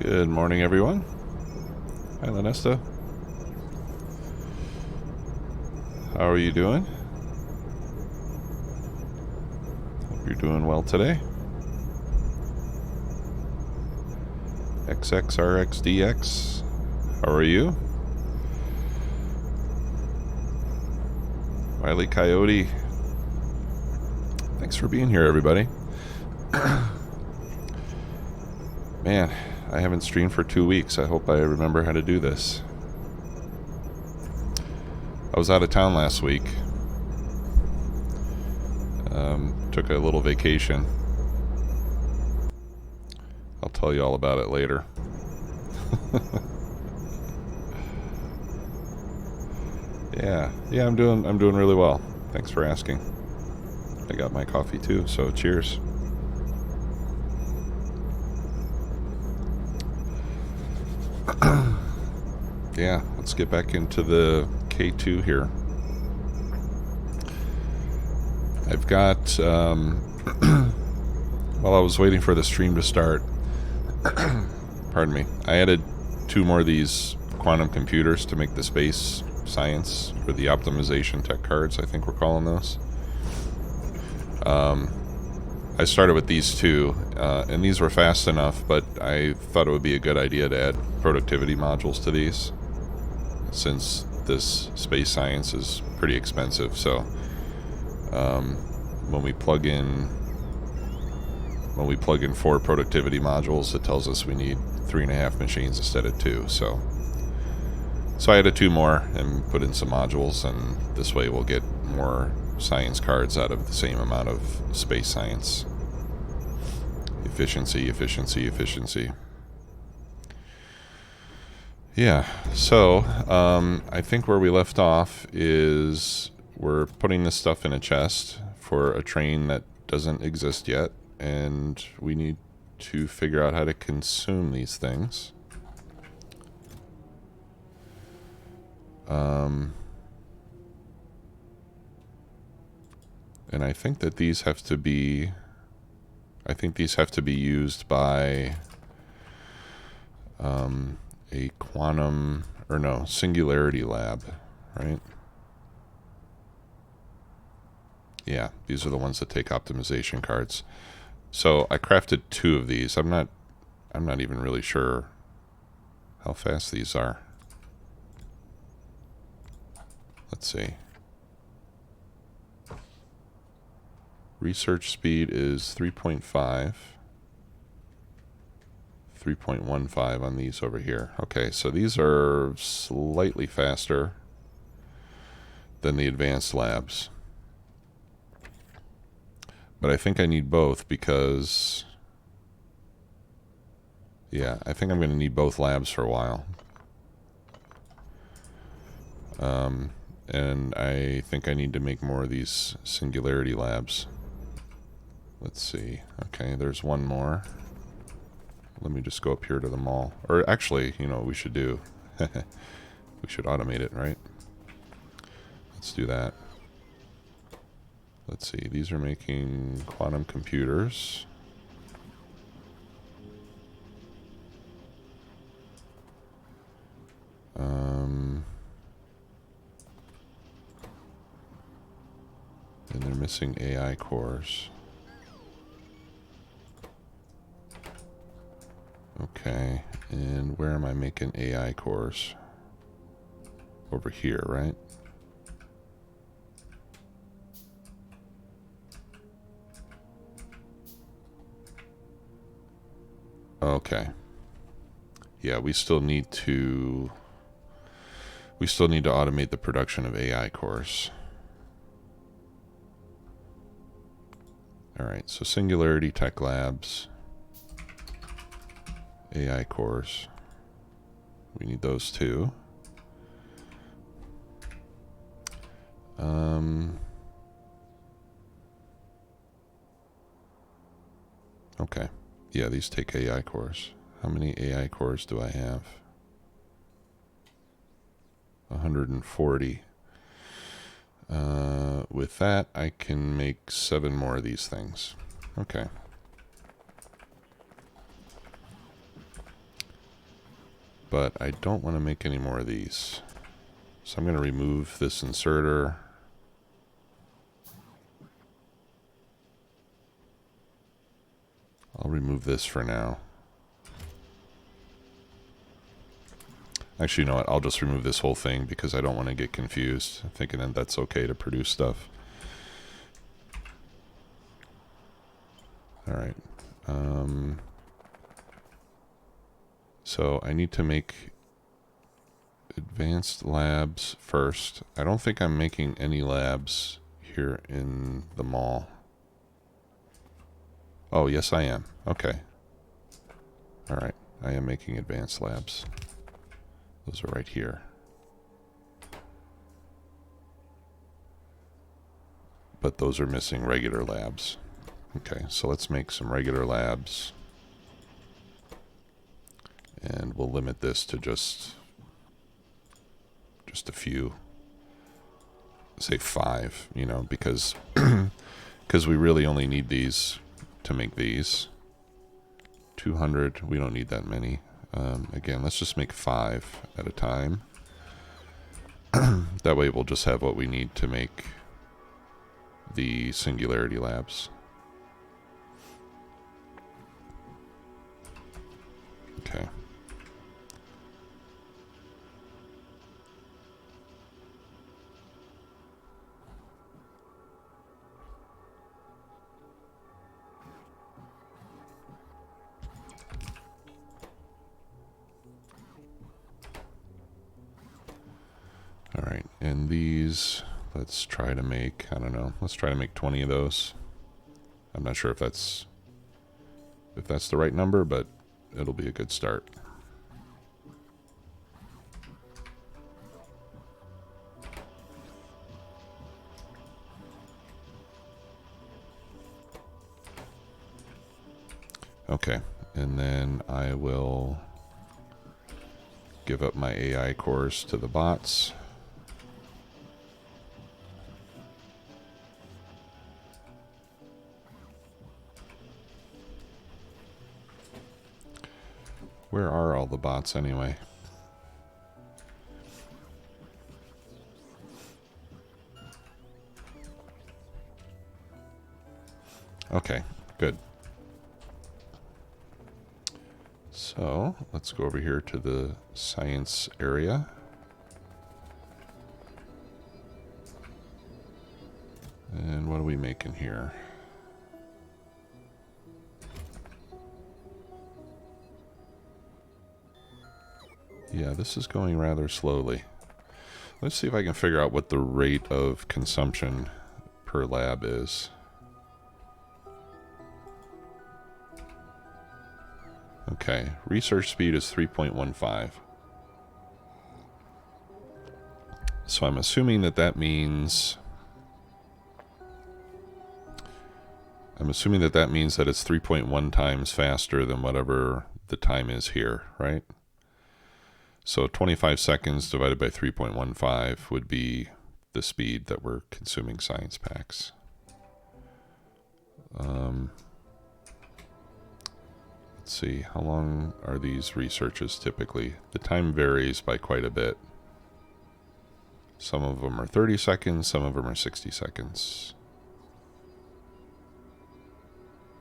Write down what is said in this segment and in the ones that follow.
Good morning, everyone. Hi, Lanesta. How are you doing? Hope you're doing well today. XXRXDX, how are you? Wiley Coyote, thanks for being here, everybody. Man, I haven't streamed for 2 weeks. I hope I remember how to do this. I was out of town last week. Took a little vacation. I'll tell you all about it later. Yeah, I'm doing really well. Thanks for asking. I got my coffee too, so cheers. Yeah, let's get back into the K2 here. I've got, while I was waiting for the stream to start, pardon me, I added 2 more of these quantum computers to make the space science, or the optimization tech cards, I think we're calling those. I started with these 2, and these were fast enough, but I thought it would be a good idea to add productivity modules to these, since this space science is pretty expensive. So when we plug in 4 productivity modules, it tells us we need 3.5 machines instead of 2. So I added 2 more and put in some modules, and this way we'll get more science cards out of the same amount of space science. Efficiency. Yeah, so I think where we left off is we're putting this stuff in a chest for a train that doesn't exist yet, and we need to figure out how to consume these things. And I think that these have to be used by a quantum, or no, singularity lab, right? Yeah, these are the ones that take optimization cards. So I crafted 2 of these. I'm not even really sure how fast these are. Let's see. Research speed is 3.5. 3.15 on these over here. Okay, so these are slightly faster than the advanced labs. But I think I need both because, yeah, I think I'm going to need both labs for a while. And I think I need to make more of these singularity labs. Let's see. Okay, there's one more. Let me just go up here to the mall. Or actually, you know what we should do? We should automate it, right? Let's do that. Let's see. These are making quantum computers. And they're missing AI cores. Okay, and where am I making AI cores? Over here, right? Okay. Yeah, we still need to automate the production of AI cores. All right, so Singularity Tech Labs, AI cores. We need those 2. Okay. Yeah, these take AI cores. How many AI cores do I have? 140. With that, I can make 7 more of these things. Okay. but I don't want to make any more of these. So I'm going to remove this inserter. I'll remove this for now. Actually, you know what? I'll just remove this whole thing because I don't want to get confused, thinking that that's okay to produce stuff. All right. So I need to make advanced labs first. I don't think I'm making any labs here in the mall. Oh, yes, I am. Okay. All right. I am making advanced labs. Those are right here. But those are missing regular labs. Okay, so let's make some regular labs. And we'll limit this to just a few. Say 5, you know, because we really only need these to make these. 200, we don't need that many. Again, let's just make 5 at a time. That way we'll just have what we need to make the singularity labs. Okay. All right, and these, let's try to make, I don't know, let's try to make 20 of those. I'm not sure if that's the right number, but it'll be a good start. Okay, and then I will give up my AI cores to the bots. Where are all the bots anyway? Okay, good. So let's go over here to the science area. And what are we making here? Yeah, this is going rather slowly. Let's see if I can figure out what the rate of consumption per lab is. Okay, research speed is 3.15. So I'm assuming that means... that it's 3.1 times faster than whatever the time is here, right? So 25 seconds divided by 3.15 would be the speed that we're consuming science packs. Let's see, how long are these researches typically? The time varies by quite a bit. Some of them are 30 seconds, some of them are 60 seconds.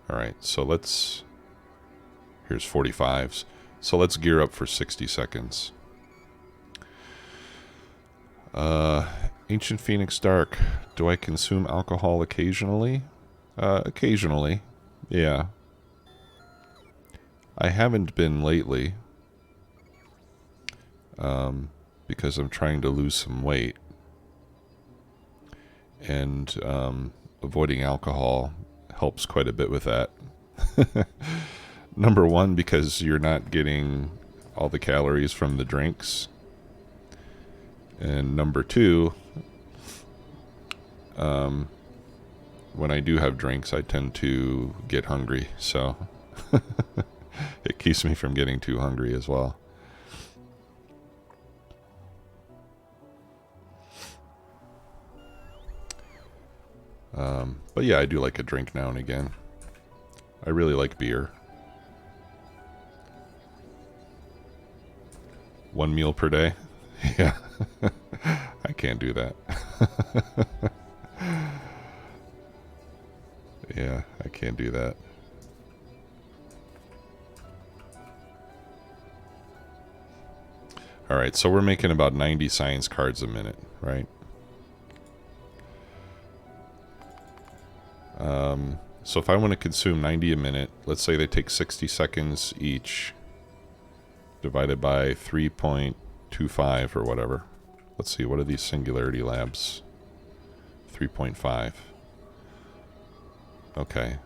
All right, so here's 45s. So let's gear up for 60 seconds. Ancient Phoenix Dark. Do I consume alcohol occasionally? Occasionally, yeah. I haven't been lately. Because I'm trying to lose some weight. And avoiding alcohol helps quite a bit with that. Number one, because you're not getting all the calories from the drinks. And number two, when I do have drinks, I tend to get hungry. So it keeps me from getting too hungry as well. But yeah, I do like a drink now and again. I really like beer. 1 meal per day? Yeah. I can't do that. Yeah, I can't do that. Alright, so we're making about 90 science cards a minute, right? So if I want to consume 90 a minute, let's say they take 60 seconds each, divided by 3.25 or whatever. Let's see, what are these singularity labs? 3.5. Okay.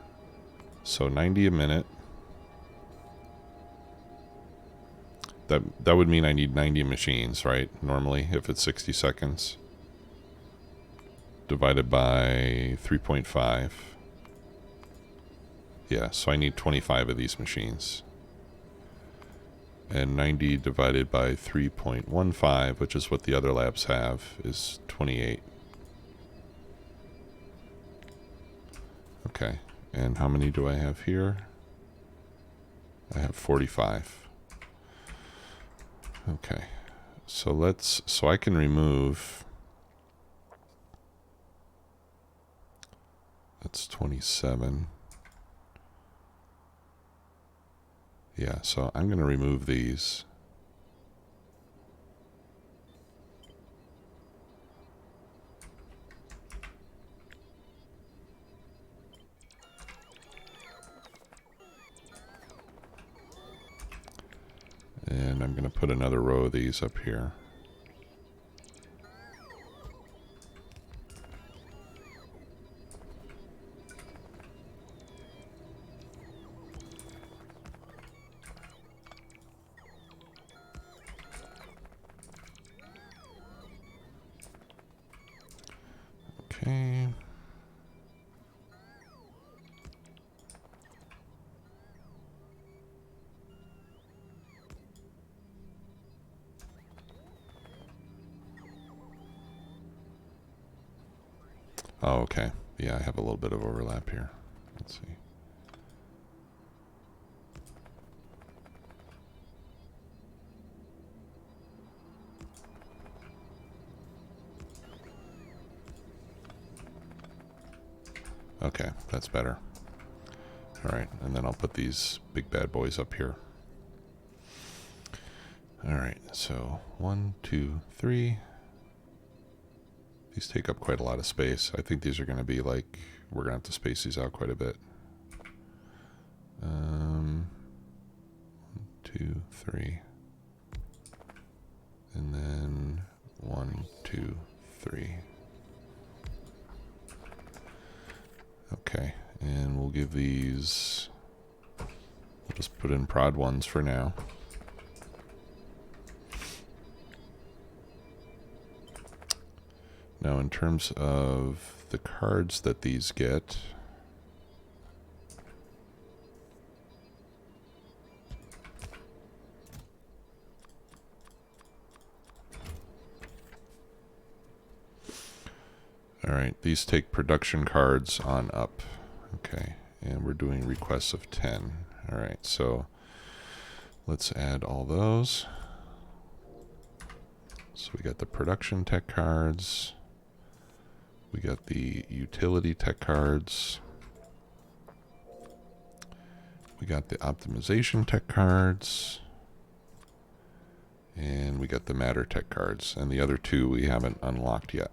So 90 a minute. That would mean I need 90 machines, right? Normally, if it's 60 seconds. Divided by 3.5. Yeah, so I need 25 of these machines. And 90 divided by 3.15, which is what the other labs have, is 28. Okay, and how many do I have here? I have 45. Okay, so so I can remove, that's 27. Yeah, so I'm going to remove these. And I'm going to put another row of these up here. Okay. Oh, okay. Yeah, I have a little bit of overlap here. Let's see. Okay, that's better. Alright, and then I'll put these big bad boys up here. Alright, so 1, 2, 3. These take up quite a lot of space. I think these are going to be like, we're going to have to space these out quite a bit. 1, 2, 3. And then 1, 2, 3. Okay, and we'll give these, we'll just put in prod ones for now. Now in terms of the cards that these get, alright, these take production cards on up. Okay, and we're doing requests of 10. Alright, so let's add all those. So we got the production tech cards. We got the utility tech cards. We got the optimization tech cards. And we got the matter tech cards. And the other two we haven't unlocked yet.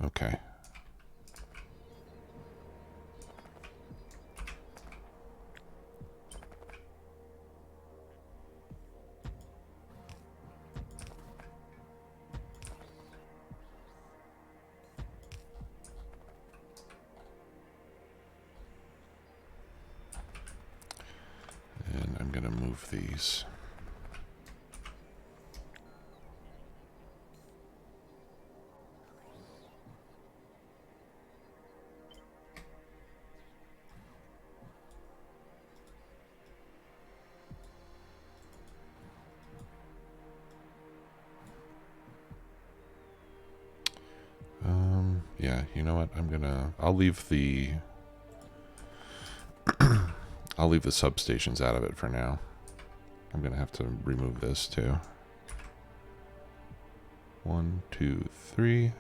Okay. And I'm going to move these. you know what? I'll leave the I'll leave the substations out of it for now. I'm gonna have to remove this too. 1, 2, 3.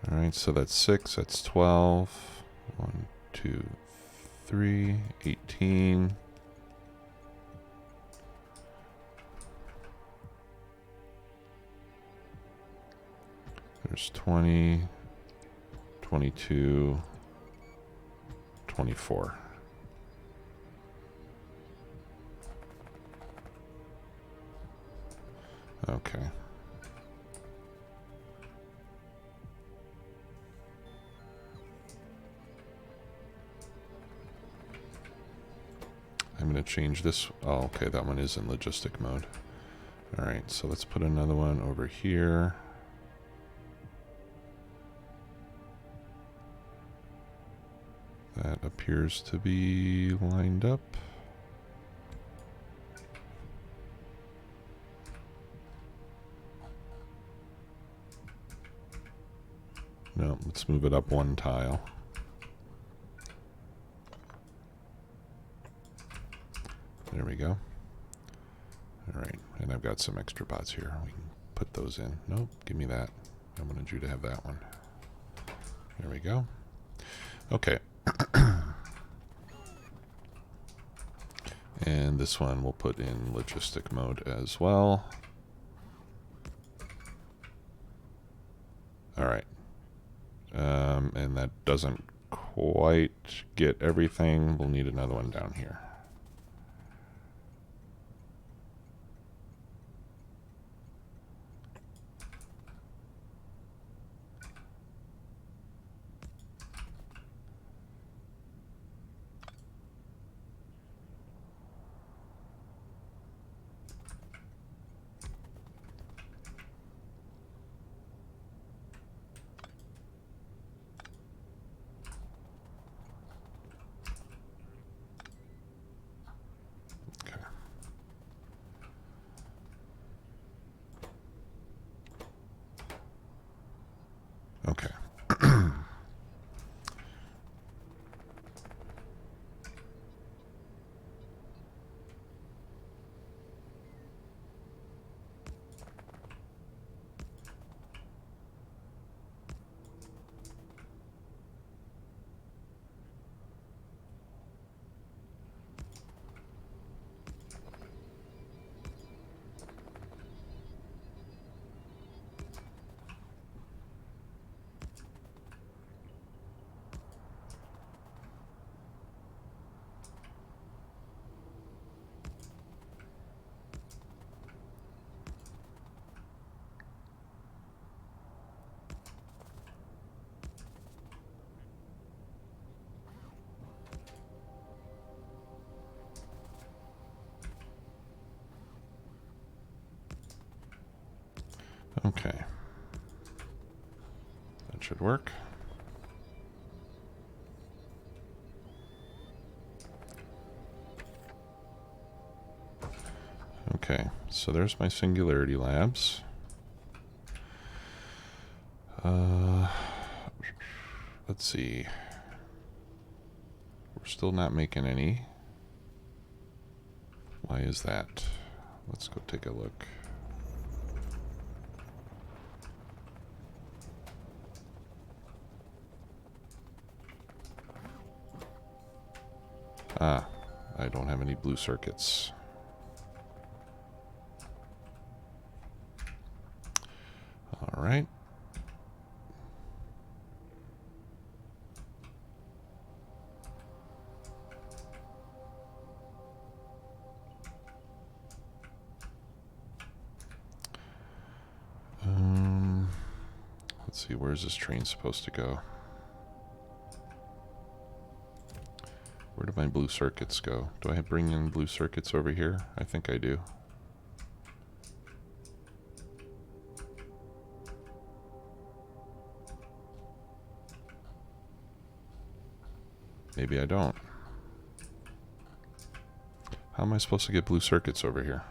All right, so that's 6. That's 12. 1, 2, 3. 18. There's 20, 22, 24. Okay. I'm going to change this. Oh, okay, that one is in logistic mode. All right, so let's put another one over here. That appears to be lined up. No, let's move it up one tile. There we go. All right, and I've got some extra pots here. We can put those in. Nope, give me that. I wanted you to have that one. There we go. Okay. And this one we'll put in logistic mode as well. All right. And that doesn't quite get everything. We'll need another one down here. Okay. Okay. That should work. Okay, so there's my Singularity Labs. Let's see. We're still not making any. Why is that? Let's go take a look. Ah, I don't have any blue circuits. All right. Let's see, where's this train supposed to go? Where do my blue circuits go? Do I bring in blue circuits over here? I think I do. Maybe I don't. How am I supposed to get blue circuits over here?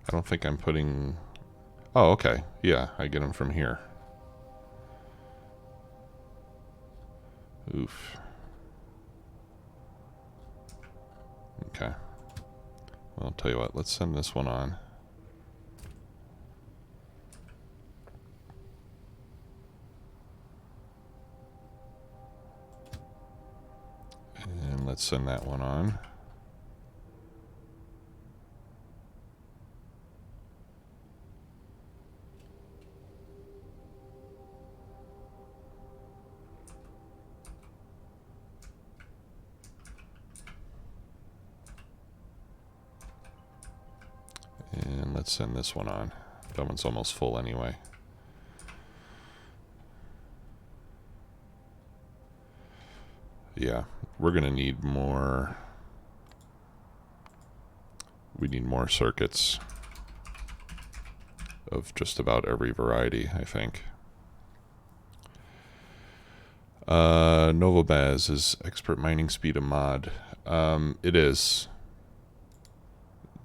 I don't think I'm putting Oh, okay. Yeah, I get them from here. Oof. Okay. Well, I'll tell you what. Let's send this one on. And let's send that one on. And let's send this one on. That one's almost full anyway. Yeah, we're going to need more. We need more circuits of just about every variety, I think. Novobaz, is expert mining speed a mod? It is.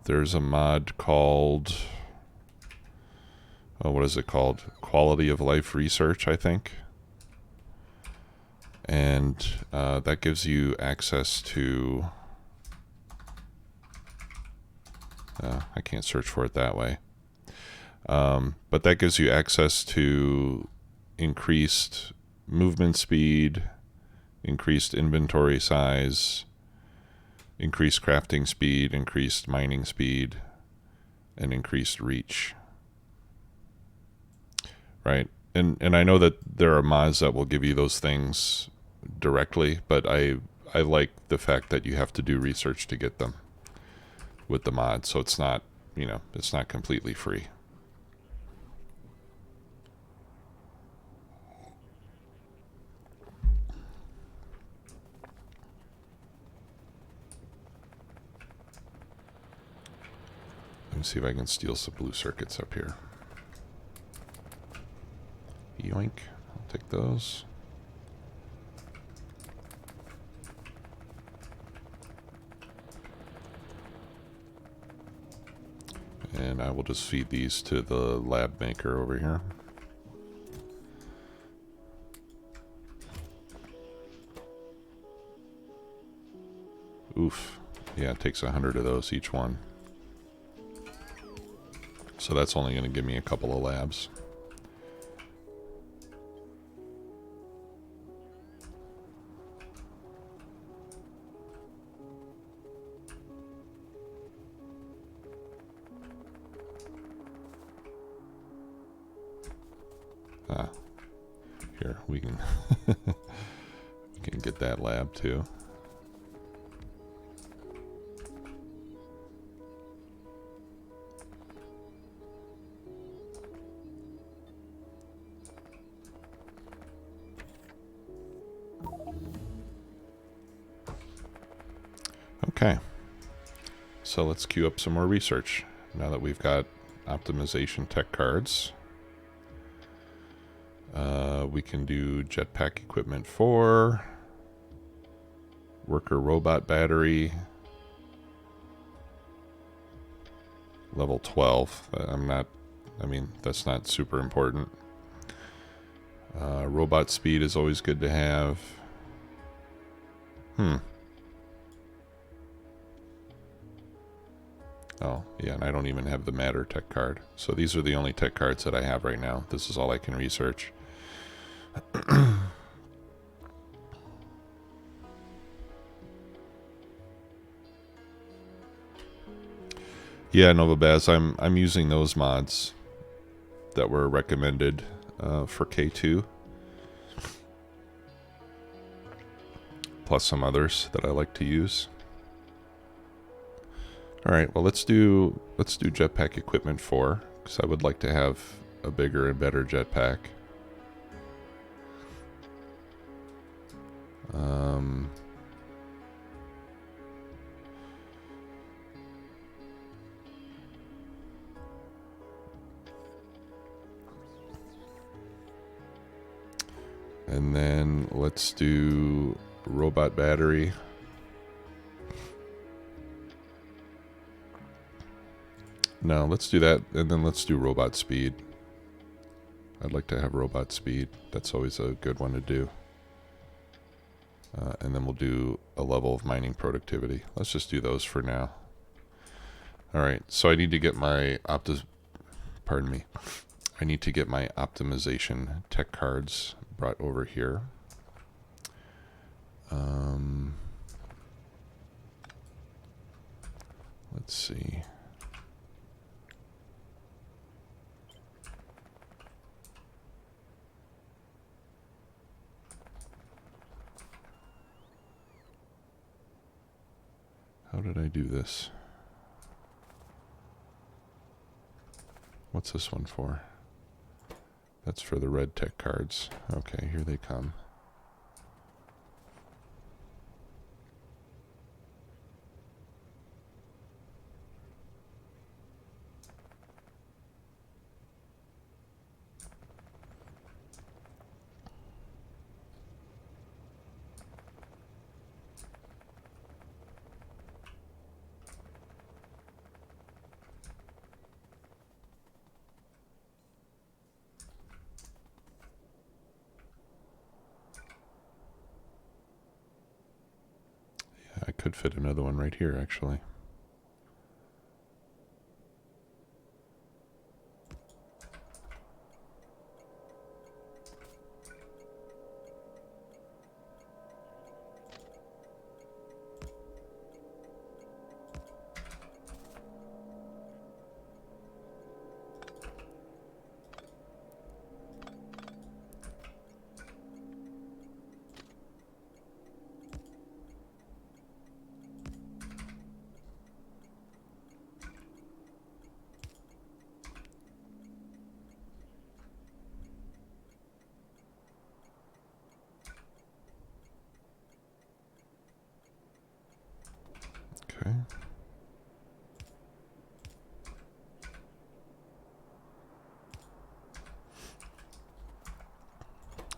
There's a mod called, oh, what is it called? Quality of Life Research, I think. And that gives you access to, I can't search for it that way. But that gives you access to increased movement speed, increased inventory size, increased crafting speed, increased mining speed, and increased reach. Right? And I know that there are mods that will give you those things directly, but I like the fact that you have to do research to get them with the mod, so it's not, you know, it's not completely free. Let me see if I can steal some blue circuits up here. Yoink. I'll take those. And I will just feed these to the lab maker over here. Oof. Yeah, it takes 100 of those each one. So that's only going to give me a couple of labs. Here, we can we can get that lab too. Okay, so let's queue up some more research now that we've got optimization tech cards. We can do jetpack equipment 4, worker robot battery, level 12. I mean, that's not super important. Robot speed is always good to have. Oh, yeah, and I don't even have the Matter tech card. So these are the only tech cards that I have right now. This is all I can research. Yeah, Novabaz, I'm using those mods that were recommended for K2. Plus some others that I like to use. Alright, well let's do jetpack equipment 4, because I would like to have a bigger and better jetpack. And then let's do robot battery. No, let's do that, and then let's do robot speed. I'd like to have robot speed. That's always a good one to do. And then we'll do a level of mining productivity. Let's just do those for now. All right, so I need to get my pardon me. I need to get my optimization tech cards brought over here. Let's see. How did I do this? What's this one for? That's for the red tech cards. Okay, here they come. I could fit another one right here, actually. Okay.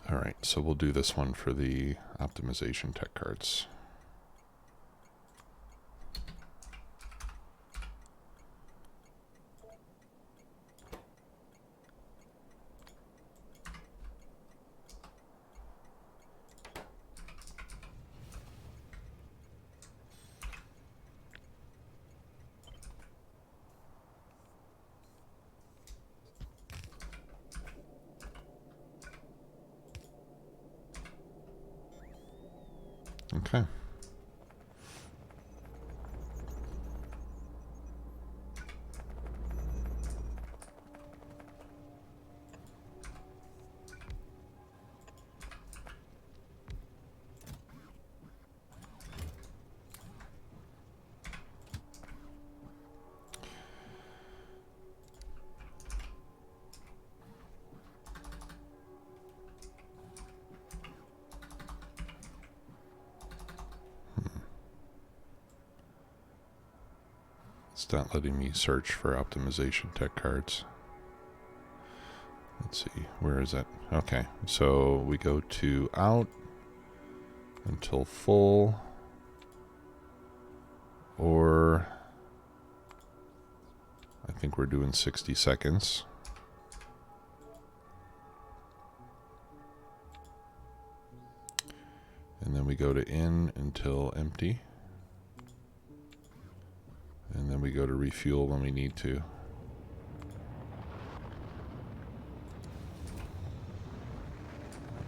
All right, so we'll do this one for the optimization tech cards. Okay. It's not letting me search for optimization tech cards. Let's see, where is it? Okay, so we go to out until full, or I think we're doing 60 seconds. And then we go to in until empty. And then we go to refuel when we need to.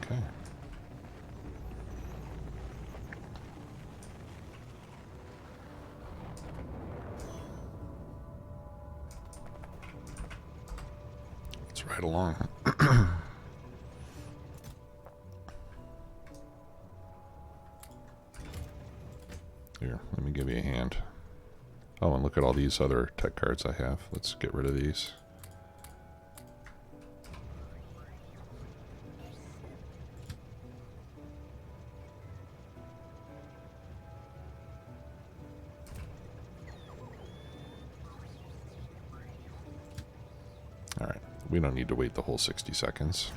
Okay. Let's ride along. Here, let me give you a hand. Oh, and look at all these other tech cards I have. Let's get rid of these. All right, we don't need to wait the whole 60 seconds.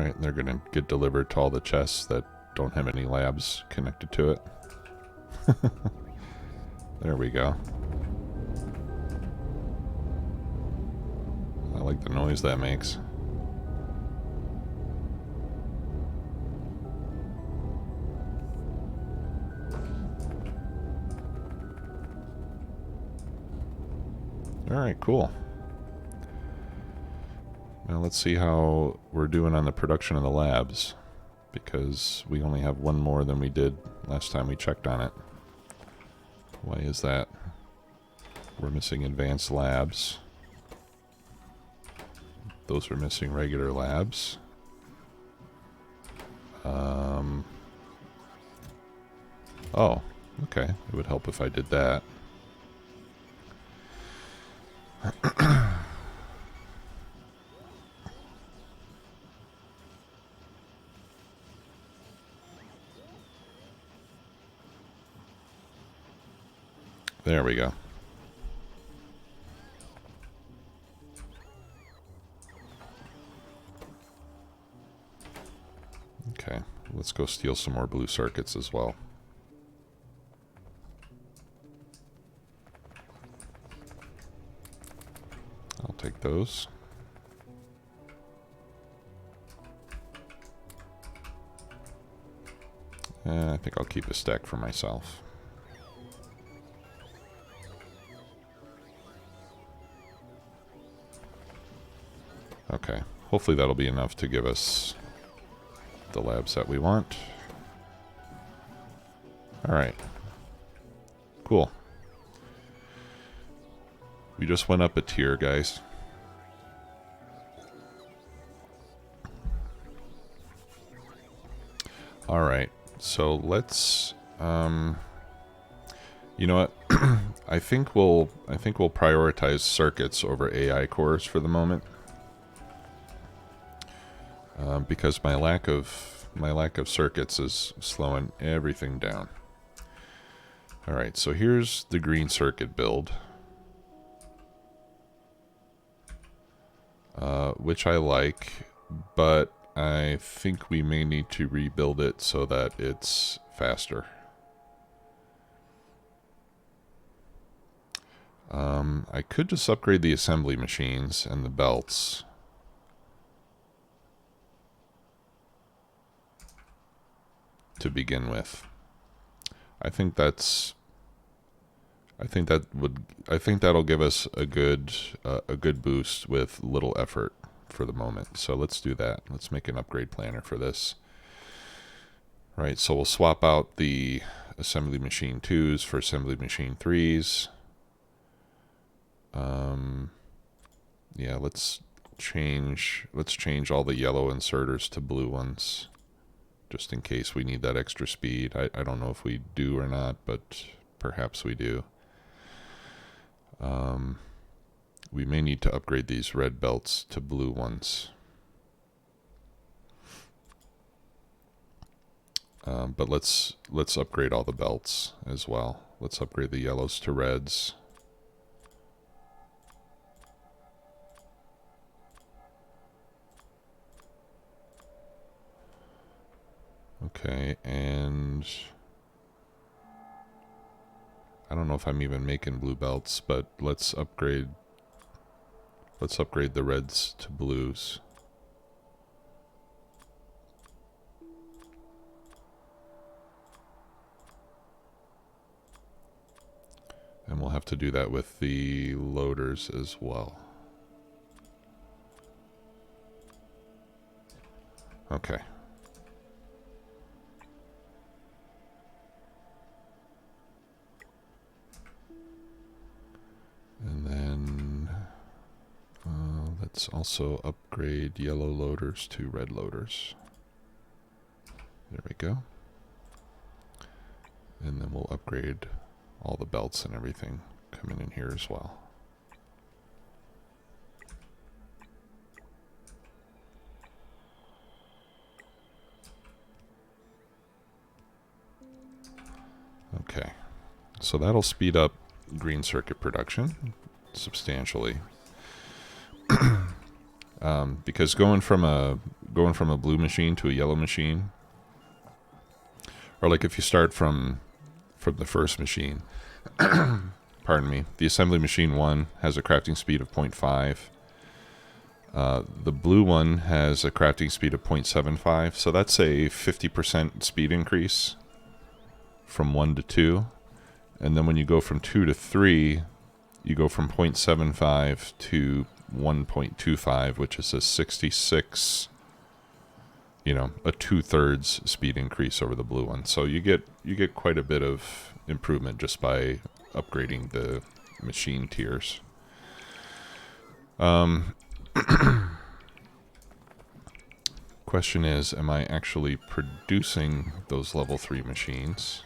Right, they're going to get delivered to all the chests that don't have any labs connected to it. There we go. I like the noise that makes. Alright, cool. Now let's see how we're doing on the production of the labs, because we only have one more than we did last time we checked on it. Why is that? We're missing advanced labs. Those are missing regular labs. Oh, okay. It would help if I did that. There we go. Okay, let's go steal some more blue circuits as well. I'll take those. I think I'll keep a stack for myself. Okay, hopefully that'll be enough to give us the labs that we want. Alright. Cool. We just went up a tier, guys. Alright, so let's you know what? I think we'll prioritize circuits over AI cores for the moment. Because my lack of circuits is slowing everything down. All right, so here's the green circuit build, which I like, but I think we may need to rebuild it so that it's faster. I could just upgrade the assembly machines and the belts. To begin with, I think that'll give us a good boost with little effort for the moment. So let's do that. Let's make an upgrade planner for this. Right, so we'll swap out the assembly machine 2s for assembly machine 3s. Yeah, let's change all the yellow inserters to blue ones, just in case we need that extra speed. I don't know if we do or not, but perhaps we do. We may need to upgrade these red belts to blue ones. But let's upgrade all the belts as well. Let's upgrade the yellows to reds. Okay, and I don't know if I'm even making blue belts, but let's upgrade the reds to blues. And we'll have to do that with the loaders as well. Okay. And then let's also upgrade yellow loaders to red loaders. There we go. And then we'll upgrade all the belts and everything coming in here as well. Okay, so that'll speed up green circuit production substantially. Because going from a going from a blue machine to a yellow machine, or like if you start from the first machine, pardon me, the assembly machine 1 has a crafting speed of 0.5. The blue one has a crafting speed of 0.75, so that's a 50% speed increase from 1 to 2. And then when you go from 2 to 3, you go from 0.75 to 1.25, which is a 66, you know, a 2/3 speed increase over the blue one. So you get quite a bit of improvement just by upgrading the machine tiers. Question is, am I actually producing those level 3 machines?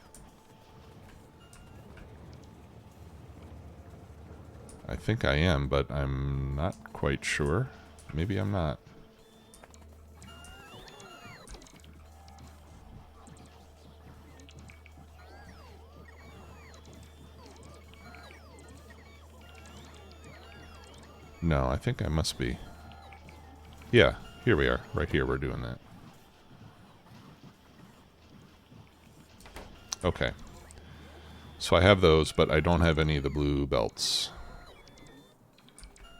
I think I am, but I'm not quite sure. Maybe I'm not. No, I think I must be. Yeah, here we are. Right here, we're doing that. Okay. So I have those, but I don't have any of the blue belts.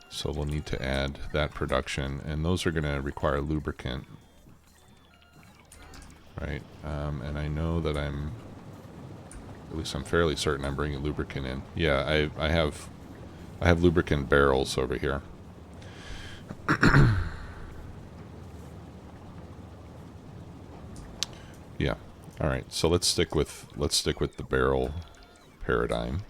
So we'll need to add that production, and those are going to require lubricant. Right? And I know that at least I'm fairly certain I'm bringing lubricant in. Yeah, I have lubricant barrels over here. Yeah. All right. So let's stick with the barrel paradigm.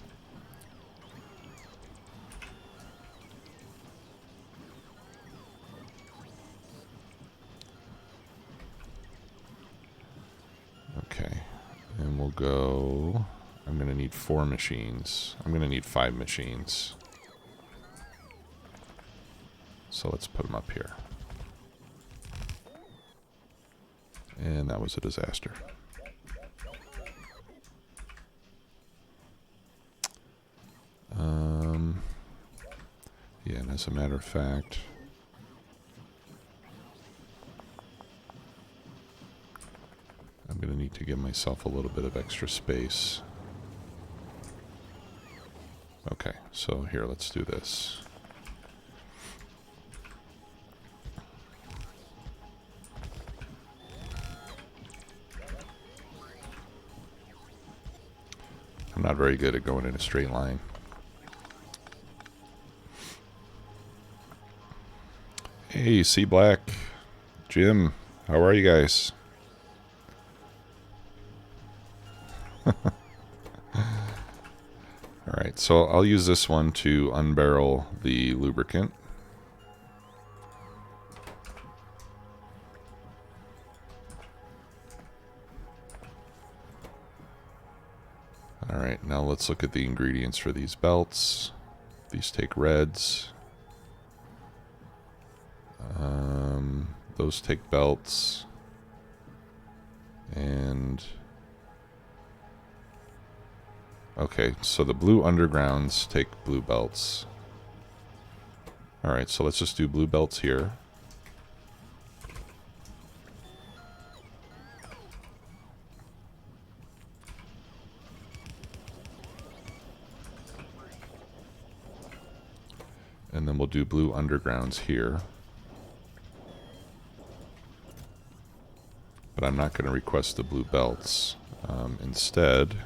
Okay. And we'll go, I'm going to need 4 machines. I'm going to need 5 machines. So let's put them up here. And that was a disaster. Yeah, and as a matter of fact, I'm going to need to give myself a little bit of extra space. Okay, so here, let's do this. I'm not very good at going in a straight line. Hey, C Black, Jim, how are you guys? Alright, so I'll use this one to unbarrel the lubricant. Alright, now let's look at the ingredients for these belts. These take reds. Those take belts. And okay, so the blue undergrounds take blue belts. Alright, so let's just do blue belts here. And then we'll do blue undergrounds here. But I'm not going to request the blue belts. Instead,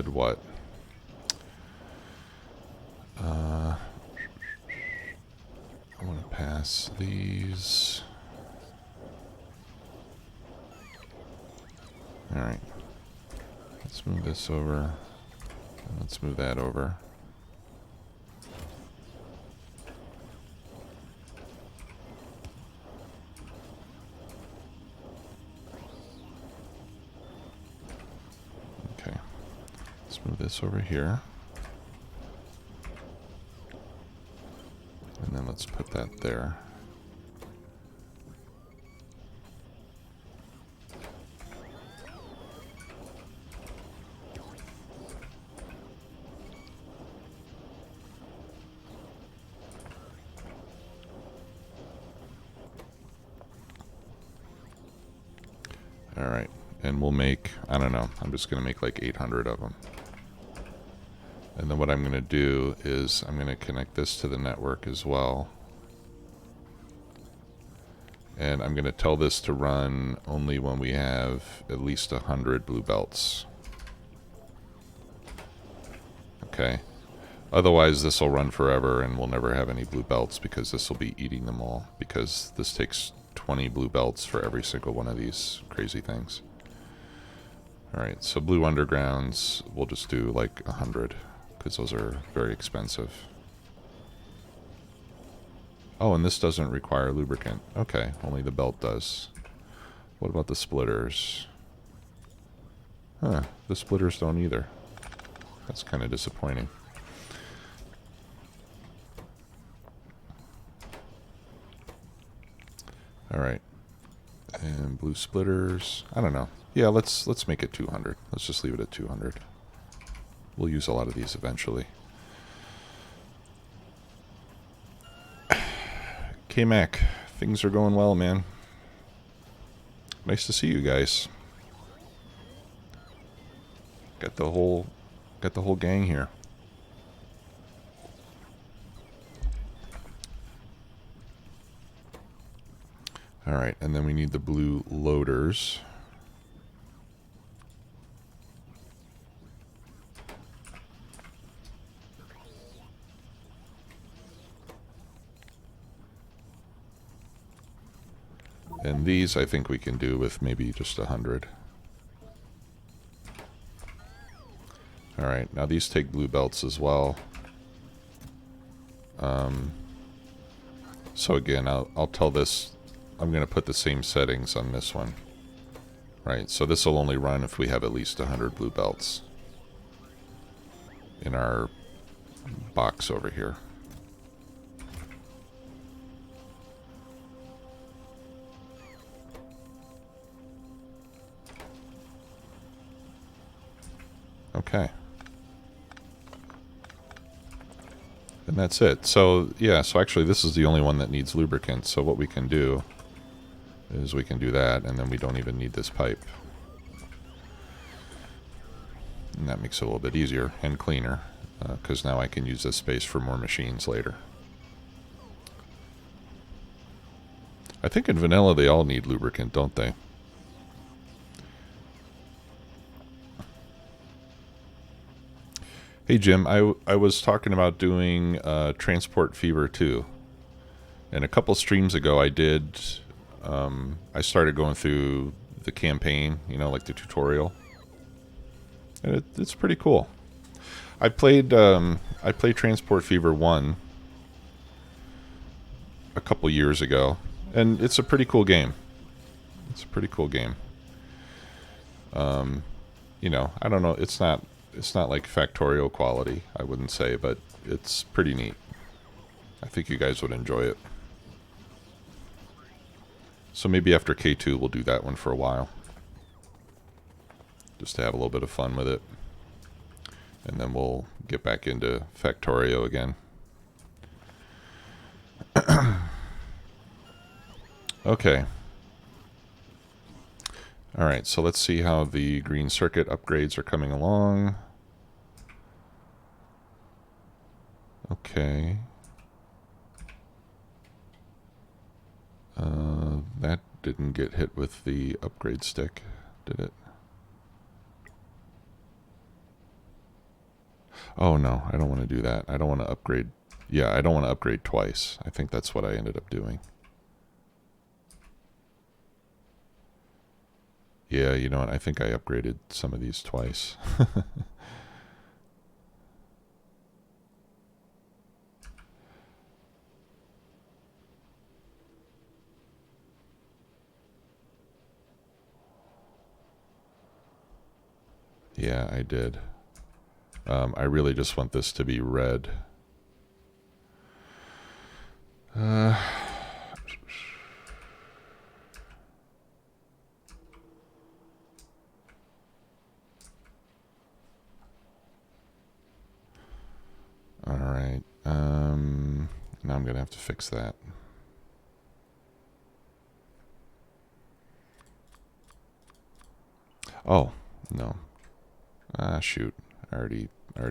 what? I want to pass these. Alright. Let's move this over. And let's move that over. Okay. Let's move this over here. And then let's put that there. Alright, and we'll make, I don't know, I'm just going to make like 800 of them. And then what I'm going to do is I'm going to connect this to the network as well. And I'm going to tell this to run only when we have at least 100 blue belts. Okay. Otherwise, this will run forever and we'll never have any blue belts because this will be eating them all. Because this takes 20 blue belts for every single one of these crazy things. Alright, so blue undergrounds, we'll just do like 100. Because those are very expensive. Oh, and this doesn't require lubricant. Okay, only the belt does. What about the splitters? Huh, the splitters don't either. That's kind of disappointing. Alright. And blue splitters. I don't know. Yeah, let's make it 200. Let's just leave it at 200. We'll use a lot of these eventually. K-Mac, things are going well, man. Nice to see you guys. Got the whole gang here. All right, and then we need the blue loaders. And these I think we can do with maybe just 100. Alright, now these take blue belts as well. So again, I'll tell this, I'm going to put the same settings on this one. Right, so this will only run if we have at least 100 blue belts in our box over here. Okay. And that's it. So, yeah, so actually this is the only one that needs lubricant. So what we can do is we can do that, and then we don't even need this pipe. And that makes it a little bit easier and cleaner, because now I can use this space for more machines later. I think in vanilla they all need lubricant, don't they? Hey Jim, I was talking about doing Transport Fever 2. And a couple streams ago I did, I started going through the campaign, you know, like the tutorial. And it's pretty cool. I played Transport Fever 1 a couple years ago. And it's a pretty cool game. It's a pretty cool game. You know, I don't know, it's not like Factorio quality, I wouldn't say, but it's pretty neat. I think you guys would enjoy it. So maybe after K2 we'll do that one for a while. Just to have a little bit of fun with it. And then we'll get back into Factorio again. Okay. Alright, so let's see how the green circuit upgrades are coming along. Okay. That didn't get hit with the upgrade stick, did it? Oh no, I don't want to do that. I don't want to upgrade. Yeah, I don't want to upgrade twice. I think that's what I ended up doing. Yeah, you know what? I think I upgraded some of these twice. Yeah, I did. I really just want this to be red. Alright. Now I'm going to have to fix that. Oh, no. Ah, shoot. I already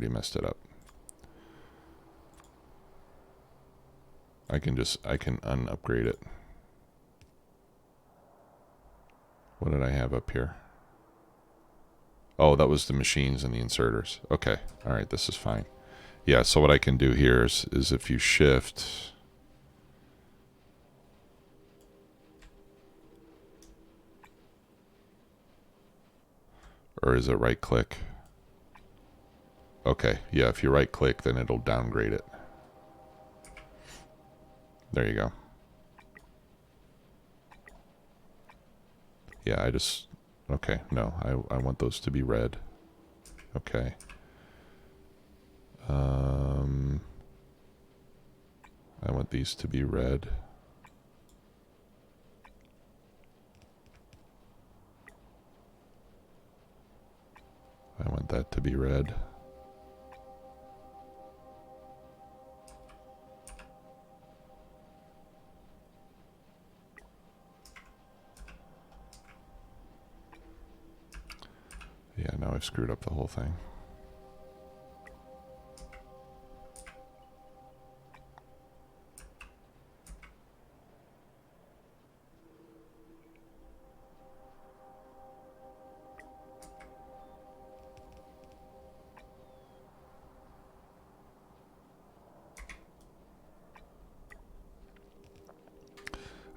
messed it up. I can unupgrade it. What did I have up here? Oh, that was the machines and the inserters. Okay. All right, this is fine. Yeah, so what I can do here is if you shift... Or is it right click? Okay, yeah, if you right click, then it'll downgrade it. There you go. Yeah, I just... Okay, no, I want those to be red. Okay. I want these to be red. I want that to be red. Yeah, now I've screwed up the whole thing.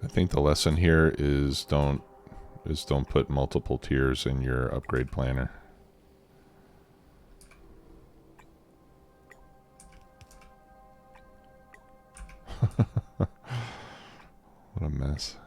I think the lesson here is don't put multiple tiers in your upgrade planner. What a mess.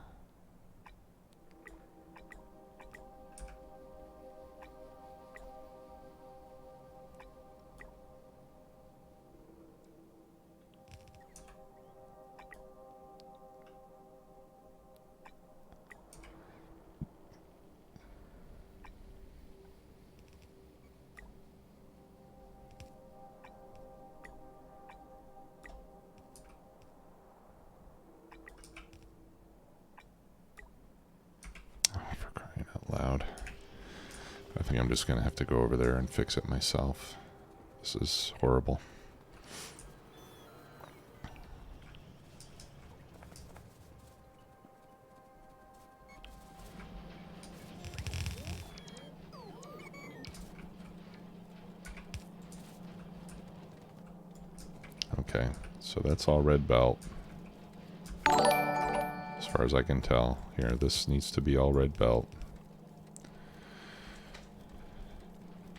Loud. I think I'm just going to have to go over there and fix it myself. This is horrible. Okay, so that's all red belt. As far as I can tell. Here, this needs to be all red belt.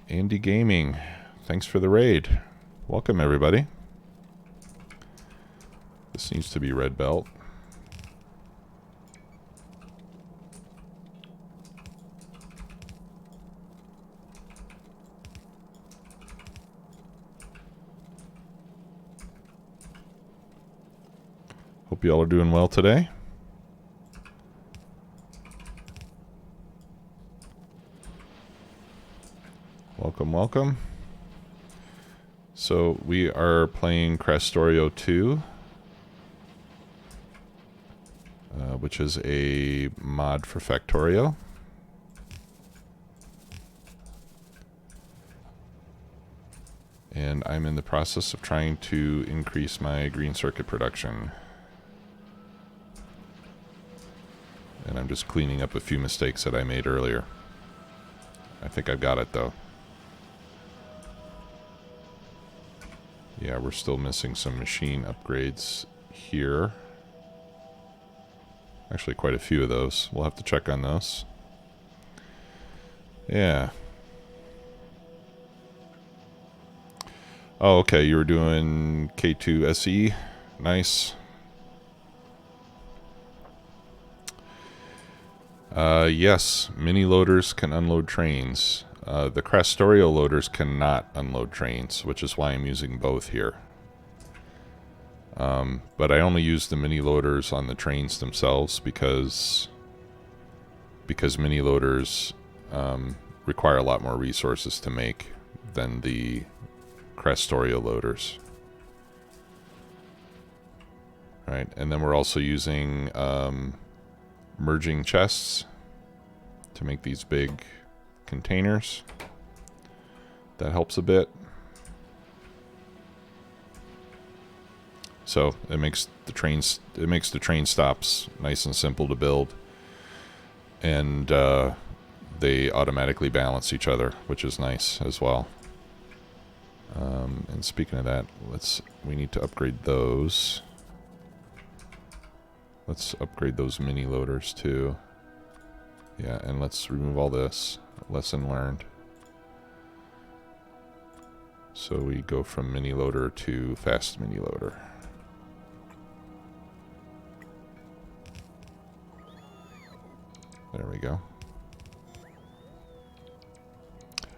Andy Gaming, thanks for the raid. Welcome, everybody. This needs to be red belt. Hope you all are doing well today. Welcome, welcome. So we are playing Krastorio 2, which is a mod for Factorio. And I'm in the process of trying to increase my green circuit production. And I'm just cleaning up a few mistakes that I made earlier. I think I've got it though. Yeah, we're still missing some machine upgrades here. Actually, quite a few of those. We'll have to check on those. Yeah. Oh, okay. You were doing K2 SE. Nice. Yes, mini loaders can unload trains. The Krastorio loaders cannot unload trains, which is why I'm using both here. But I only use the mini loaders on the trains themselves because mini loaders require a lot more resources to make than the Krastorio loaders. Right, and then we're also using merging chests to make these big containers. That helps a bit. So it makes the train stops nice and simple to build, and they automatically balance each other, which is nice as well. And speaking of that, we need to upgrade those. Let's upgrade those mini loaders too. Yeah, and let's remove all this. Lesson learned. So we go from mini loader to fast mini loader. There we go.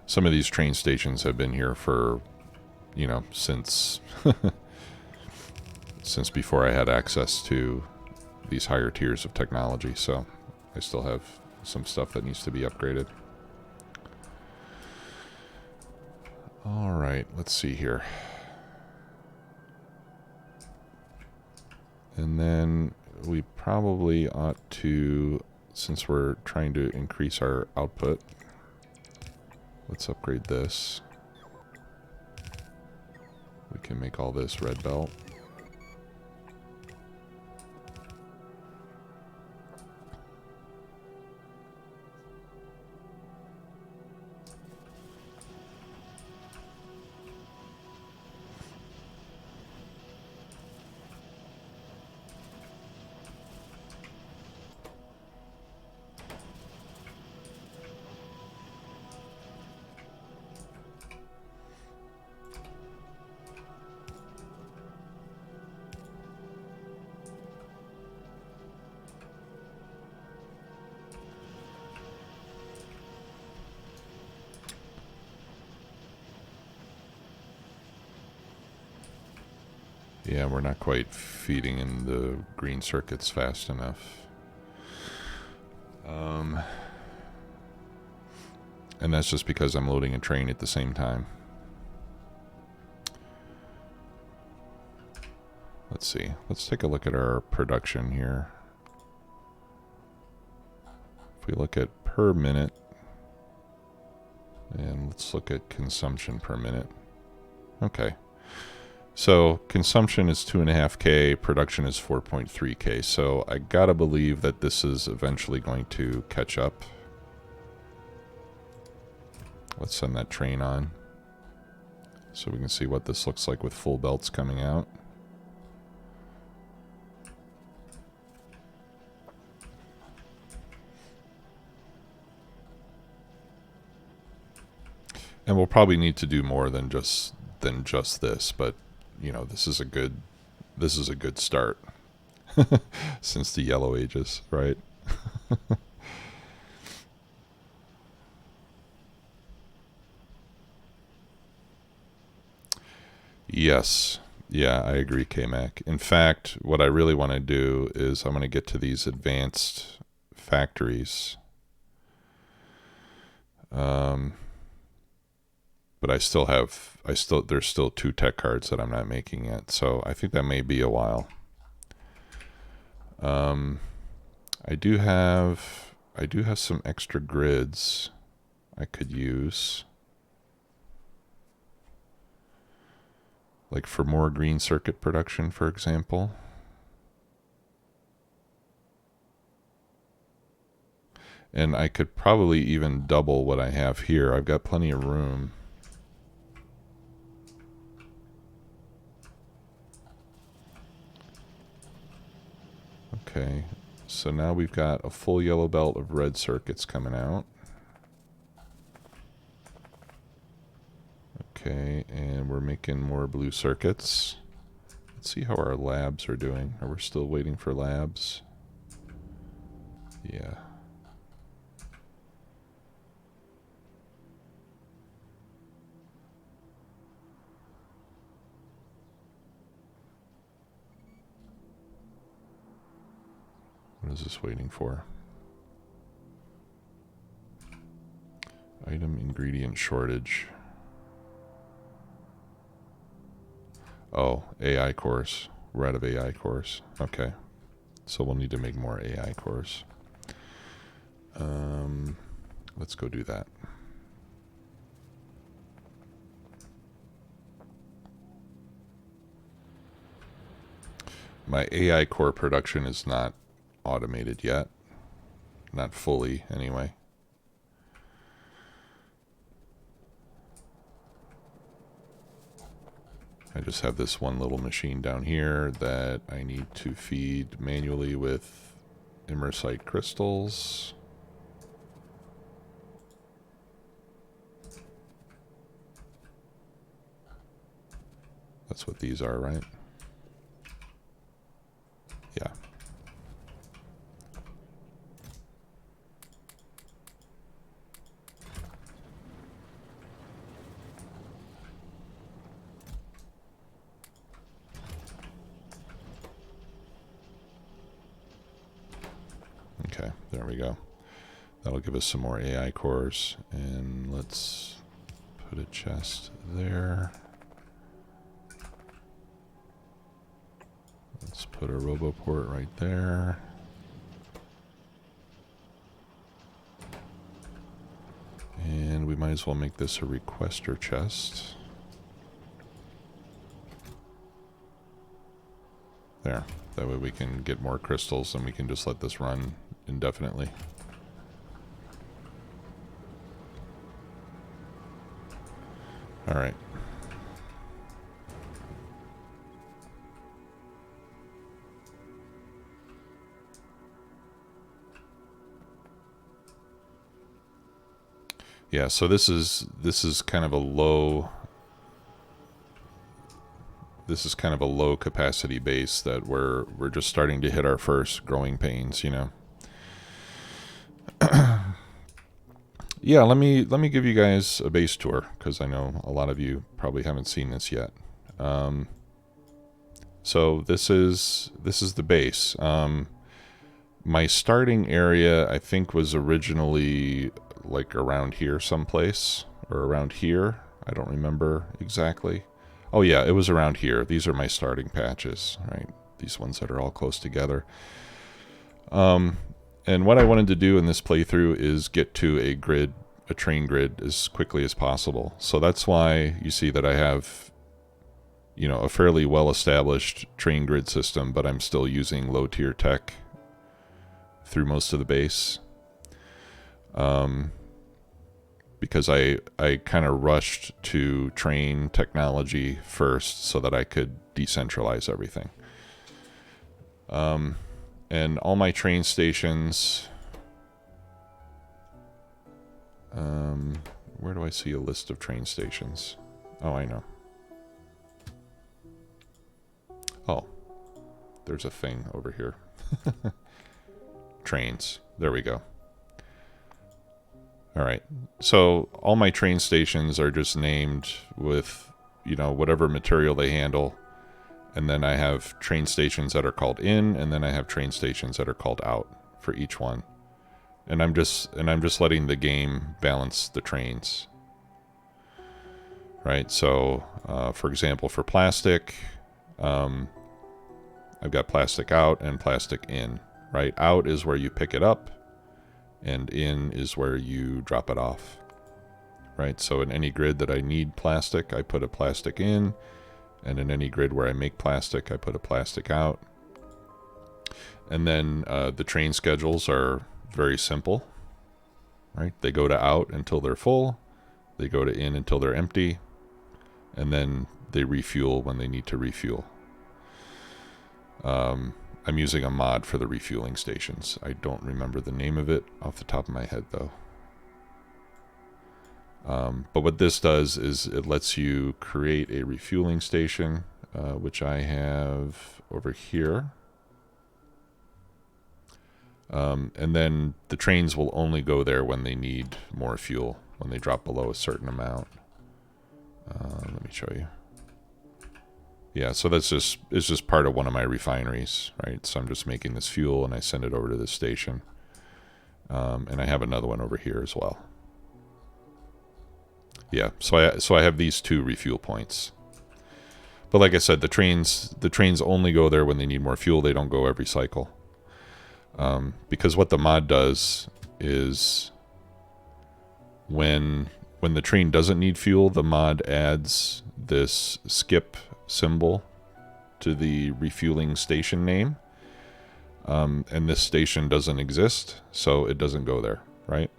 Some of these train stations have been here for, you know, since since before I had access to these higher tiers of technology, so I still have some stuff that needs to be upgraded. Alright, let's see here. And then we probably ought to, since we're trying to increase our output, let's upgrade this. We can make all this red belt. Yeah, we're not quite feeding in the green circuits fast enough. And that's just because I'm loading a train at the same time. Let's see. Let's take a look at our production here. If we look at per minute, and let's look at consumption per minute. Okay. So consumption is 2.5K, production is 4.3K. So I gotta believe that this is eventually going to catch up. Let's send that train on so we can see what this looks like with full belts coming out. And we'll probably need to do more than just this, but you know, this is a good start since the Yellow Ages, right? Yes. Yeah, I agree, K-Mac. In fact, what I really want to do is I'm going to get to these advanced factories. But there's still 2 tech cards that I'm not making yet. So I think that may be a while. I do have some extra grids I could use. Like for more green circuit production, for example. And I could probably even double what I have here. I've got plenty of room. Okay, so now we've got a full yellow belt of red circuits coming out. Okay, and we're making more blue circuits. Let's see how our labs are doing. Are we still waiting for labs? Yeah. What is this waiting for? Item ingredient shortage. Oh, AI cores. We're out of AI cores. Okay. So we'll need to make more AI cores. Let's go do that. My AI core production is not automated yet. Not fully, anyway. I just have this one little machine down here that I need to feed manually with immersite crystals. That's what these are, right? Yeah. Okay, there we go. That'll give us some more AI cores. And let's put a chest there. Let's put a RoboPort right there. And we might as well make this a requester chest. There. That way we can get more crystals and we can just let this run indefinitely. All right. Yeah, so this is kind of a low capacity base that we're just starting to hit our first growing pains, you know. Yeah, let me give you guys a base tour because I know a lot of you probably haven't seen this yet. So this is the base. My starting area I think was originally like around here someplace, or around here. I don't remember exactly. Oh yeah, it was around here. These are my starting patches, right? These ones that are all close together. And what I wanted to do in this playthrough is get to a train grid as quickly as possible. So that's why you see that I have, you know, a fairly well-established train grid system, but I'm still using low-tier tech through most of the base. Because I kind of rushed to train technology first so that I could decentralize everything. And all my train stations... where do I see a list of train stations? Oh, I know. Oh, there's a thing over here. Trains. There we go. All right. So all my train stations are just named with, you know, whatever material they handle. And then I have train stations that are called in, and then I have train stations that are called out for each one. And I'm just letting the game balance the trains. Right? So, for example, for plastic, I've got plastic out and plastic in. Right? Out is where you pick it up, and in is where you drop it off. Right? So in any grid that I need plastic, I put a plastic in, and in any grid where I make plastic, I put a plastic out. And then the train schedules are very simple. Right? They go to out until they're full, they go to in until they're empty, and then they refuel when they need to refuel. I'm using a mod for the refueling stations. I don't remember the name of it off the top of my head, though. But what this does is it lets you create a refueling station, which I have over here. And then the trains will only go there when they need more fuel, when they drop below a certain amount. Let me show you. Yeah, so it's just part of one of my refineries, right? So I'm just making this fuel and I send it over to this station. And I have another one over here as well. Yeah, so I have these two refuel points. But like I said, the trains only go there when they need more fuel. They don't go every cycle. Because what the mod does is when the train doesn't need fuel, the mod adds this skip symbol to the refueling station name. And this station doesn't exist, so it doesn't go there, right?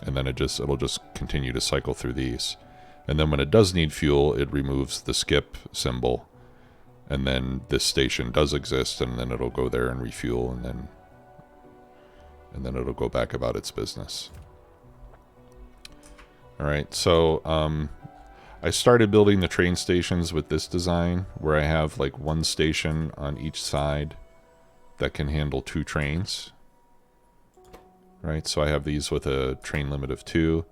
And then it'll just continue to cycle through these. And then when it does need fuel, it removes the skip symbol. And then this station does exist, and then it'll go there and refuel, and then it'll go back about its business. All right, so I started building the train stations with this design, where I have like one station on each side that can handle 2 trains. Right, so I have these with a train limit of 2.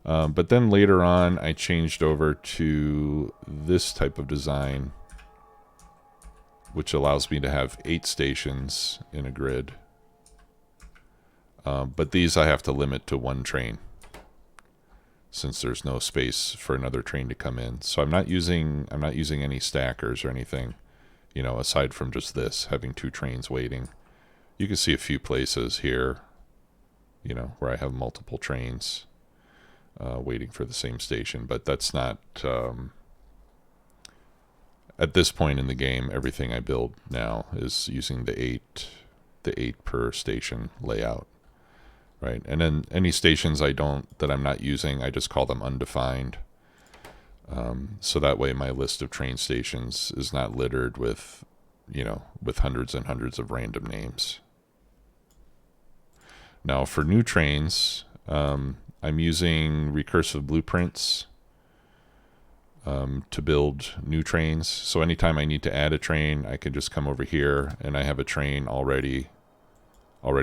But then later on, I changed over to this type of design, which allows me to have 8 stations in a grid. But these I have to limit to 1 train, since there's no space for another train to come in. So I'm not using any stackers or anything, you know, aside from just this, having 2 trains waiting. You can see a few places here, you know, where I have multiple trains waiting for the same station, but that's not, at this point in the game, everything I build now is using the 8 per station layout, right? And then any stations that I'm not using, I just call them undefined. So that way my list of train stations is not littered with, you know, with hundreds and hundreds of random names. Now for new trains, I'm using recursive blueprints to build new trains. So anytime I need to add a train, I can just come over here and I have a train already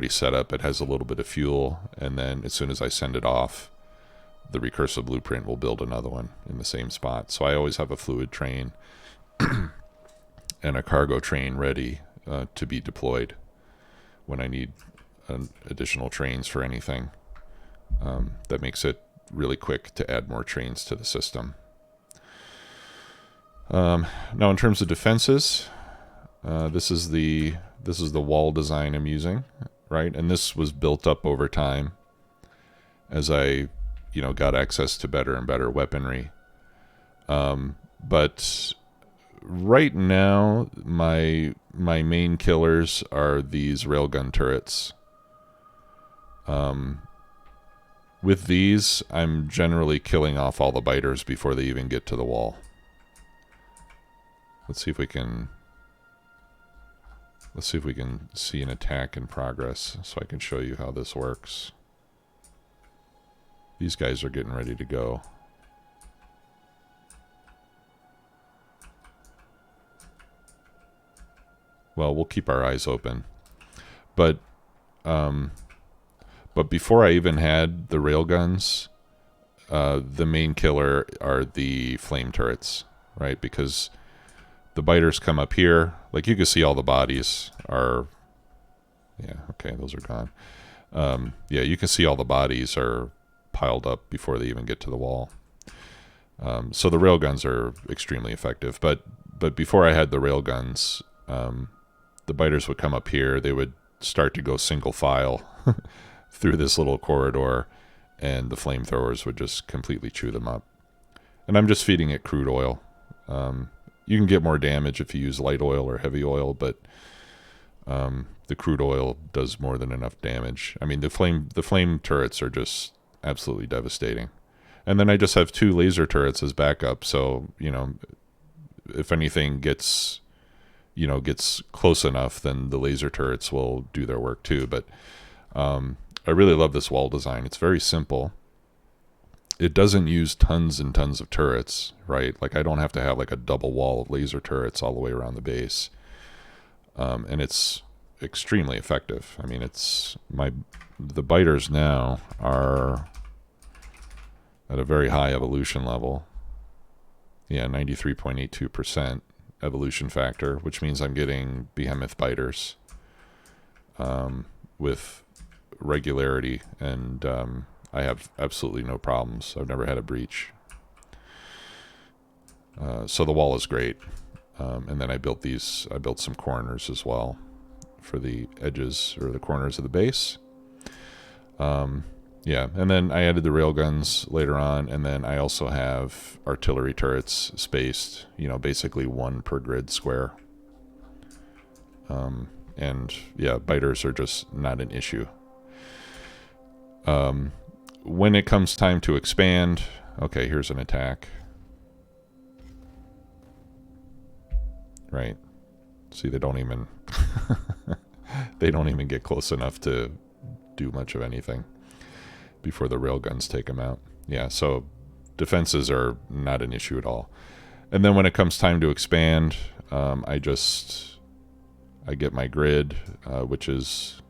set up. It has a little bit of fuel, and then as soon as I send it off, the recursive blueprint will build another one in the same spot. So I always have a fluid train and a cargo train ready to be deployed when I need additional trains for anything. That makes it really quick to add more trains to the system. Now in terms of defenses, this is the wall design I'm using, right? And this was built up over time as I, you know, got access to better and better weaponry. But right now, my main killers are these railgun turrets. With these, I'm generally killing off all the biters before they even get to the wall. Let's see if we can see an attack in progress, so I can show you how this works. These guys are getting ready to go. Well, we'll keep our eyes open. But before I even had the railguns, the main killer are the flame turrets, right? Because the biters come up here. Like, you can see all the bodies are... Yeah, okay, those are gone. Yeah, you can see all the bodies are piled up before they even get to the wall. So the railguns are extremely effective. But before I had the railguns, the biters would come up here. They would start to go single file through this little corridor, and the flamethrowers would just completely chew them up. And I'm just feeding it crude oil. You can get more damage if you use light oil or heavy oil, but the crude oil does more than enough damage. I mean, the flame turrets are just absolutely devastating. And then I just have 2 laser turrets as backup, so, you know, if anything gets close enough, then the laser turrets will do their work too. But I really love this wall design. It's very simple. It doesn't use tons and tons of turrets, right? Like, I don't have to have like a double wall of laser turrets all the way around the base. And it's extremely effective. I mean, the biters now are at a very high evolution level. Yeah, 93.82% evolution factor, which means I'm getting behemoth biters with regularity, and I have absolutely no problems. I've never had a breach. So the wall is great. And then I built some corners as well for the edges or the corners of the base. Yeah, and then I added the railguns later on, and then I also have artillery turrets spaced, you know, basically 1 per grid square. And yeah, biters are just not an issue. When it comes time to expand, okay, here's an attack. Right. See, they don't even they don't even get close enough to do much of anything before the railguns take them out. Yeah, so defenses are not an issue at all. And then when it comes time to expand, I get my grid, which is,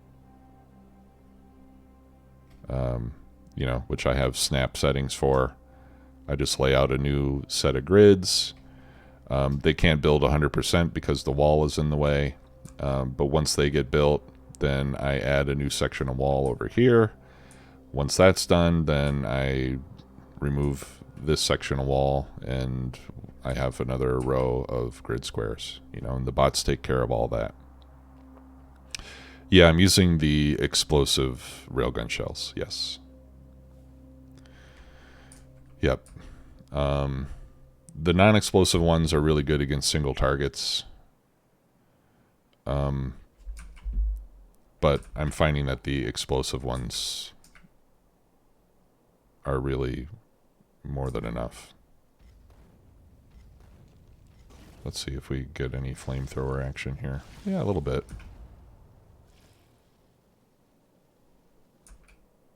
which I have snap settings for. I just lay out a new set of grids. They can't build 100% because the wall is in the way. But once they get built, then I add a new section of wall over here. Once that's done, then I remove this section of wall and I have another row of grid squares, and the bots take care of all that. Yeah, I'm using the explosive railgun shells, yes. Yep. The non-explosive ones are really good against single targets. But I'm finding that the explosive ones are really more than enough. Let's see if we get any flamethrower action here. Yeah, a little bit.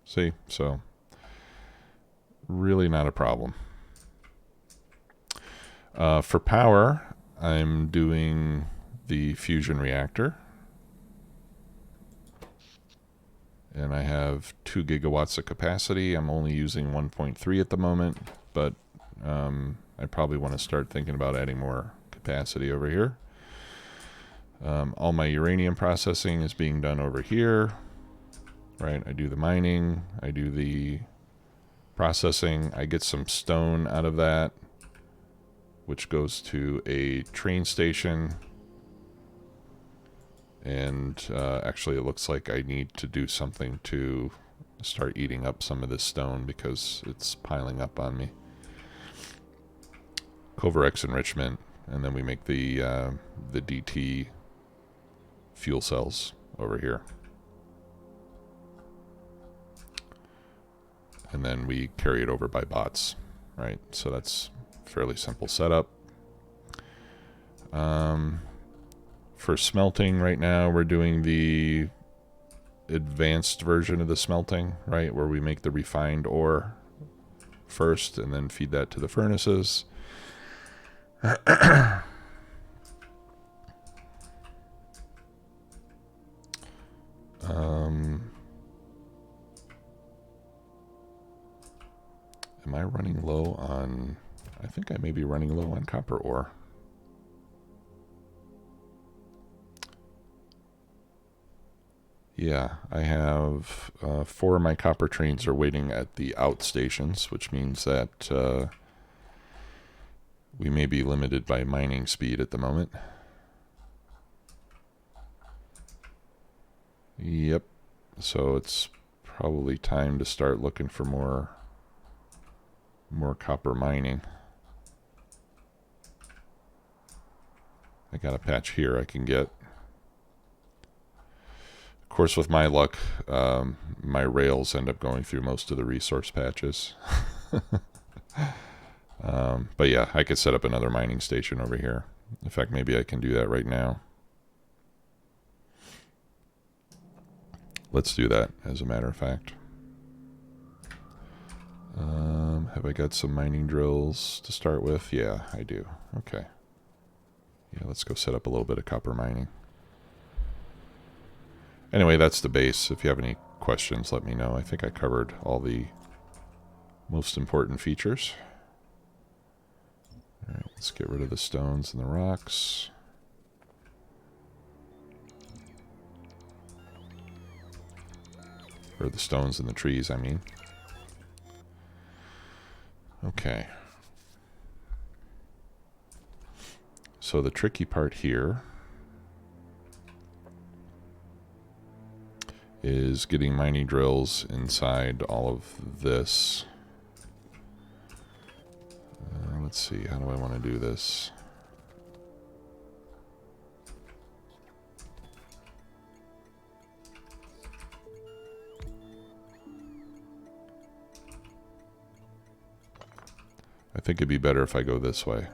See, so really not a problem. For power, I'm doing the fusion reactor. And I have 2 gigawatts of capacity. I'm only using 1.3 at the moment, but I probably want to start thinking about adding more capacity over here. All my uranium processing is being done over here, right? I do the mining, I do the processing, I get some stone out of that, which goes to a train station. And actually it looks like I need to do something to start eating up some of this stone because it's piling up on me. Covarex enrichment, and then we make the DT fuel cells over here. And then we carry it over by bots, right? So that's fairly simple setup. For smelting right now, we're doing the advanced version of the smelting, right? Where we make the refined ore first and then feed that to the furnaces. Am I running low on... I think I may be running low on copper ore. Yeah, I have 4 of my copper trains are waiting at the out stations, which means that we may be limited by mining speed at the moment. Yep, so it's probably time to start looking for more copper mining. I got a patch here I can get. Of course, with my luck, my rails end up going through most of the resource patches. But yeah, I could set up another mining station over here. In fact, maybe I can do that right now. Let's do that, as a matter of fact. Have I got some mining drills to start with? Yeah, I do. Okay. Yeah, let's go set up a little bit of copper mining. Anyway, that's the base. If you have any questions, let me know. I think I covered all the most important features. Alright, let's get rid of the stones and the rocks. Or the stones and the trees, I mean. Okay. So the tricky part here is getting mining drills inside all of this. Let's see, how do I want to do this? I think it'd be better if I go this way.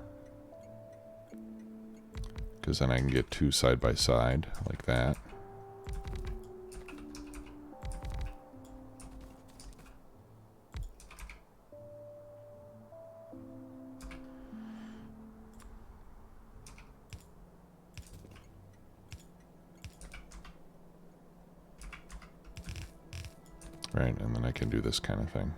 Because then I can get two side by side, like that. Right, and then I can do this kind of thing.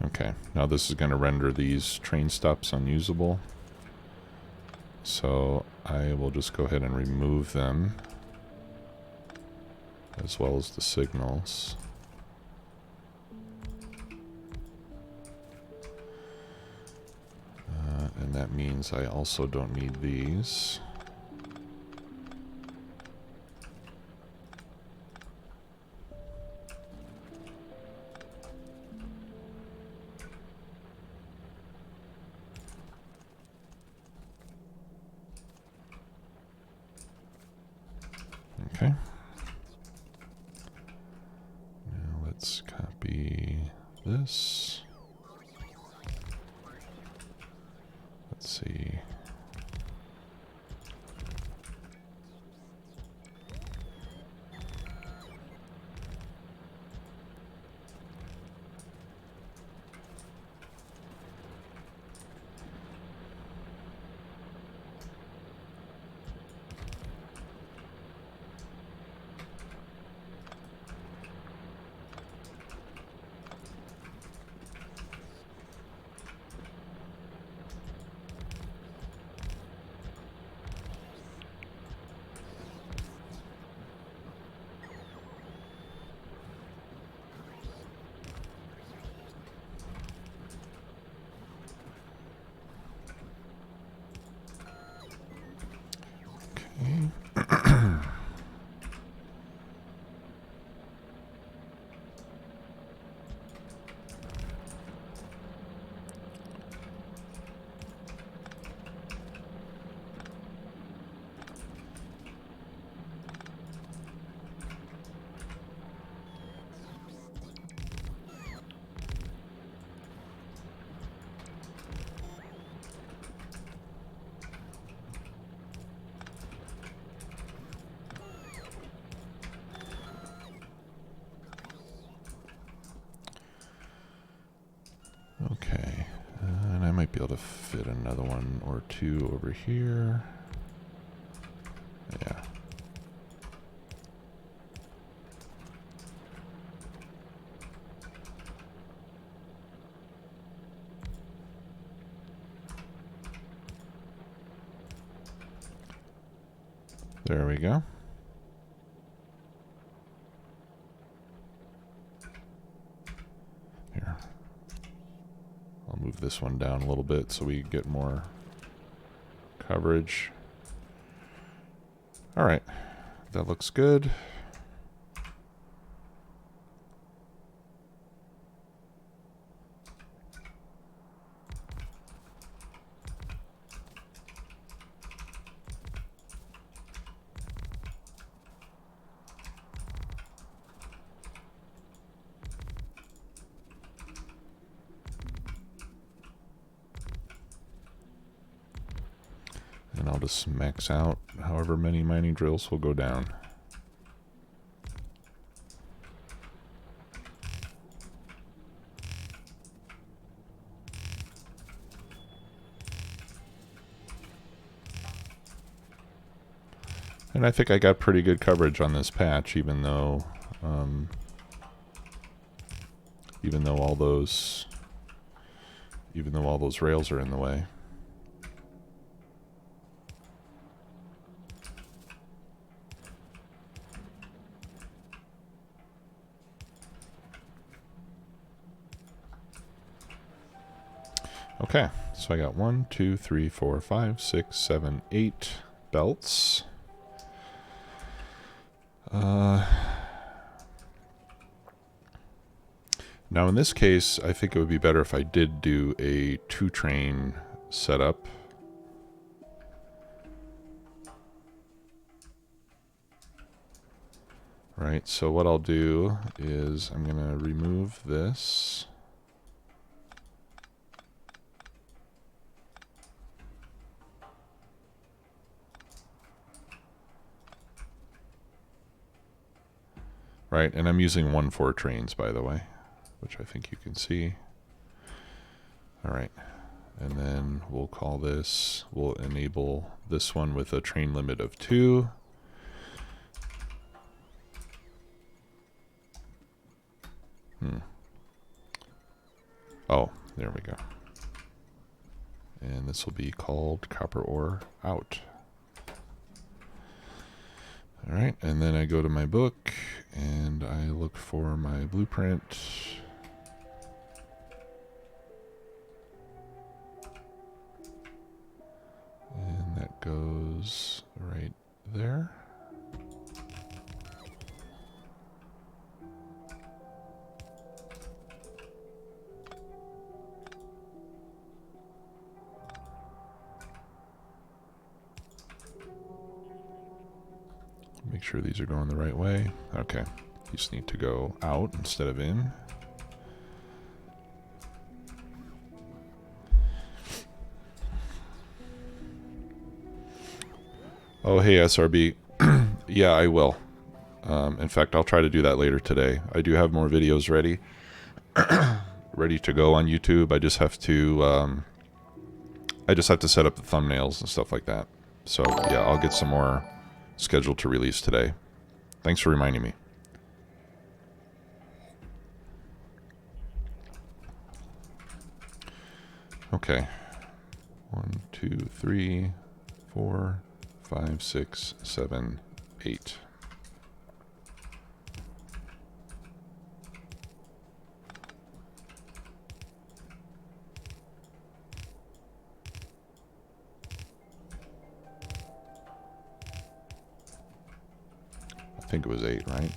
Okay, now this is going to render these train stops unusable. So I will just go ahead and remove them, as well as the signals. And that means I also don't need these. Okay. Now let's copy this. Let's see. Okay, and I might be able to fit another one or two over here. Yeah. There we go. Here. I'll move this one down a little bit so we get more coverage. All right, that looks good. And I'll just max out however many mining drills will go down. And I think I got pretty good coverage on this patch, even though all those rails are in the way. Okay, so I got 1, 2, 3, 4, 5, 6, 7, 8 belts. Now in this case, I think it would be better if I did do a 2-train setup. Right, so what I'll do is I'm going to remove this. Right, and I'm using 1-4 trains, by the way, which I think you can see. All right, and then we'll call this, we'll enable this one with a train limit of 2. Oh, there we go. And this will be called copper ore out. All right, and then I go to my book and I look for my blueprint. And that goes right there. Make sure these are going the right way. Okay, these need to go out instead of in. Oh, hey, SRB. Yeah, I will. In fact, I'll try to do that later today. I do have more videos ready. Ready to go on YouTube. I just have to set up the thumbnails and stuff like that. So, yeah, I'll get some more scheduled to release today. Thanks for reminding me. Okay. 1, 2, 3, 4, 5, 6, 7, 8. I think it was 8, right?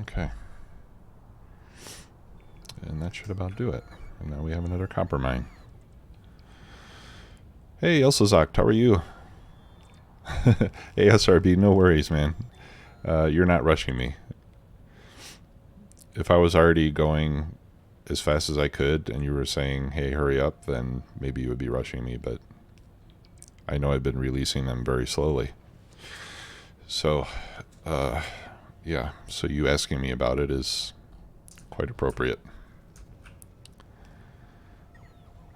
Okay. And that should about do it. And now we have another copper mine. Hey, Elsazakt, how are you? Hey, SRB, no worries, man. You're not rushing me. If I was already going as fast as I could and you were saying, hey, hurry up, then maybe you would be rushing me, but I know I've been releasing them very slowly. So, yeah, so you asking me about it is quite appropriate.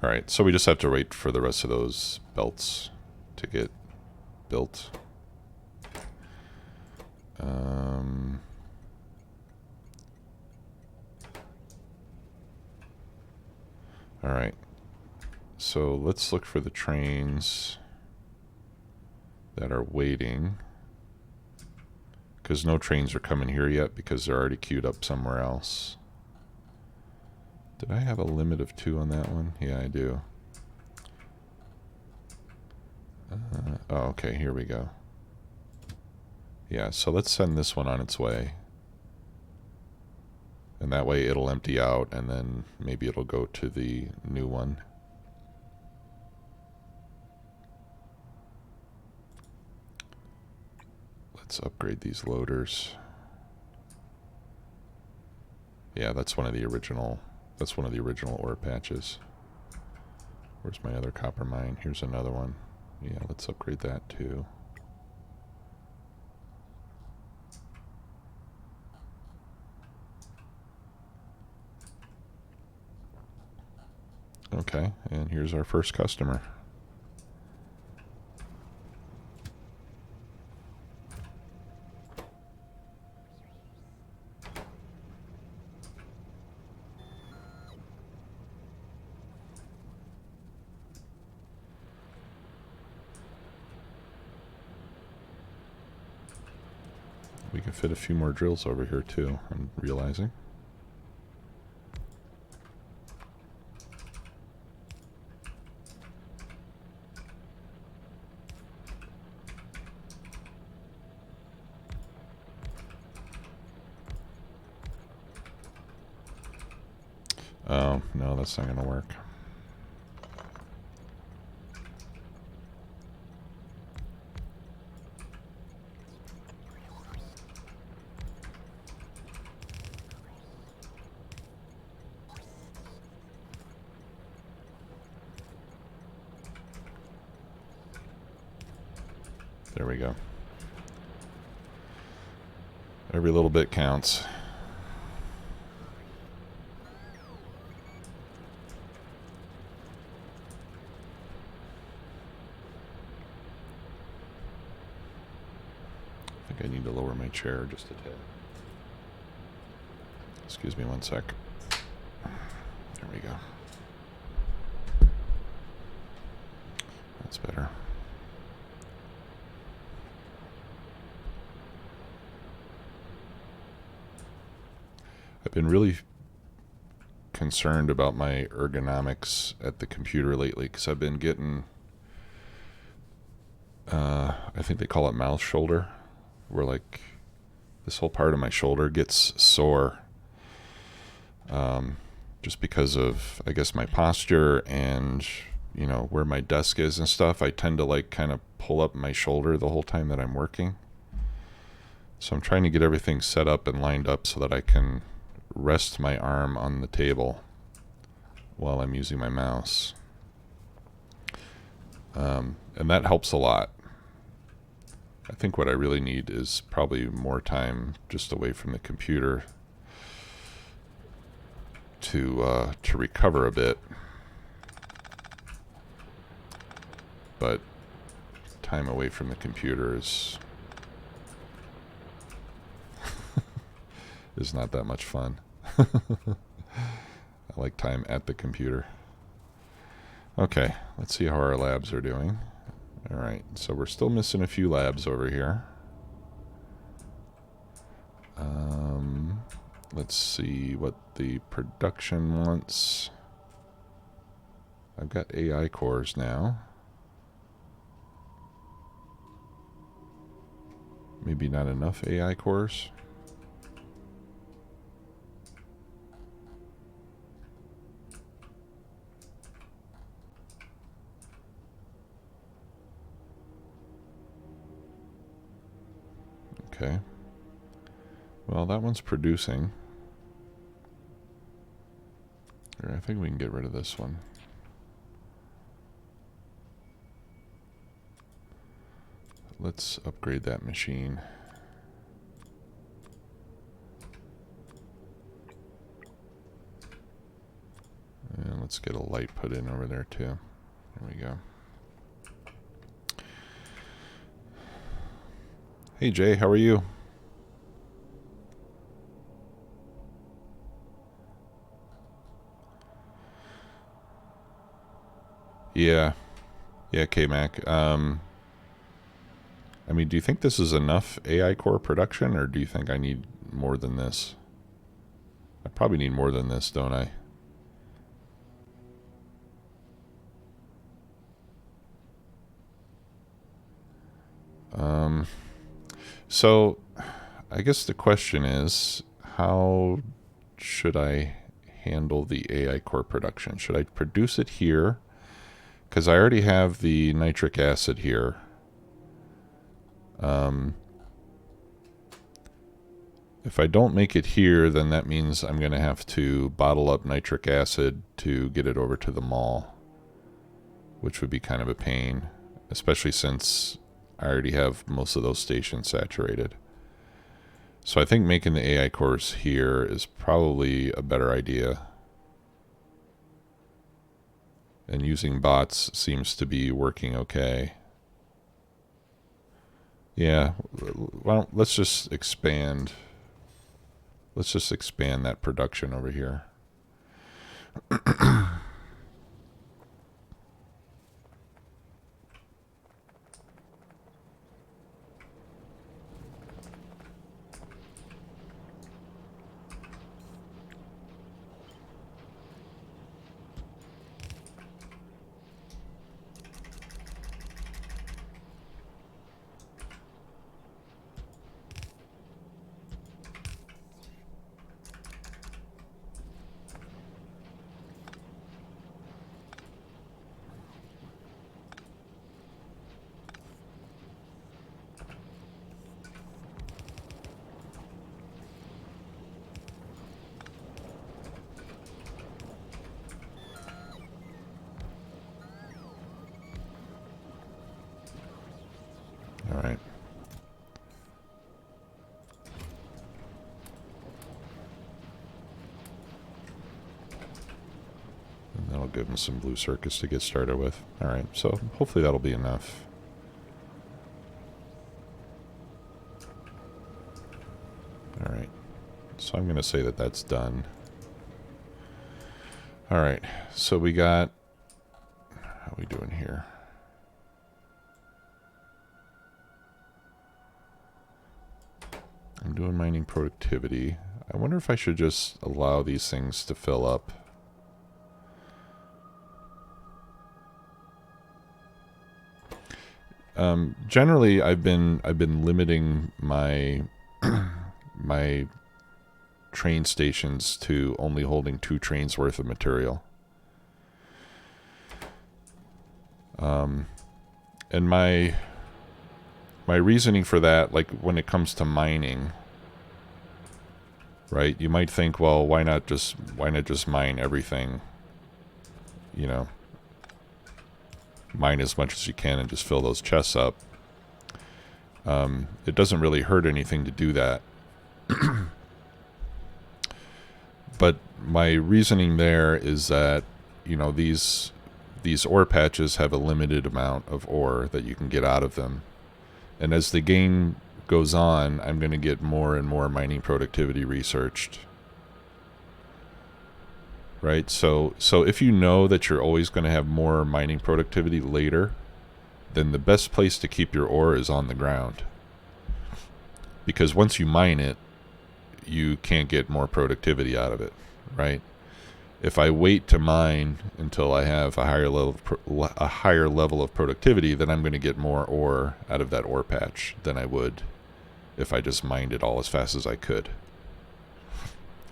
All right, so we just have to wait for the rest of those belts to get built. Alright. So let's look for the trains that are waiting. Because no trains are coming here yet because they're already queued up somewhere else. Did I have a limit of 2 on that one? Yeah, I do. Oh, okay, here we go. Yeah, so let's send this one on its way. And that way it'll empty out, and then maybe it'll go to the new one. Let's upgrade these loaders. Yeah, that's one of the original ore patches. Where's my other copper mine? Here's another one. Yeah, let's upgrade that too. Okay, and here's our first customer. We can fit a few more drills over here too, I'm realizing. Oh, no, that's not going to work. There we go. Every little bit counts. I think I need to lower my chair just a tad. Excuse me one sec. There we go. That's better. I've been really concerned about my ergonomics at the computer lately because I've been getting, I think they call it mouse shoulder, where like this whole part of my shoulder gets sore just because of, I guess, my posture and, you know, where my desk is and stuff. I tend to like kind of pull up my shoulder the whole time that I'm working. So I'm trying to get everything set up and lined up so that I can rest my arm on the table while I'm using my mouse. And that helps a lot. I think what I really need is probably more time just away from the computer to recover a bit. But time away from the computer is is not that much fun. I like time at the computer. Okay, let's see how our labs are doing. Alright, so we're still missing a few labs over here. Let's see what the production wants. I've got AI cores now. Maybe not enough AI cores. Okay. Well, that one's producing. I think we can get rid of this one. Let's upgrade that machine. And let's get a light put in over there too. There we go. Hey Jay, how are you? Yeah. Yeah, K-Mac. I mean, do you think this is enough AI core production, or do you think I need more than this? I probably need more than this, don't I? So, I guess the question is, how should I handle the AI core production? Should I produce it here? Because I already have the nitric acid here. If I don't make it here, then that means I'm going to have to bottle up nitric acid to get it over to the mall, which would be kind of a pain, especially since I already have most of those stations saturated. So I think making the AI cores here is probably a better idea. And using bots seems to be working okay. Yeah, well, let's just expand. Let's just expand that production over here. All right. And that'll give him some blue circuits to get started with. All right, so hopefully that'll be enough. All right, so I'm going to say that that's done. All right, so we got, how are we doing here? I'm doing mining productivity. I wonder if I should just allow these things to fill up. Generally, I've been limiting my my train stations to only holding 2 trains worth of material. And my reasoning for that, like when it comes to mining, right? You might think, well, why not just mine everything? You know, mine as much as you can and just fill those chests up. It doesn't really hurt anything to do that. But my reasoning there is that, you know, these ore patches have a limited amount of ore that you can get out of them. And as the game goes on, I'm going to get more and more mining productivity researched. Right? So if you know that you're always going to have more mining productivity later, then the best place to keep your ore is on the ground. Because once you mine it, you can't get more productivity out of it, right? If I wait to mine until I have a higher level of productivity, then I'm going to get more ore out of that ore patch than I would if I just mined it all as fast as I could.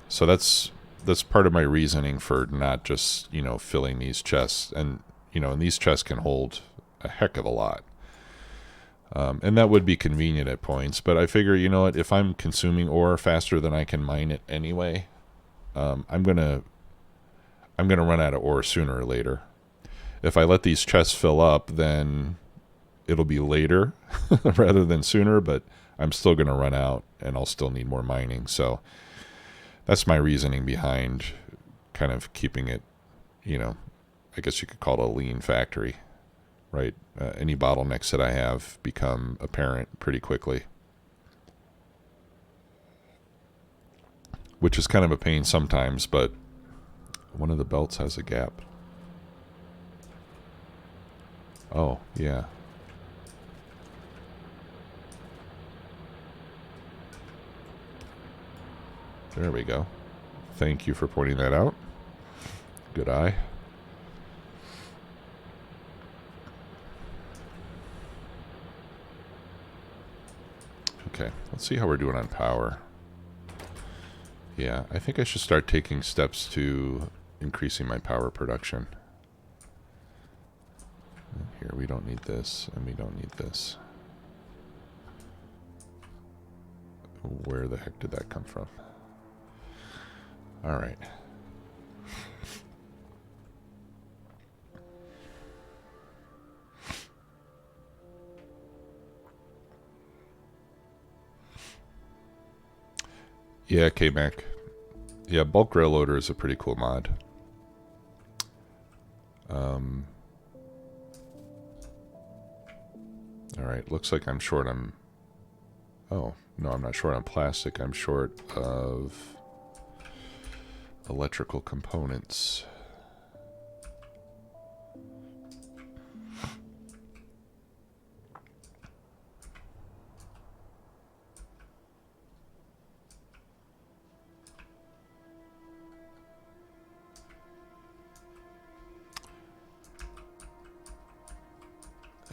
So that's part of my reasoning for not just, you know, filling these chests. And, you know, and these chests can hold a heck of a lot. And that would be convenient at points, but I figure, you know what, if I'm consuming ore faster than I can mine it anyway, I'm gonna run out of ore sooner or later. If I let these chests fill up, then it'll be later rather than sooner, but I'm still gonna run out and I'll still need more mining. So that's my reasoning behind kind of keeping it, you know, I guess you could call it a lean factory. Right? Any bottlenecks that I have become apparent pretty quickly. Which is kind of a pain sometimes, but one of the belts has a gap. Oh, yeah. There we go. Thank you for pointing that out. Good eye. Okay, let's see how we're doing on power. Yeah, I think I should start taking steps to increasing my power production. Here, we don't need this, and we don't need this. Where the heck did that come from? All right. Yeah, K-Mac. Yeah, bulk rail loader is a pretty cool mod. Alright, looks like I'm short on... Oh, no, I'm not short on plastic. I'm short of electrical components.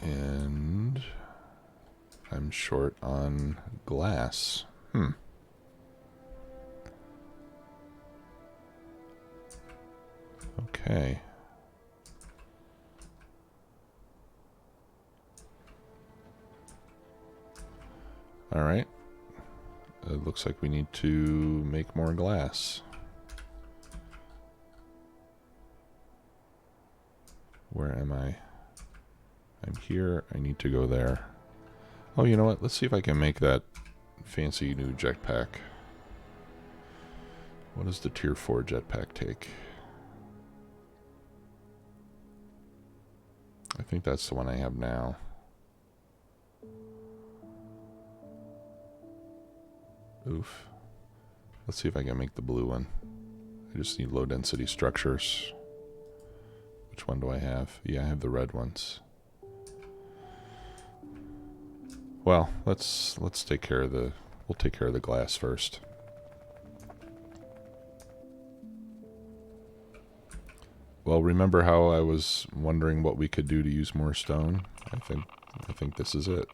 And I'm short on glass. Okay. All right. It looks like we need to make more glass. Where am I? I'm here. I need to go there. Oh, you know what? Let's see if I can make that fancy new jetpack. What does the tier 4 jetpack take? I think that's the one I have now. Oof. Let's see if I can make the blue one. I just need low density structures. Which one do I have? Yeah, I have the red ones. Well, let's take care of the... We'll take care of the glass first. Well, remember how I was wondering what we could do to use more stone? I think this is it.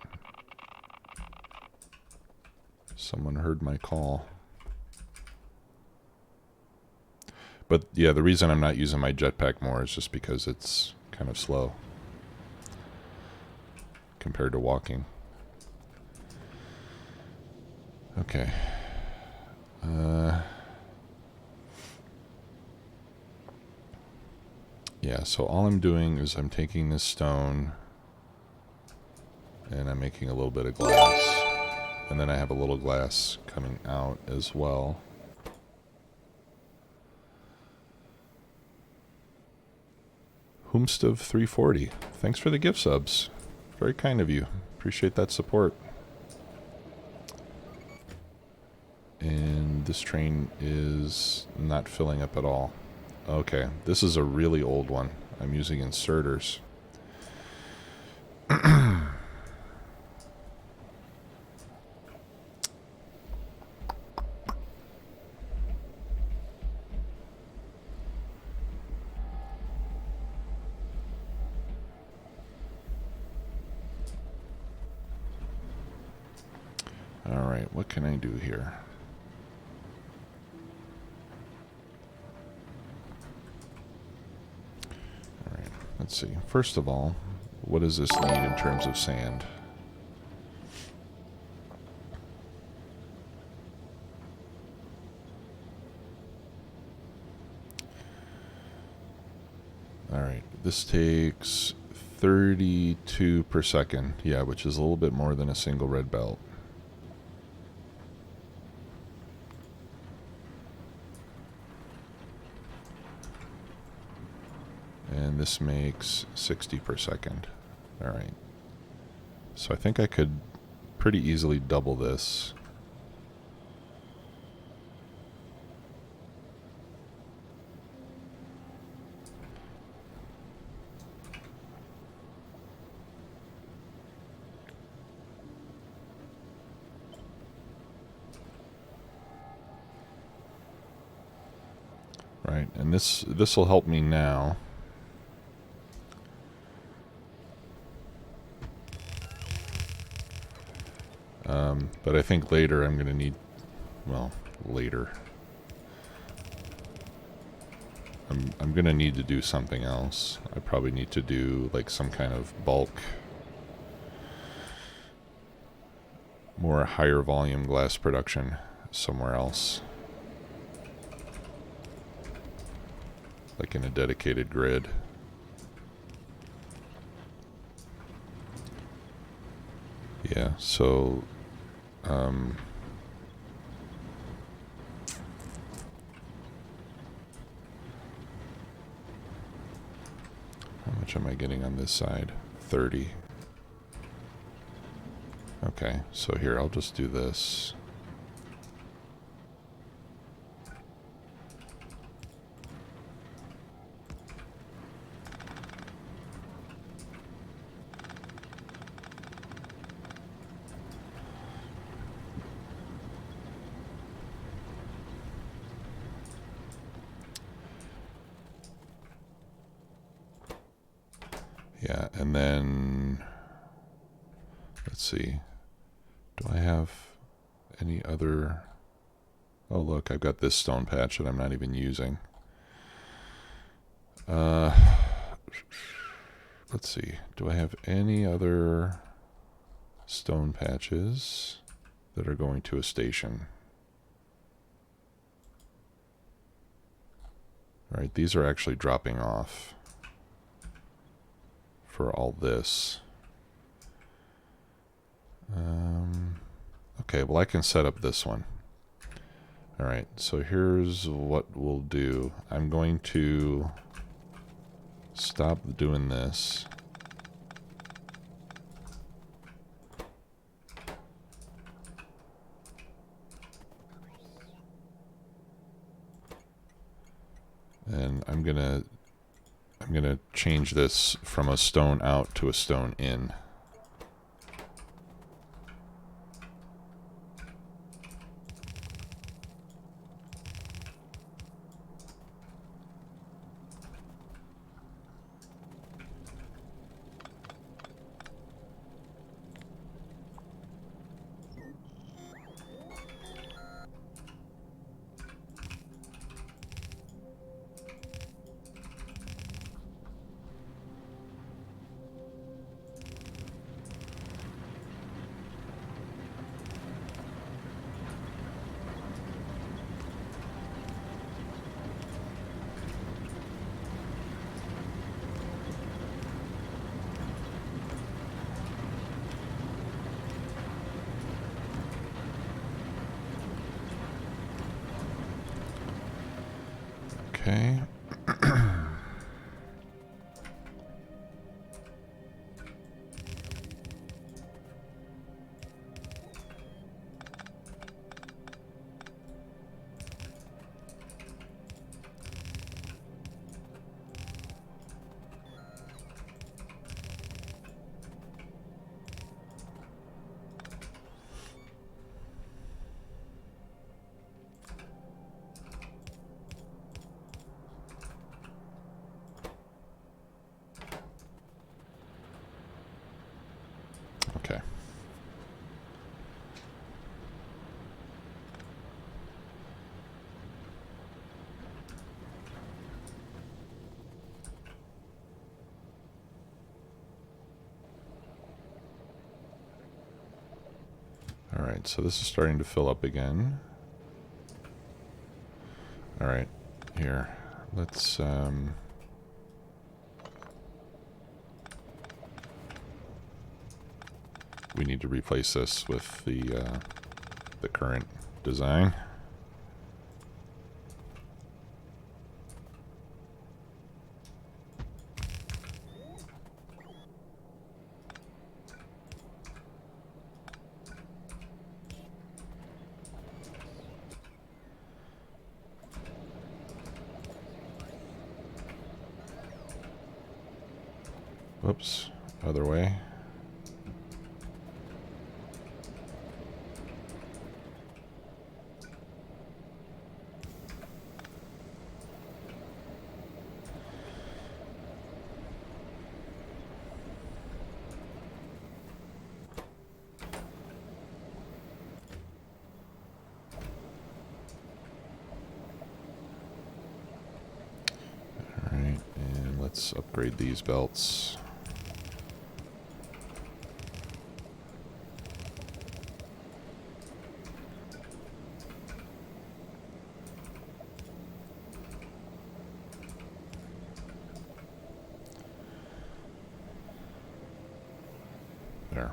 Someone heard my call. But yeah, the reason I'm not using my jetpack more is just because it's kind of slow compared to walking. Okay. Yeah, so all I'm doing is I'm taking this stone and I'm making a little bit of glass. And then I have a little glass coming out as well. Whomstov340. Thanks for the gift subs. Very kind of you. Appreciate that support. And this train is not filling up at all. Okay, this is a really old one. I'm using inserters. Alright, what can I do here? Alright, let's see. First of all, what does this need in terms of sand? Alright, this takes 32 per second. Yeah, which is a little bit more than a single red belt. And this makes 60 per second. Alright. So I think I could pretty easily double this. Right, and this will help me now. But I think later I'm going to need, well, later. I'm going to need to do something else. I probably need to do like some kind of bulk, more higher volume glass production somewhere else. Like in a dedicated grid. Yeah, so how much am I getting on this side? 30. Okay, so here, I'll just do this. Yeah, and then, let's see, do I have any other, oh look, I've got this stone patch that I'm not even using. Let's see, do I have any other stone patches that are going to a station? All right, these are actually dropping off for all this. Okay, well I can set up this one. All right, so here's what we'll do. I'm going to stop doing this. And I'm gonna change this from a stone out to a stone in. Okay. Okay. All right, so this is starting to fill up again. All right, here, let's we need to replace this with the current design. Whoops, other way. let's upgrade these belts. There.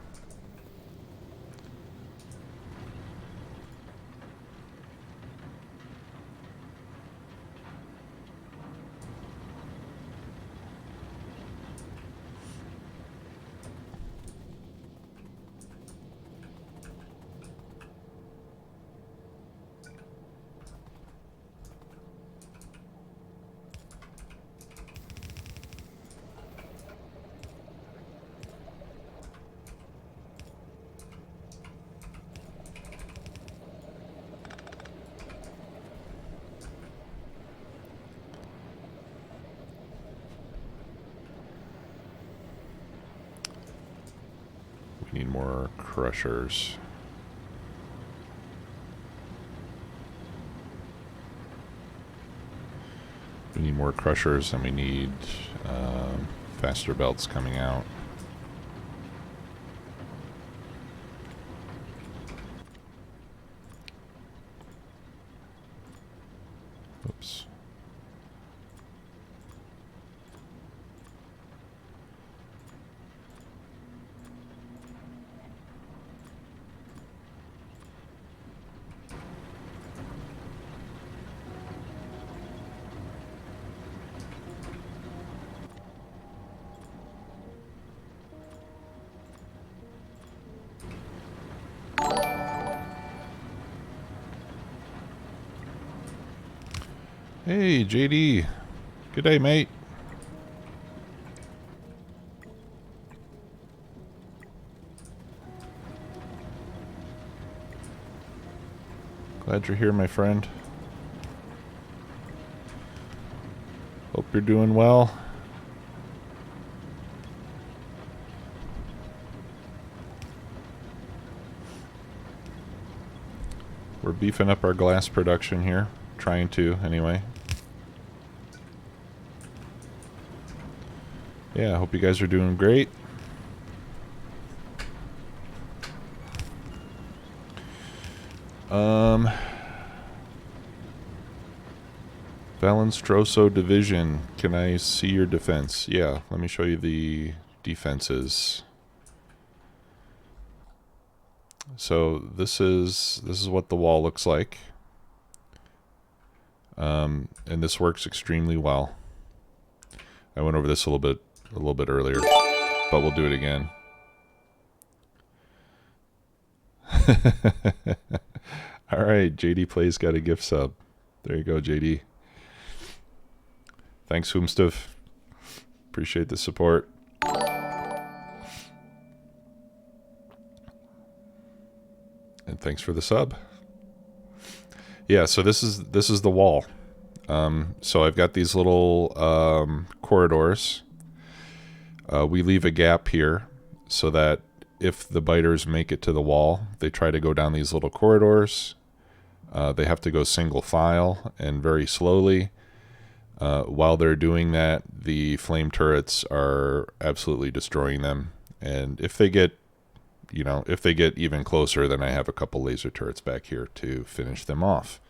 We need more crushers. We need more crushers, and we need faster belts coming out. Oops. Hey, JD. Good day, mate. Glad you're here, my friend. Hope you're doing well. We're beefing up our glass production here. Trying to, anyway. Yeah, I hope you guys are doing great. Valenstroso division. Can I see your defense? Yeah, let me show you the defenses. So this is what the wall looks like. And this works extremely well. I went over this a little bit earlier, but we'll do it again. All right, JD Plays got a gift sub. There you go, JD. Thanks, Hoomstuff. Appreciate the support. And thanks for the sub. Yeah, so this is the wall. So I've got these little corridors. We leave a gap here so that if the biters make it to the wall, they try to go down these little corridors. They have to go single file and very slowly. While they're doing that, the flame turrets are absolutely destroying them. And if they get, if they get even closer, then I have a couple laser turrets back here to finish them off.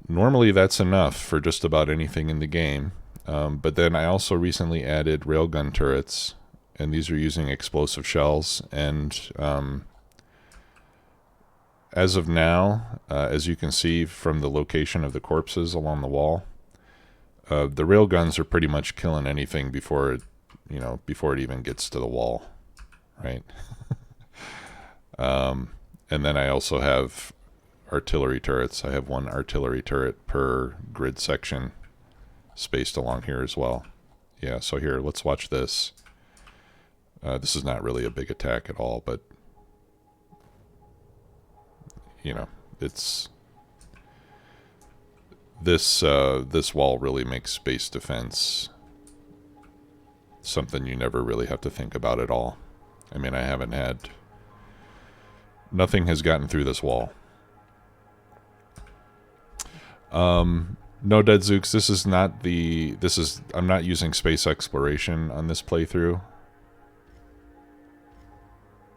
Normally that's enough for just about anything in the game. But then I also recently added railgun turrets, and these are using explosive shells. And as of now, as you can see from the location of the corpses along the wall, the railguns are pretty much killing anything before it, before it even gets to the wall, right? And then I also have artillery turrets. I have one artillery turret per grid section spaced along here as well. Yeah, so here, let's watch this. This is not really a big attack at all, but it's this wall really makes space defense something you never really have to think about at all. I mean, nothing has gotten through this wall. No, Dead Zooks, this is not the... I'm not using space exploration on this playthrough.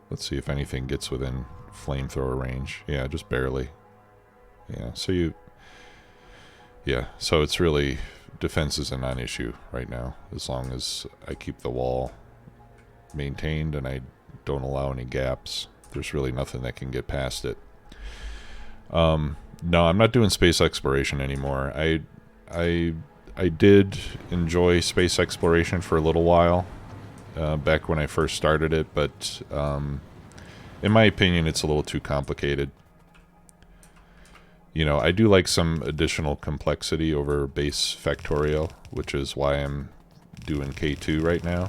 Let's see if anything gets within flamethrower range. Yeah, just barely. Yeah, so you... Yeah, so it's really... Defense is a non-issue right now, as long as I keep the wall maintained and I don't allow any gaps. There's really nothing that can get past it. No, I'm not doing space exploration anymore. I did enjoy space exploration for a little while, back when I first started it, but in my opinion, it's a little too complicated. You know, I do like some additional complexity over base Factorio, which is why I'm doing K2 right now.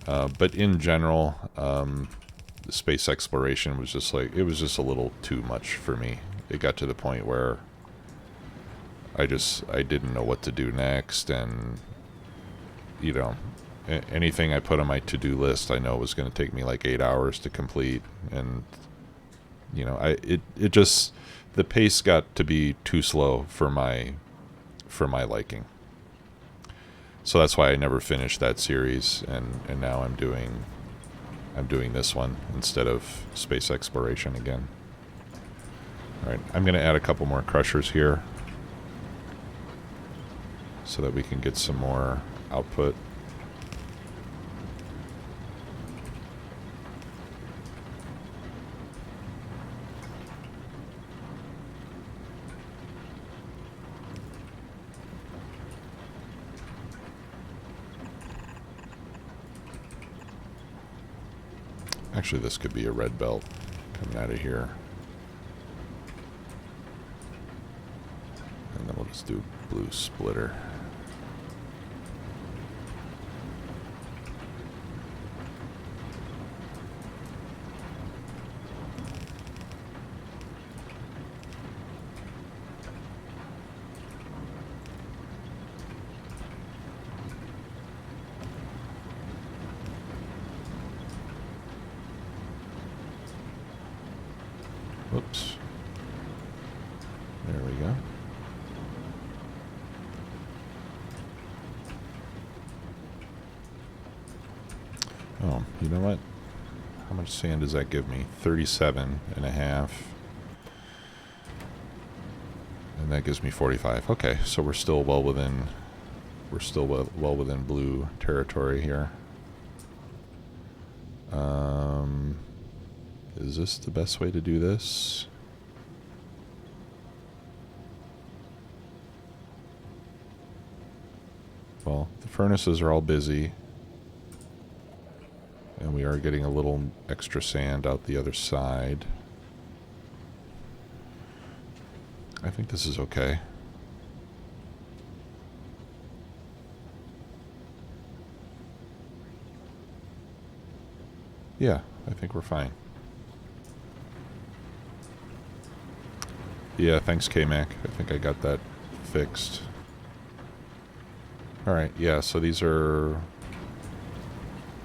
But in general, the space exploration was just like, it was just a little too much for me. It got to the point where I didn't know what to do next, and, you know, anything I put on my to-do list I know was going to take me like 8 hours to complete, and, you know, it just, the pace got to be too slow for my liking. So that's why I never finished that series, and now I'm doing this one instead of space exploration again. Alright, I'm going to add a couple more crushers here so that we can get some more output. Actually, this could be a red belt coming out of here. And then we'll just do blue splitter. Whoops. There we go. Oh, you know what? How much sand does that give me? 37 and a half. And that gives me 45. Okay, so we're still well within blue territory here. Is this the best way to do this? Well, the furnaces are all busy. And we are getting a little extra sand out the other side. I think this is okay. Yeah, I think we're fine. Yeah, thanks, K-Mac. I think I got that fixed. Alright, yeah, so these are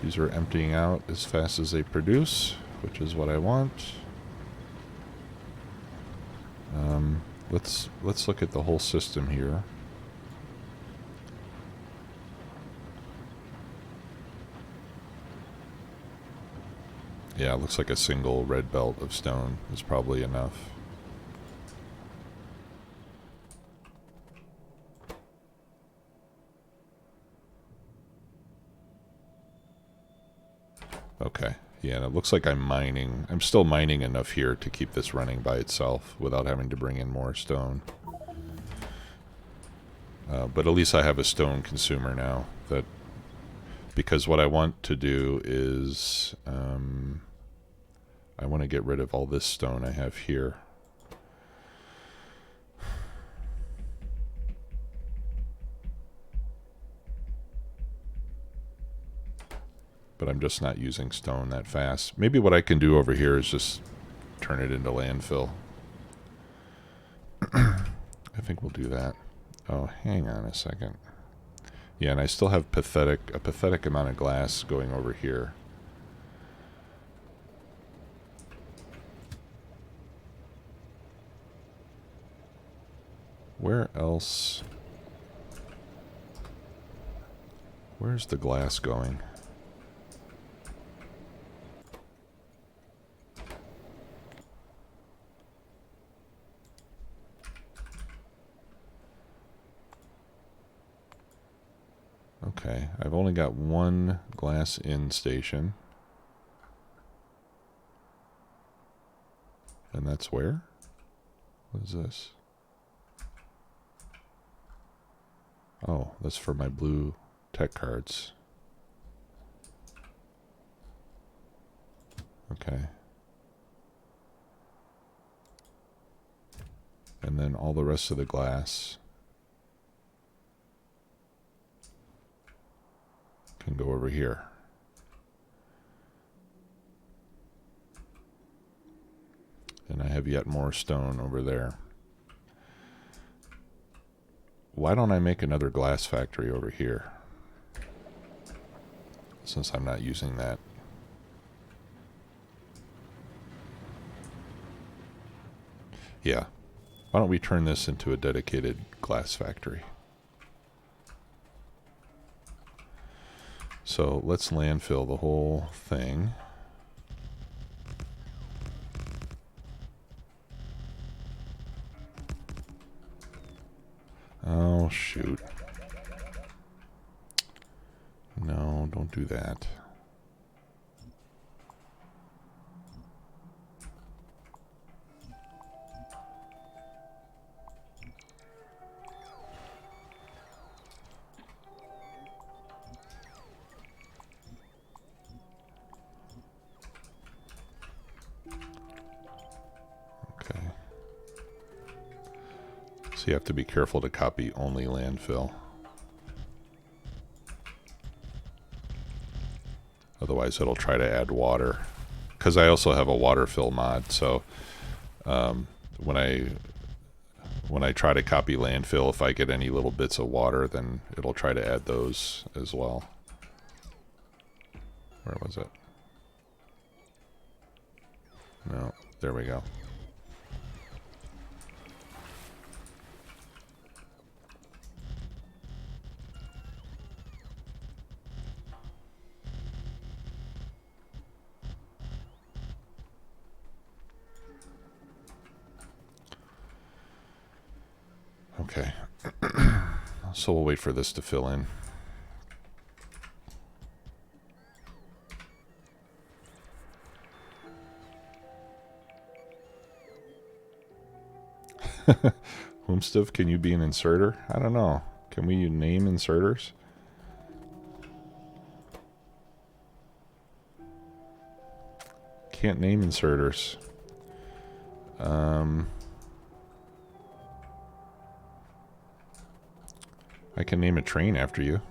emptying out as fast as they produce, which is what I want. Let's look at the whole system here. Yeah, it looks like a single red belt of stone is probably enough. Okay, yeah, and it looks like I'm still mining enough here to keep this running by itself without having to bring in more stone. But at least I have a stone consumer now, because what I want to do is, I want to get rid of all this stone I have here. But I'm just not using stone that fast. Maybe what I can do over here is just turn it into landfill. I think we'll do that. Oh, hang on a second. Yeah, and I still have a pathetic amount of glass going over here. Where else? Where's the glass going? Okay, I've only got one glass in station. And that's where? What is this? Oh, that's for my blue tech cards. Okay. And then all the rest of the glass can go over here. And I have yet more stone over there. Why don't I make another glass factory over here? Since I'm not using that. Yeah. Why don't we turn this into a dedicated glass factory? So let's landfill the whole thing. Oh, shoot. No, don't do that. Okay. So you have to be careful to copy only landfill. Otherwise it'll try to add water. Because I also have a water fill mod, so when I try to copy landfill, if I get any little bits of water, then it'll try to add those as well. Where was it? No, there we go. Okay. So we'll wait for this to fill in. Whomstuff, can you be an inserter? I don't know. Can we name inserters? Can't name inserters. I can name a train after you.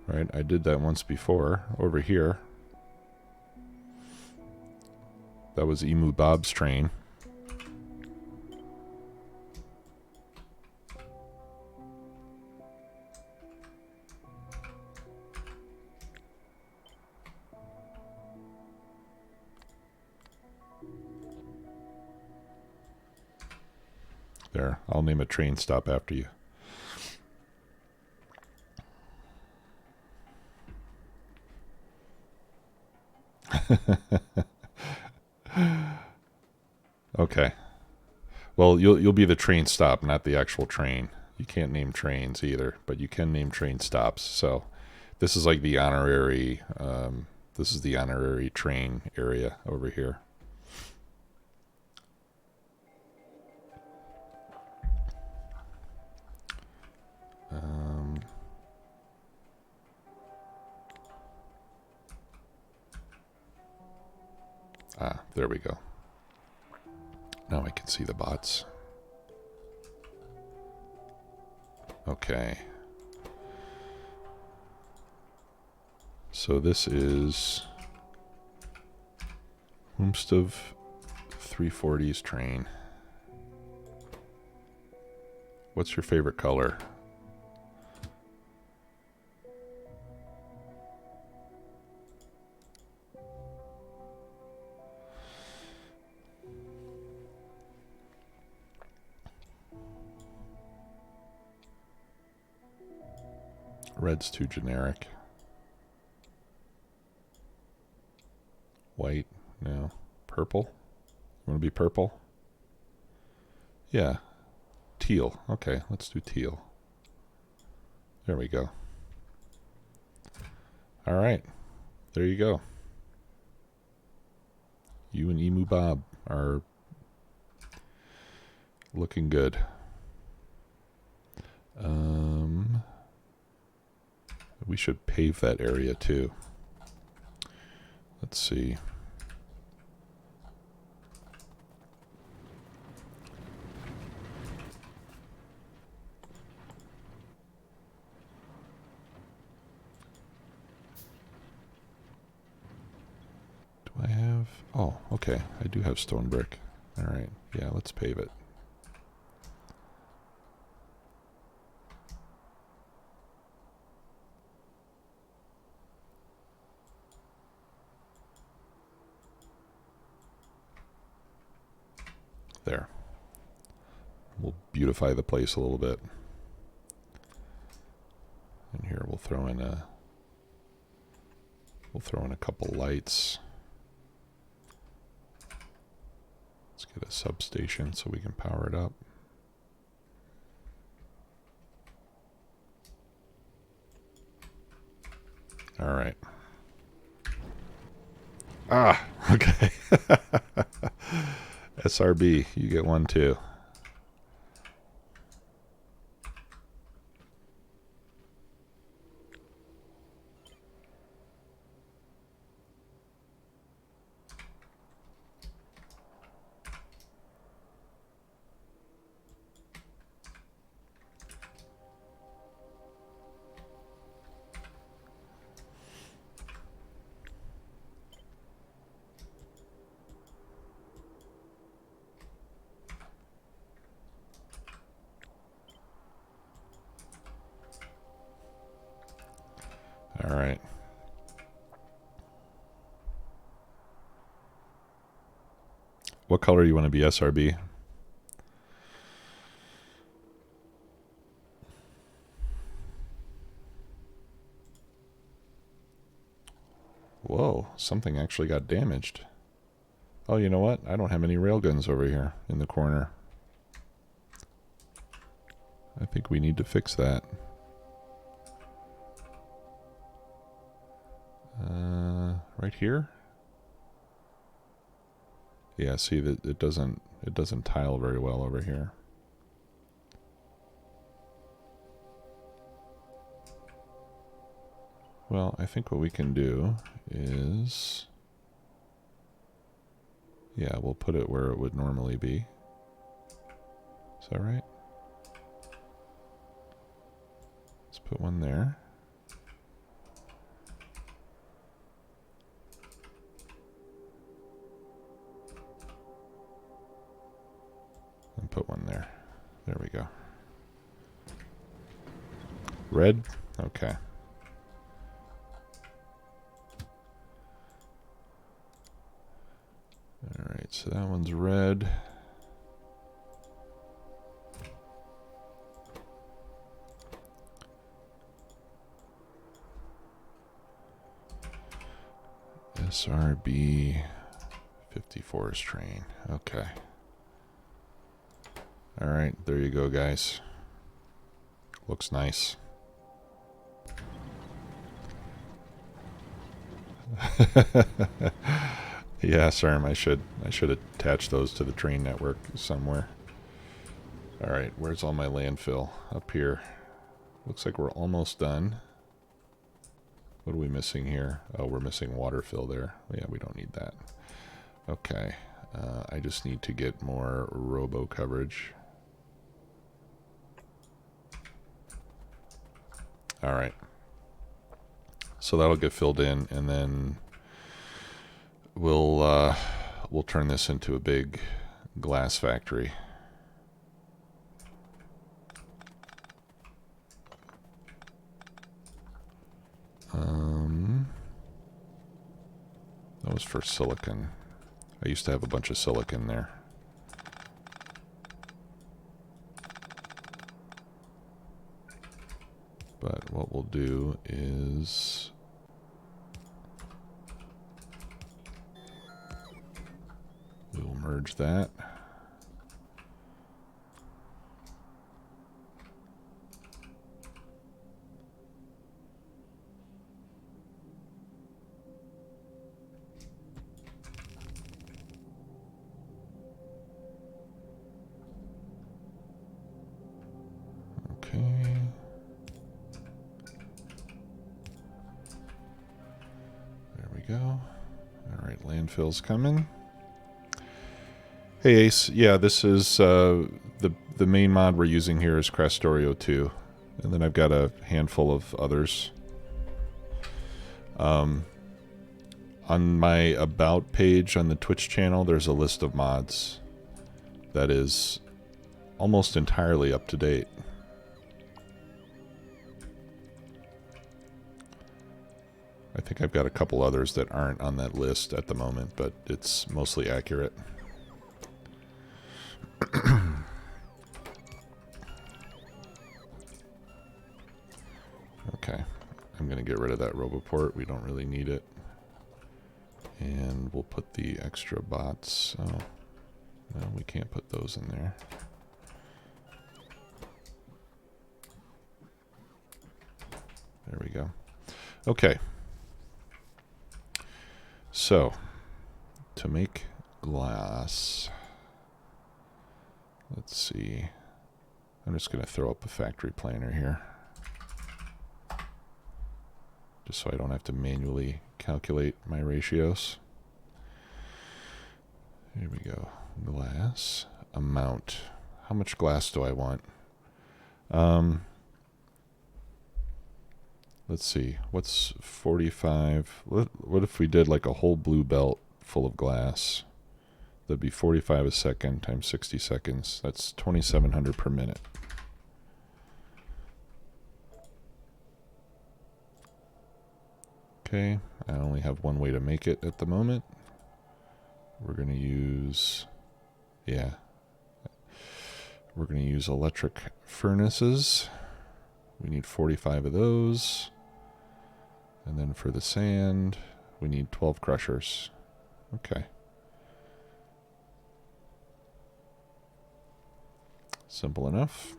Right, I did that once before, over here. That was Emu Bob's train. There, I'll name a train stop after you. Okay. Well, you'll be the train stop, not the actual train. You can't name trains either, but you can name train stops. So this is like the honorary. This is the honorary train area over here. There we go. Now I can see the bots. Okay. So this is Whomstuff 340's train. What's your favorite color? Red's too generic. White? No. Purple? Want to be purple? Yeah. Teal. Okay, let's do teal. There we go. Alright. There you go. You and Emu Bob are looking good. We should pave that area too. Let's see. Do I have... Oh, okay. I do have stone brick. Alright. Yeah, let's pave it. There. We'll beautify the place a little bit. And here we'll throw in a couple lights. Let's get a substation so we can power it up. All right. Ah, okay. SRB, you get one too. All right. What color do you want to be, SRB? Whoa, something actually got damaged. Oh, you know what? I don't have any railguns over here in the corner. I think we need to fix that. Right here? Yeah, see that it doesn't tile very well over here. Well, I think what we can do is, yeah, we'll put it where it would normally be. Is that right? Let's put one there. And put one there. There we go. Red? Okay. Alright, so that one's red. SRB 54's train. Okay. Alright, there you go, guys. Looks nice. Yeah, Serm, I should attach those to the train network somewhere. Alright, where's all my landfill? Up here. Looks like we're almost done. What are we missing here? Oh, we're missing water fill there. Yeah, we don't need that. Okay. I just need to get more robo coverage. Alright. So that'll get filled in, and then we'll turn this into a big glass factory. That was for silicon. I used to have a bunch of silicon there. But what we'll do is we will merge that. Okay. There we go. All right, landfill's coming. Hey Ace, yeah, this is the main mod we're using here is Krastorio 2, and then I've got a handful of others. On my About page on the Twitch channel, there's a list of mods that is almost entirely up to date. I think I've got a couple others that aren't on that list at the moment, but it's mostly accurate. Okay, I'm going to get rid of that Roboport. We don't really need it. And we'll put the extra bots. Oh, no, we can't put those in there. There we go. Okay. So, to make glass, let's see. I'm just going to throw up a factory planner here, just so I don't have to manually calculate my ratios. Here we go. Glass amount. How much glass do I want? Let's see. What's 45? What if we did like a whole blue belt full of glass? That'd be 45 a second times 60 seconds. That's 2,700 per minute. Okay, I only have one way to make it at the moment. We're going to use, yeah, we're going to use electric furnaces. We need 45 of those. And then for the sand, we need 12 crushers. Okay. Simple enough.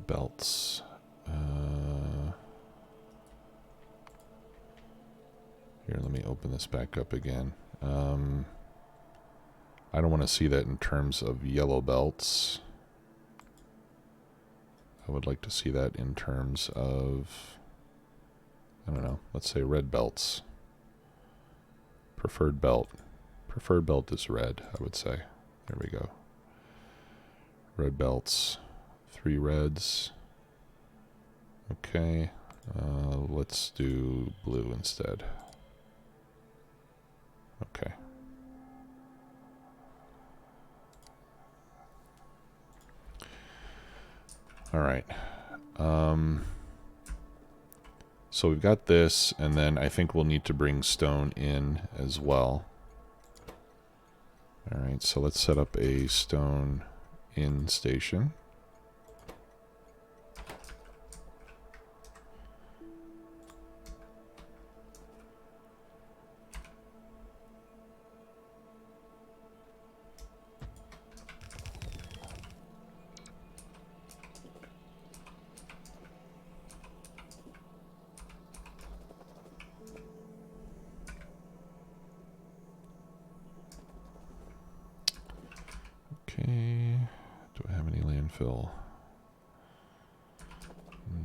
Belts. Here, let me open this back up again. I don't want to see that in terms of yellow belts. I would like to see that in terms of, I don't know, let's say red belts. Preferred belt. Preferred belt is red, I would say. There we go. Red belts. 3 reds. Okay. Let's do blue instead. Okay. All right. So we've got this, and then I think we'll need to bring stone in as well. All right, so let's set up a stone in station. Okay, do I have any landfill?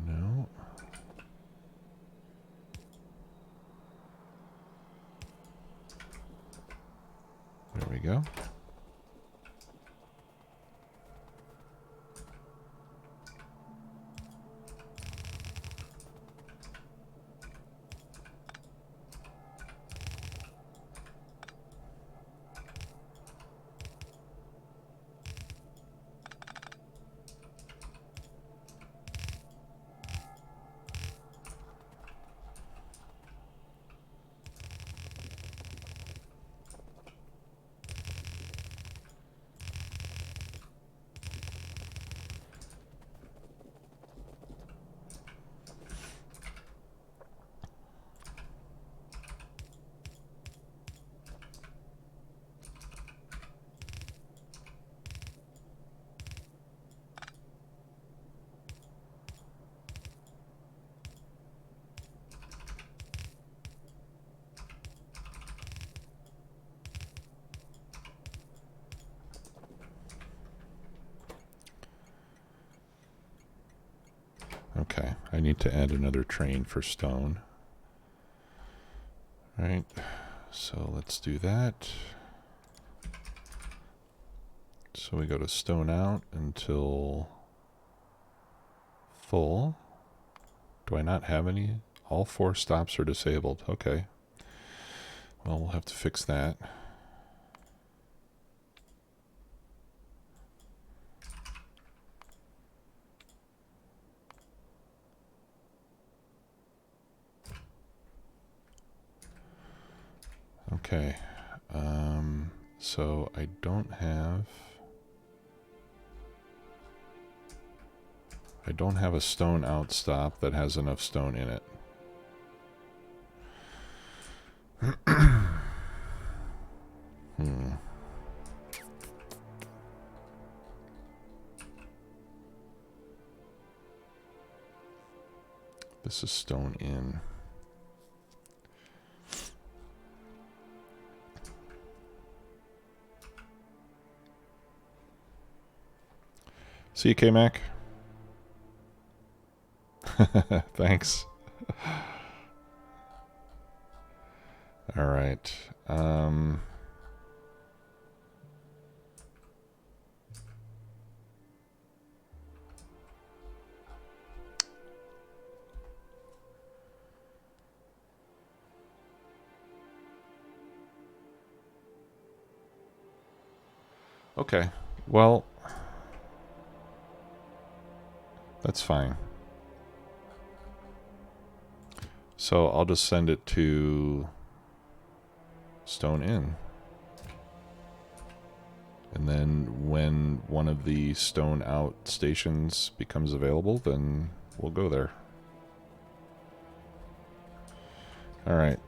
No. There we go. I need to add another train for stone. Right, so let's do that. So we go to stone out until full. Do I not have any? All 4 stops are disabled. Okay. Well, we'll have to fix that. Okay. So I don't have a stone out stop that has enough stone in it. This is stone in. See you, K-Mac. Thanks. All right. Okay. Well, that's fine. So I'll just send it to stone in. And then when one of the stone out stations becomes available, then we'll go there. All right.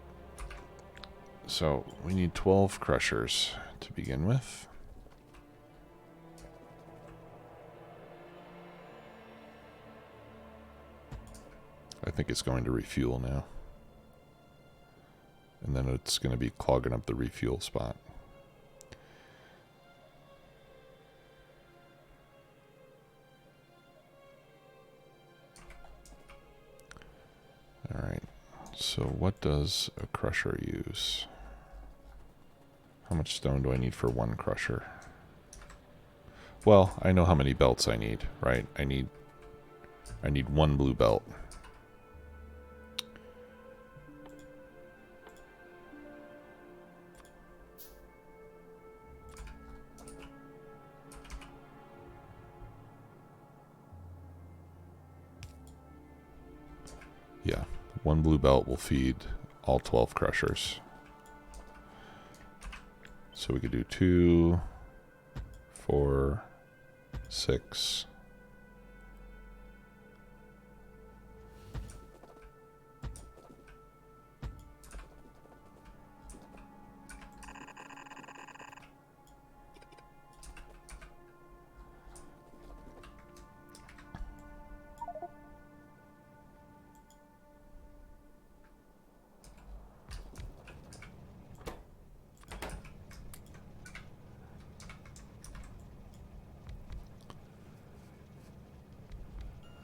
So we need 12 crushers to begin with. I think it's going to refuel now. And then it's going to be clogging up the refuel spot. Alright, so what does a crusher use? How much stone do I need for one crusher? Well, I know how many belts I need, right? I need 1 blue belt. Yeah, 1 blue belt will feed all 12 crushers. So we could do 2, 4, 6.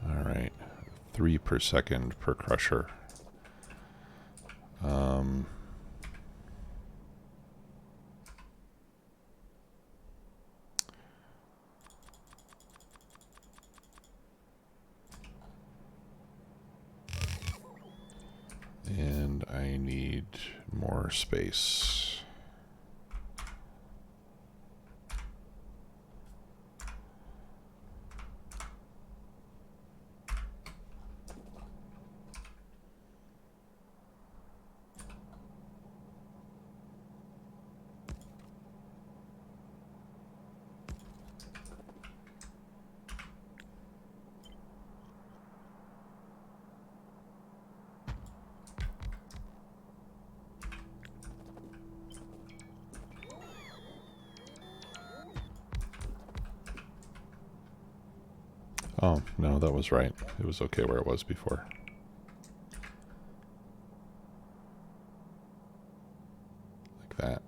All right, 3 per second per crusher. And I need more space. Oh, no, that was right. It was okay where it was before. Like that.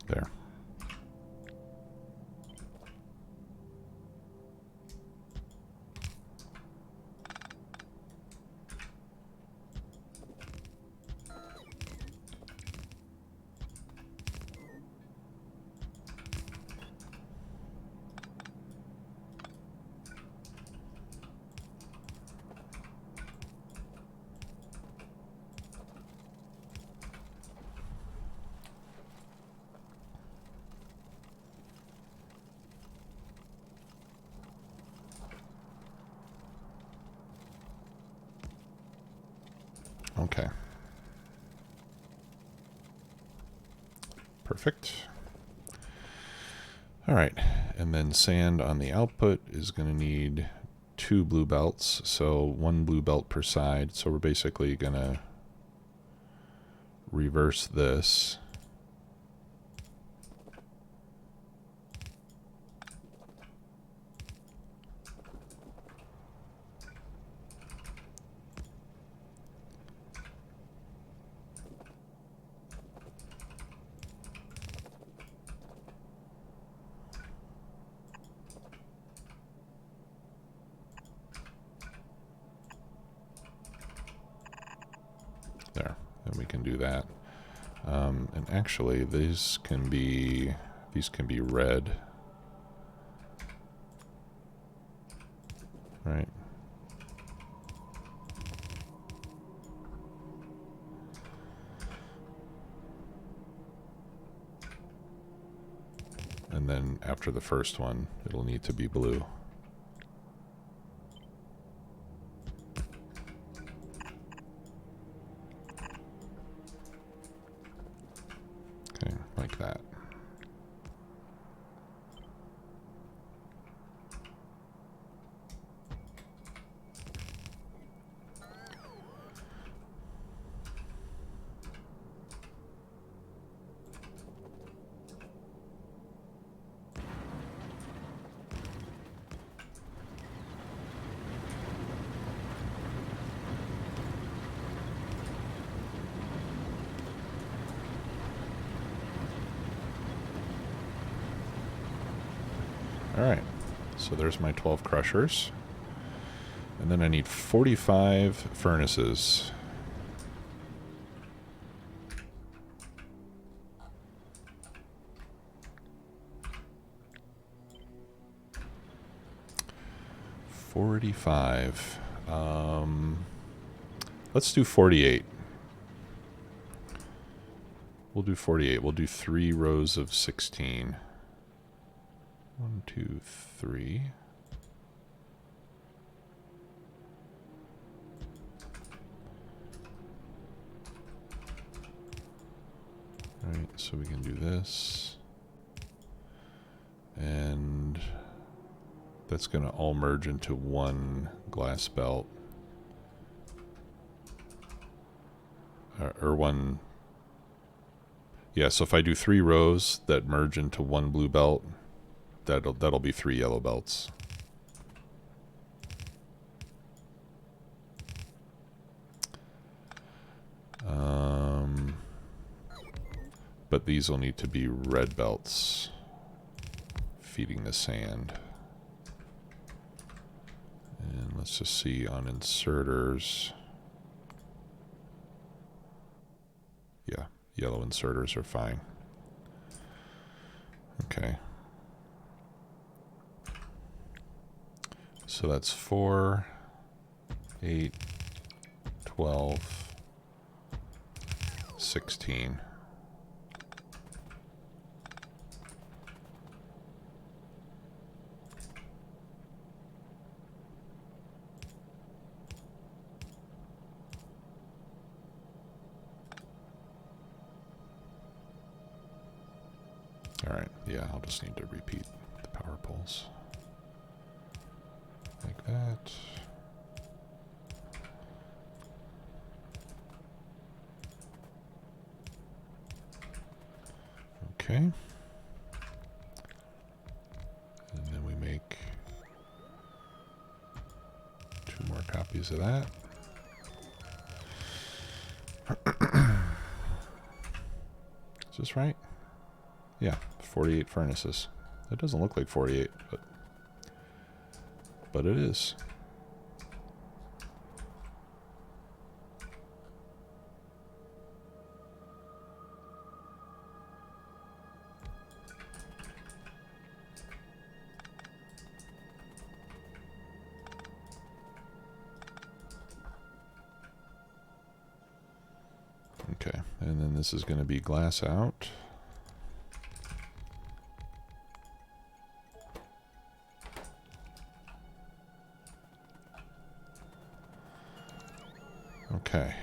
There. Okay. Perfect. All right, and then sand on the output is going to need 2 blue belts, so 1 blue belt per side. So we're basically going to reverse this. There, and we can do that. And actually, these can be red, right? And then after the first one, it'll need to be blue. Okay, like that. Alright, so there's my 12 crushers. And then I need 45 furnaces. Let's do 48. We'll do 48. We'll do 3 rows of 16. 1, 2, 3. Alright, so we can do this. And that's going to all merge into one glass belt. Or one... Yeah, so if I do 3 rows that merge into one blue belt, that'll be 3 yellow belts. But these will need to be red belts feeding the sand. And let's just see on inserters. Yeah, yellow inserters are fine. Okay. So that's 4, 8, 12, 16. Alright, yeah, I'll just need to repeat the power poles. Like that. Okay. And then we make 2 more copies of that. Is this right? Yeah, 48 furnaces. It doesn't look like 48, but it is. Okay, and then this is going to be glass out. Okay.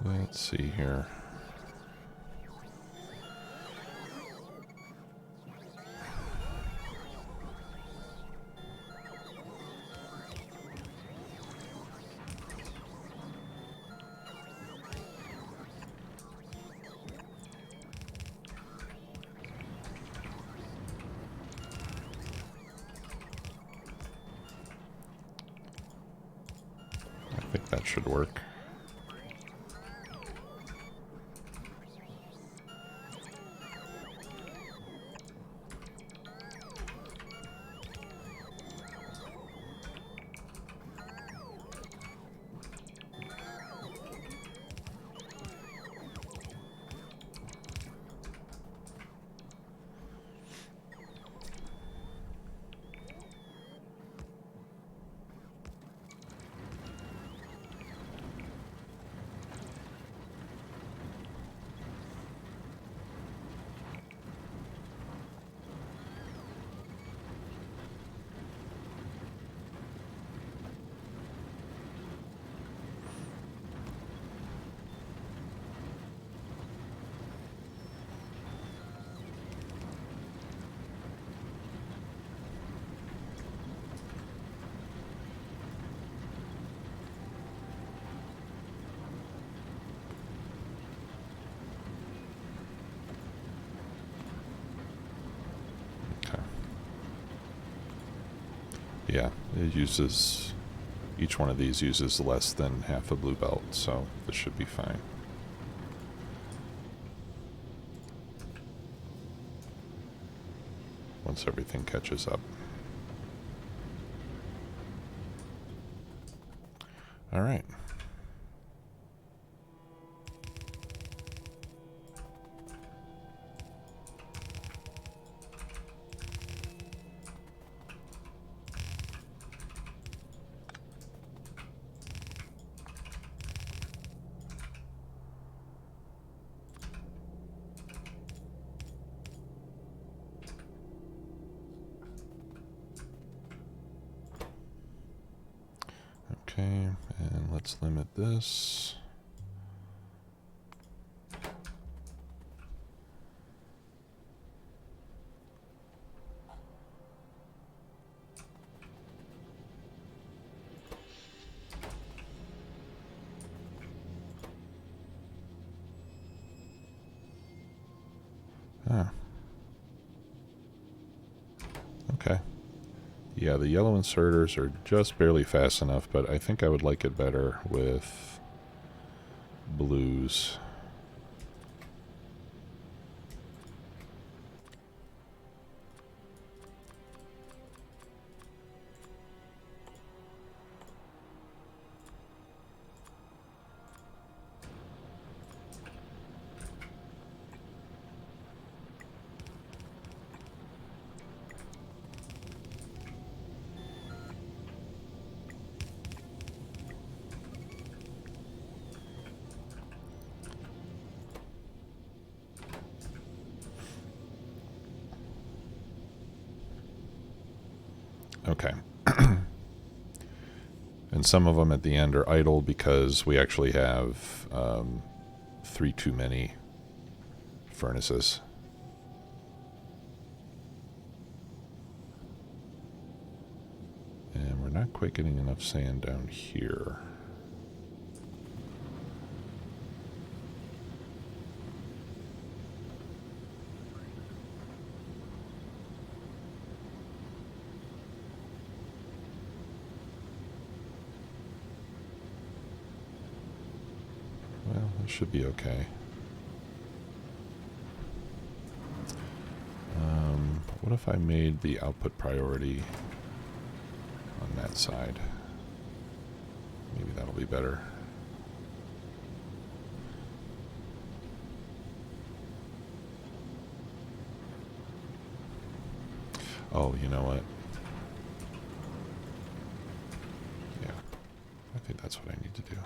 Let's see here. I think that should work. Yeah, it uses, each one of these uses less than half a blue belt, so this should be fine. Once everything catches up. All right. Okay, and let's limit this. Ah. Okay. Yeah, the yellow inserters are just barely fast enough, but I think I would like it better with blues. Okay. And some of them at the end are idle because we actually have 3 too many furnaces. And we're not quite getting enough sand down here. Well, it should be okay. What if I made the output priority on that side? Maybe that'll be better. Oh, you know what? Yeah, I think that's what I need to do.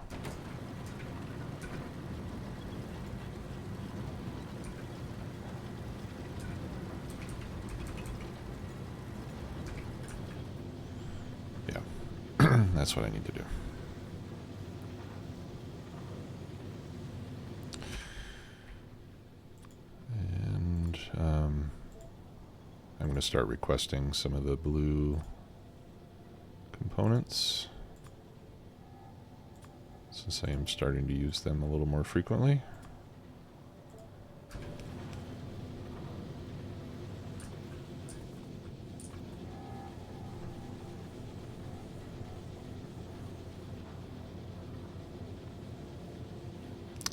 That's what I need to do. And I'm going to start requesting some of the blue components, since I am starting to use them a little more frequently.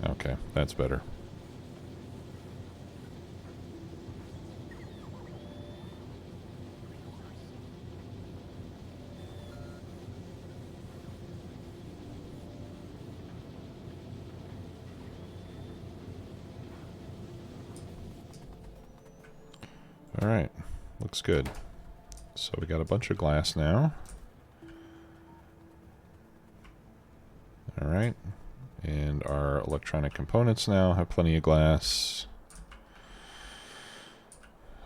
Okay, that's better. All right, looks good. So we got a bunch of glass now. All right. And our electronic components now have plenty of glass.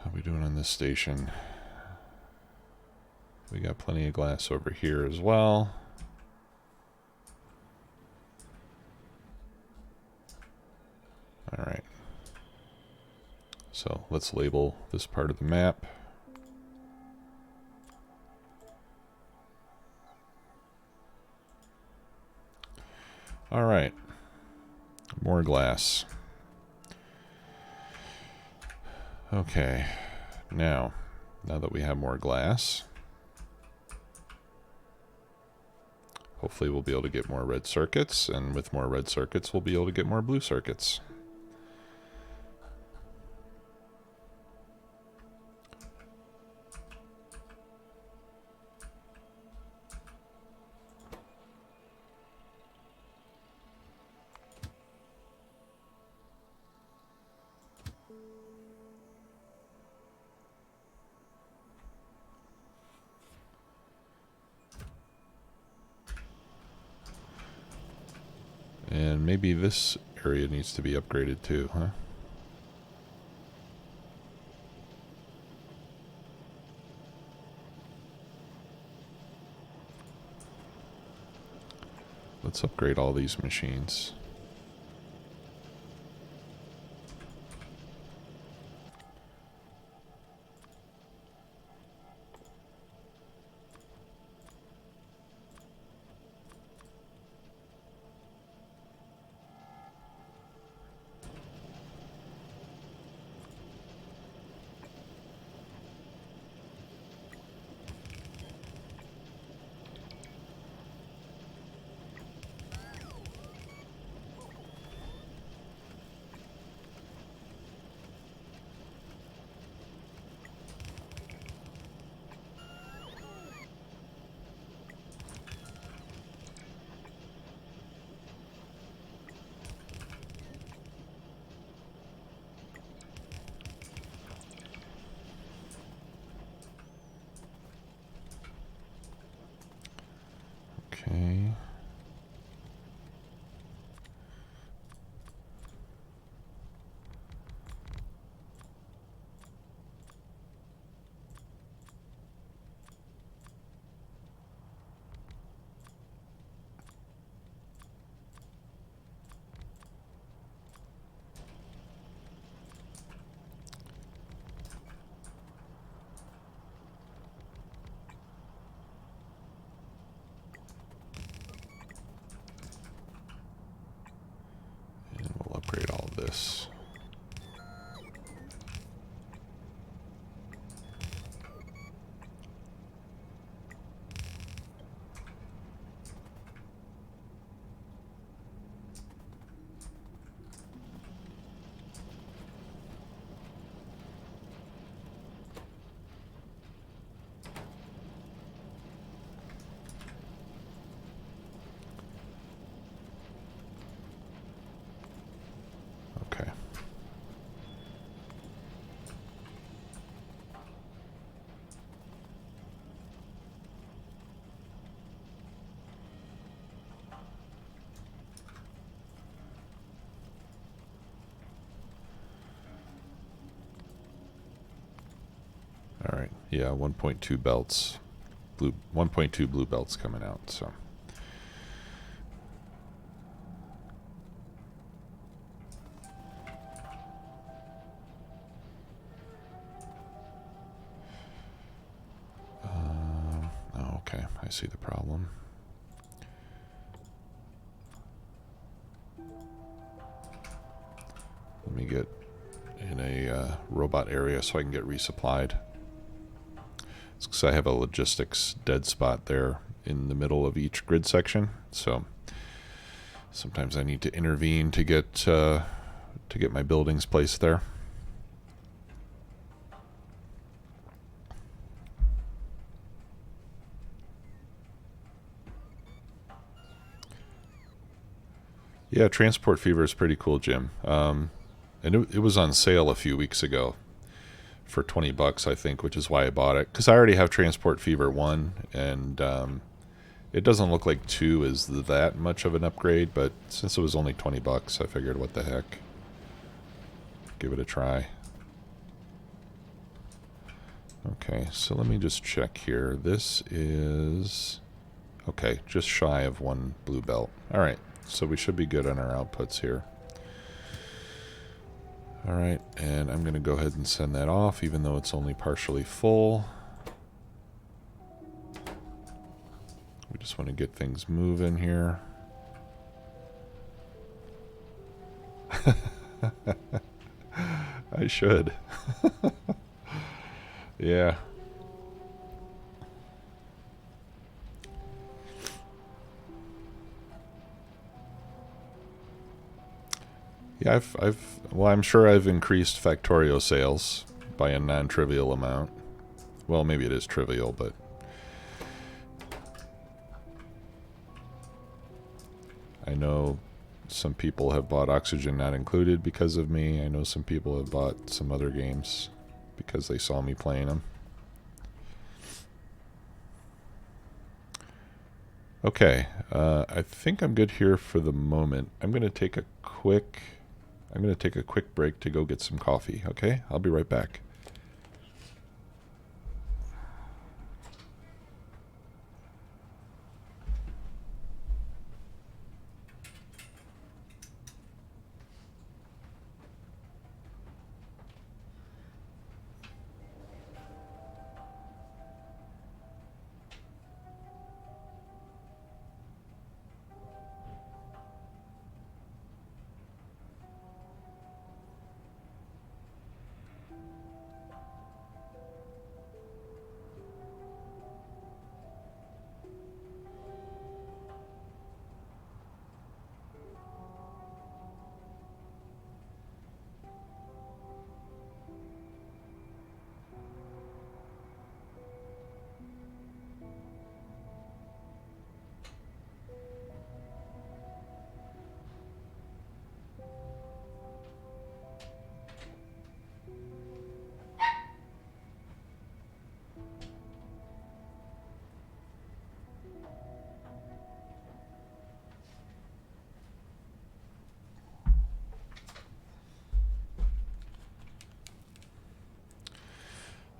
How are we doing on this station? We got plenty of glass over here as well. All right. So let's label this part of the map. All right. More glass. Okay. Now that we have more glass, hopefully we'll be able to get more red circuits, and with more red circuits, we'll be able to get more blue circuits. And maybe this area needs to be upgraded too, huh? Let's upgrade all these machines. Yeah, 1.2 belts. 1.2 blue belts coming out, so. Oh, okay, I see the problem. Let me get in a robot area so I can get resupplied. It's because I have a logistics dead spot there in the middle of each grid section, so sometimes I need to intervene to get my buildings placed there. Yeah, Transport Fever is pretty cool, Jim. And it was on sale a few weeks ago for $20, I think, which is why I bought it. Because I already have Transport Fever 1, and it doesn't look like 2 is that much of an upgrade, but since it was only $20, I figured, what the heck. Give it a try. Okay, so let me just check here. This is... okay, just shy of 1 blue belt. Alright, so we should be good on our outputs here. Alright, and I'm going to go ahead and send that off, even though it's only partially full. We just want to get things moving here. I should. Yeah. Yeah, well, I'm sure I've increased Factorio sales by a non-trivial amount. Well, maybe it is trivial, but I know some people have bought Oxygen Not Included because of me. I know some people have bought some other games because they saw me playing them. Okay, I think I'm good here for the moment. I'm going to take a quick break to go get some coffee, okay? I'll be right back.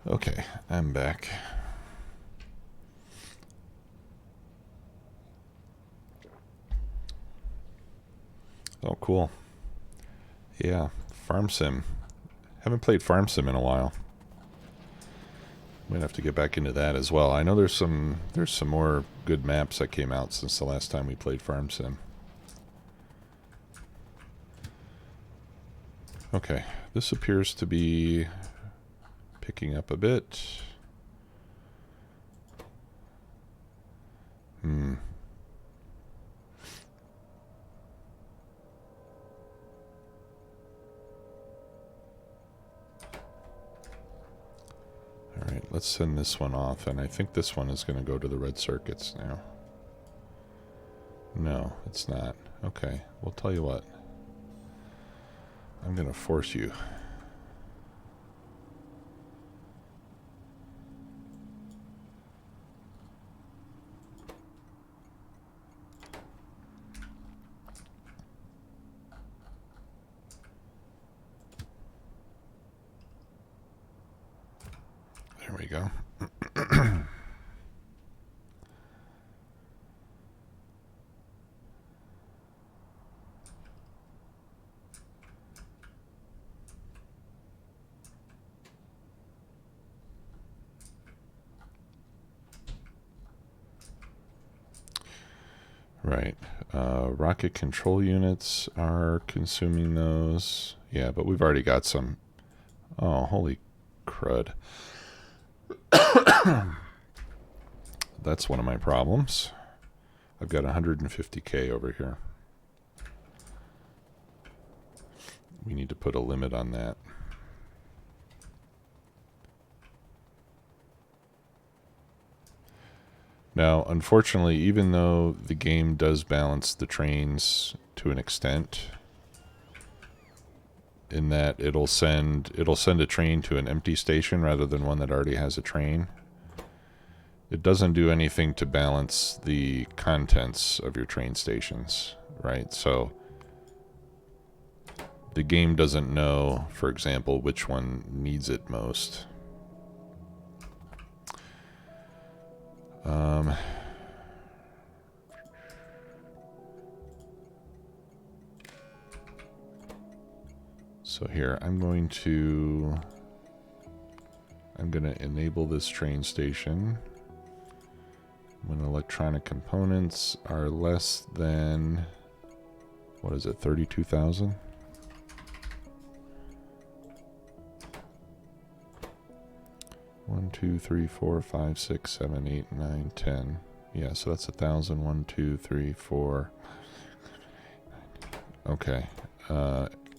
Okay, I'm back. Oh, cool. Yeah, Farm Sim. Haven't played Farm Sim in a while. Might have to get back into that as well. I know there's some more good maps that came out since the last time we played Farm Sim. Okay, this appears to be picking up a bit. Alright, let's send this one off, and I think this one is going to go to the red circuits now. No, it's not. Okay, well, tell you what. I'm going to force you. There we go. Right. Rocket control units are consuming those. Yeah, but we've already got some. Oh, holy crud. That's one of my problems. I've got 150K over here. We need to put a limit on that. Now, unfortunately, even though the game does balance the trains to an extent, in that it'll send a train to an empty station rather than one that already has a train, it doesn't do anything to balance the contents of your train stations, right? So the game doesn't know, for example, which one needs it most. So here, I'm going to enable this train station when electronic components are less than, what is it, 32,000? One, two, three, four, 5, 6, 7, 8, 9, 10. Yeah, so that's 1,000. 1, 2, 3, 4. Okay,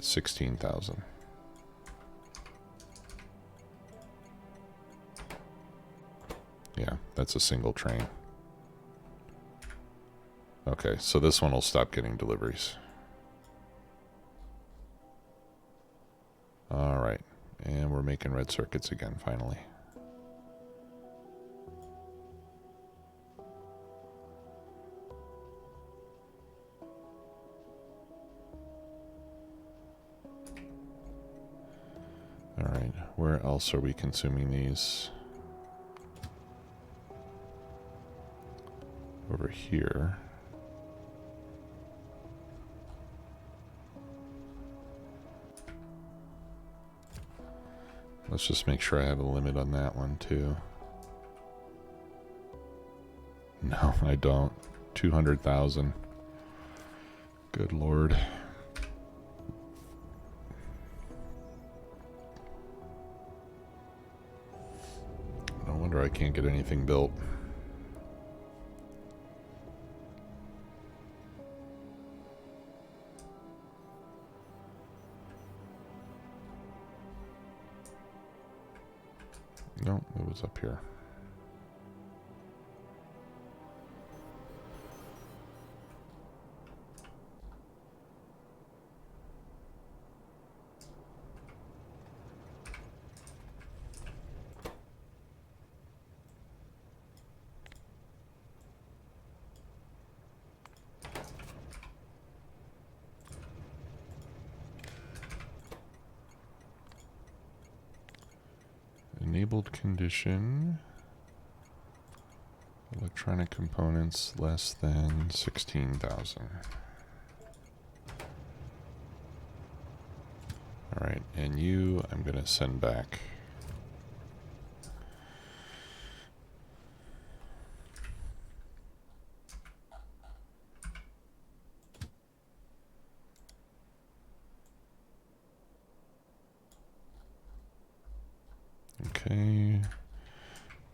16,000. Yeah, that's a single train. Okay, so this one will stop getting deliveries. Alright, and we're making red circuits again, finally. Alright, where else are we consuming these? Over here. Let's just make sure I have a limit on that one too. No, I don't. 200,000. Good Lord. No wonder I can't get anything built. No, it was up here. Enabled condition. Electronic components less than 16,000. Alright, and you, I'm going to send back. Okay.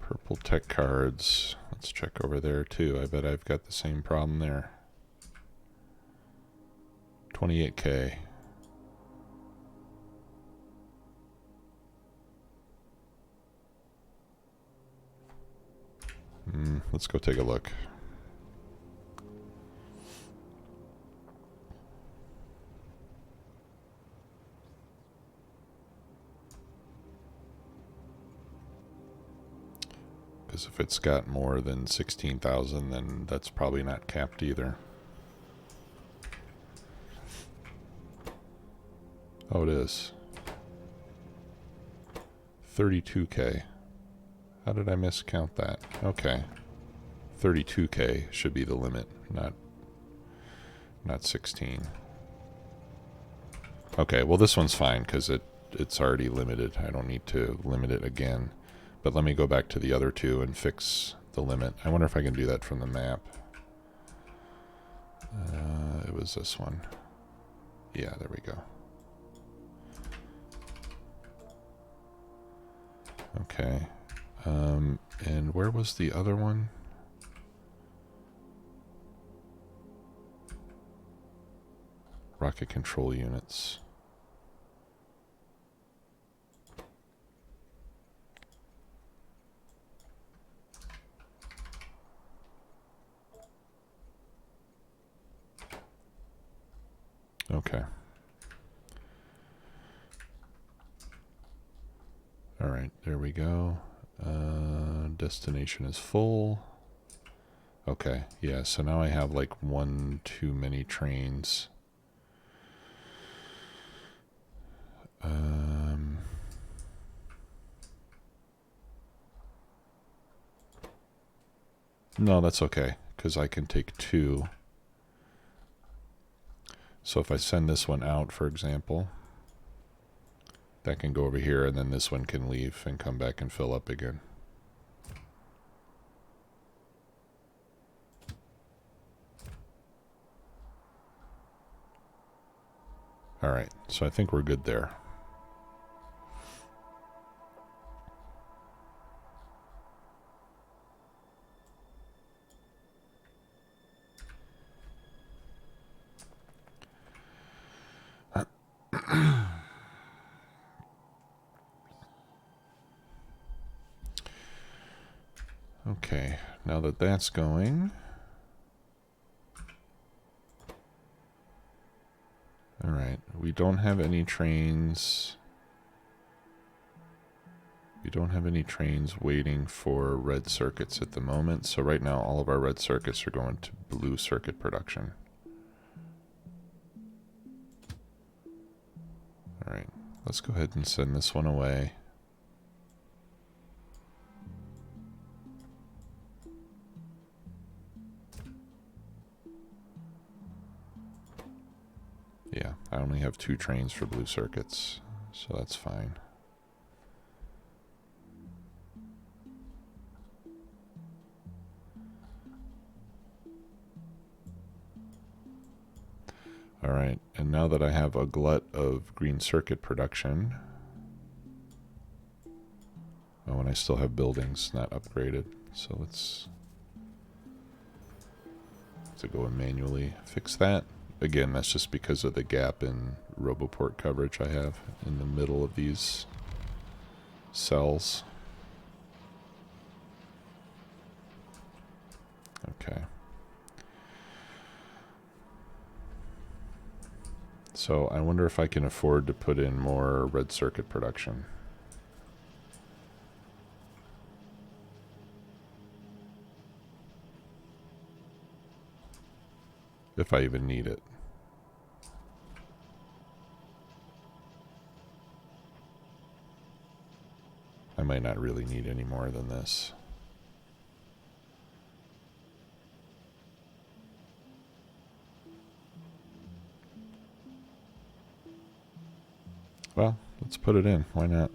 Purple tech cards. Let's check over there too. I bet I've got the same problem there. 28K. Let's go take a look. Because if it's got more than 16,000, then that's probably not capped either. Oh, it is. 32K. How did I miscount that? Okay. 32K should be the limit, not 16. Okay, well this one's fine because it's already limited. I don't need to limit it again. But let me go back to the other two and fix the limit. I wonder if I can do that from the map. It was this one. Yeah, there we go. Okay. And where was the other one? Rocket control units. Okay. All right, there we go. Destination is full. Okay, yeah, so now I have like one too many trains. No, that's okay, because I can take two. So if I send this one out, for example, that can go over here, and then this one can leave and come back and fill up again. All right, so I think we're good there. Okay, now that that's going, all right, we don't have any trains. We don't have any trains waiting for red circuits at the moment, so right now all of our red circuits are going to blue circuit production. All right, let's go ahead and send this one away. Yeah, I only have 2 trains for blue circuits, so that's fine. All right, and now that I have a glut of green circuit production, oh, and I still have buildings not upgraded, so let's go and manually fix that. Again, that's just because of the gap in Roboport coverage I have in the middle of these cells. Okay. So I wonder if I can afford to put in more red circuit production. If I even need it. I might not really need any more than this. Well, let's put it in. Why not?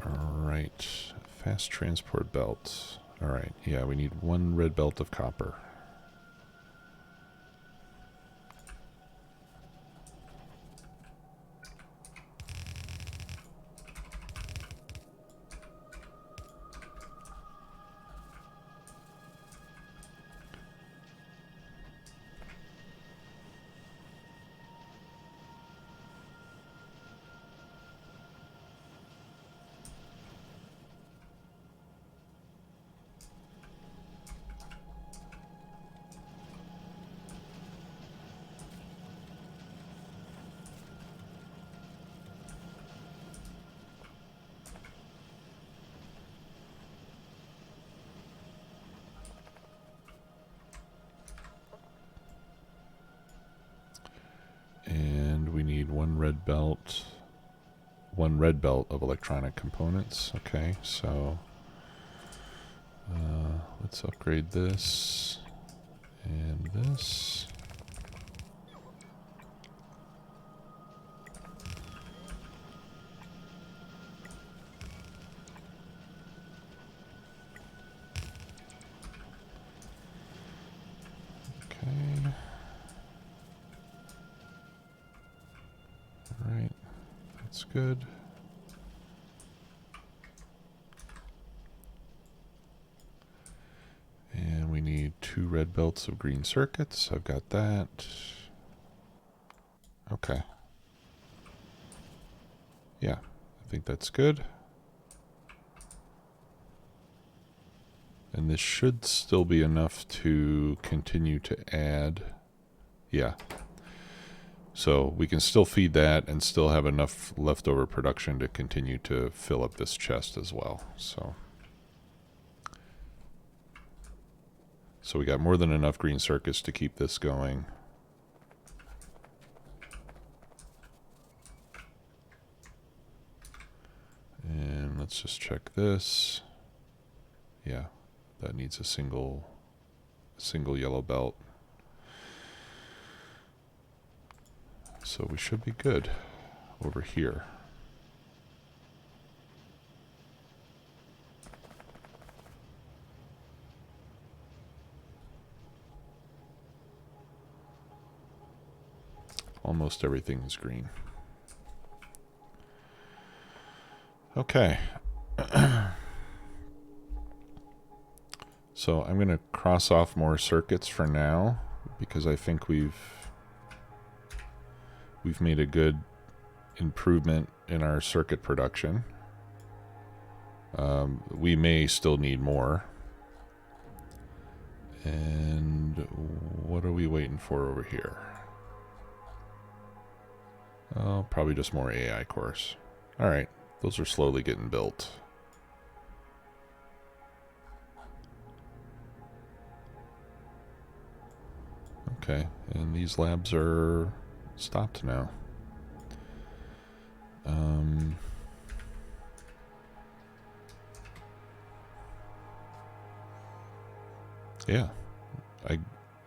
Alright, fast transport belt. Alright, yeah, we need one red belt of copper. And we need one red belt of electronic components. Okay, so let's upgrade this and this. Okay. All right, that's good. And we need 2 red belts of green circuits. I've got that. Okay. Yeah, I think that's good. And this should still be enough to continue to add. Yeah. So we can still feed that and still have enough leftover production to continue to fill up this chest as well. So we got more than enough green circuits to keep this going. And let's just check this. Yeah, that needs a single yellow belt. So we should be good over here. Almost everything is green. Okay. So I'm going to cross off more circuits for now because I think we've made a good improvement in our circuit production. We may still need more. And what are we waiting for over here? Oh, probably just more AI cores. Alright, those are slowly getting built. Okay, and these labs are stopped now. Yeah,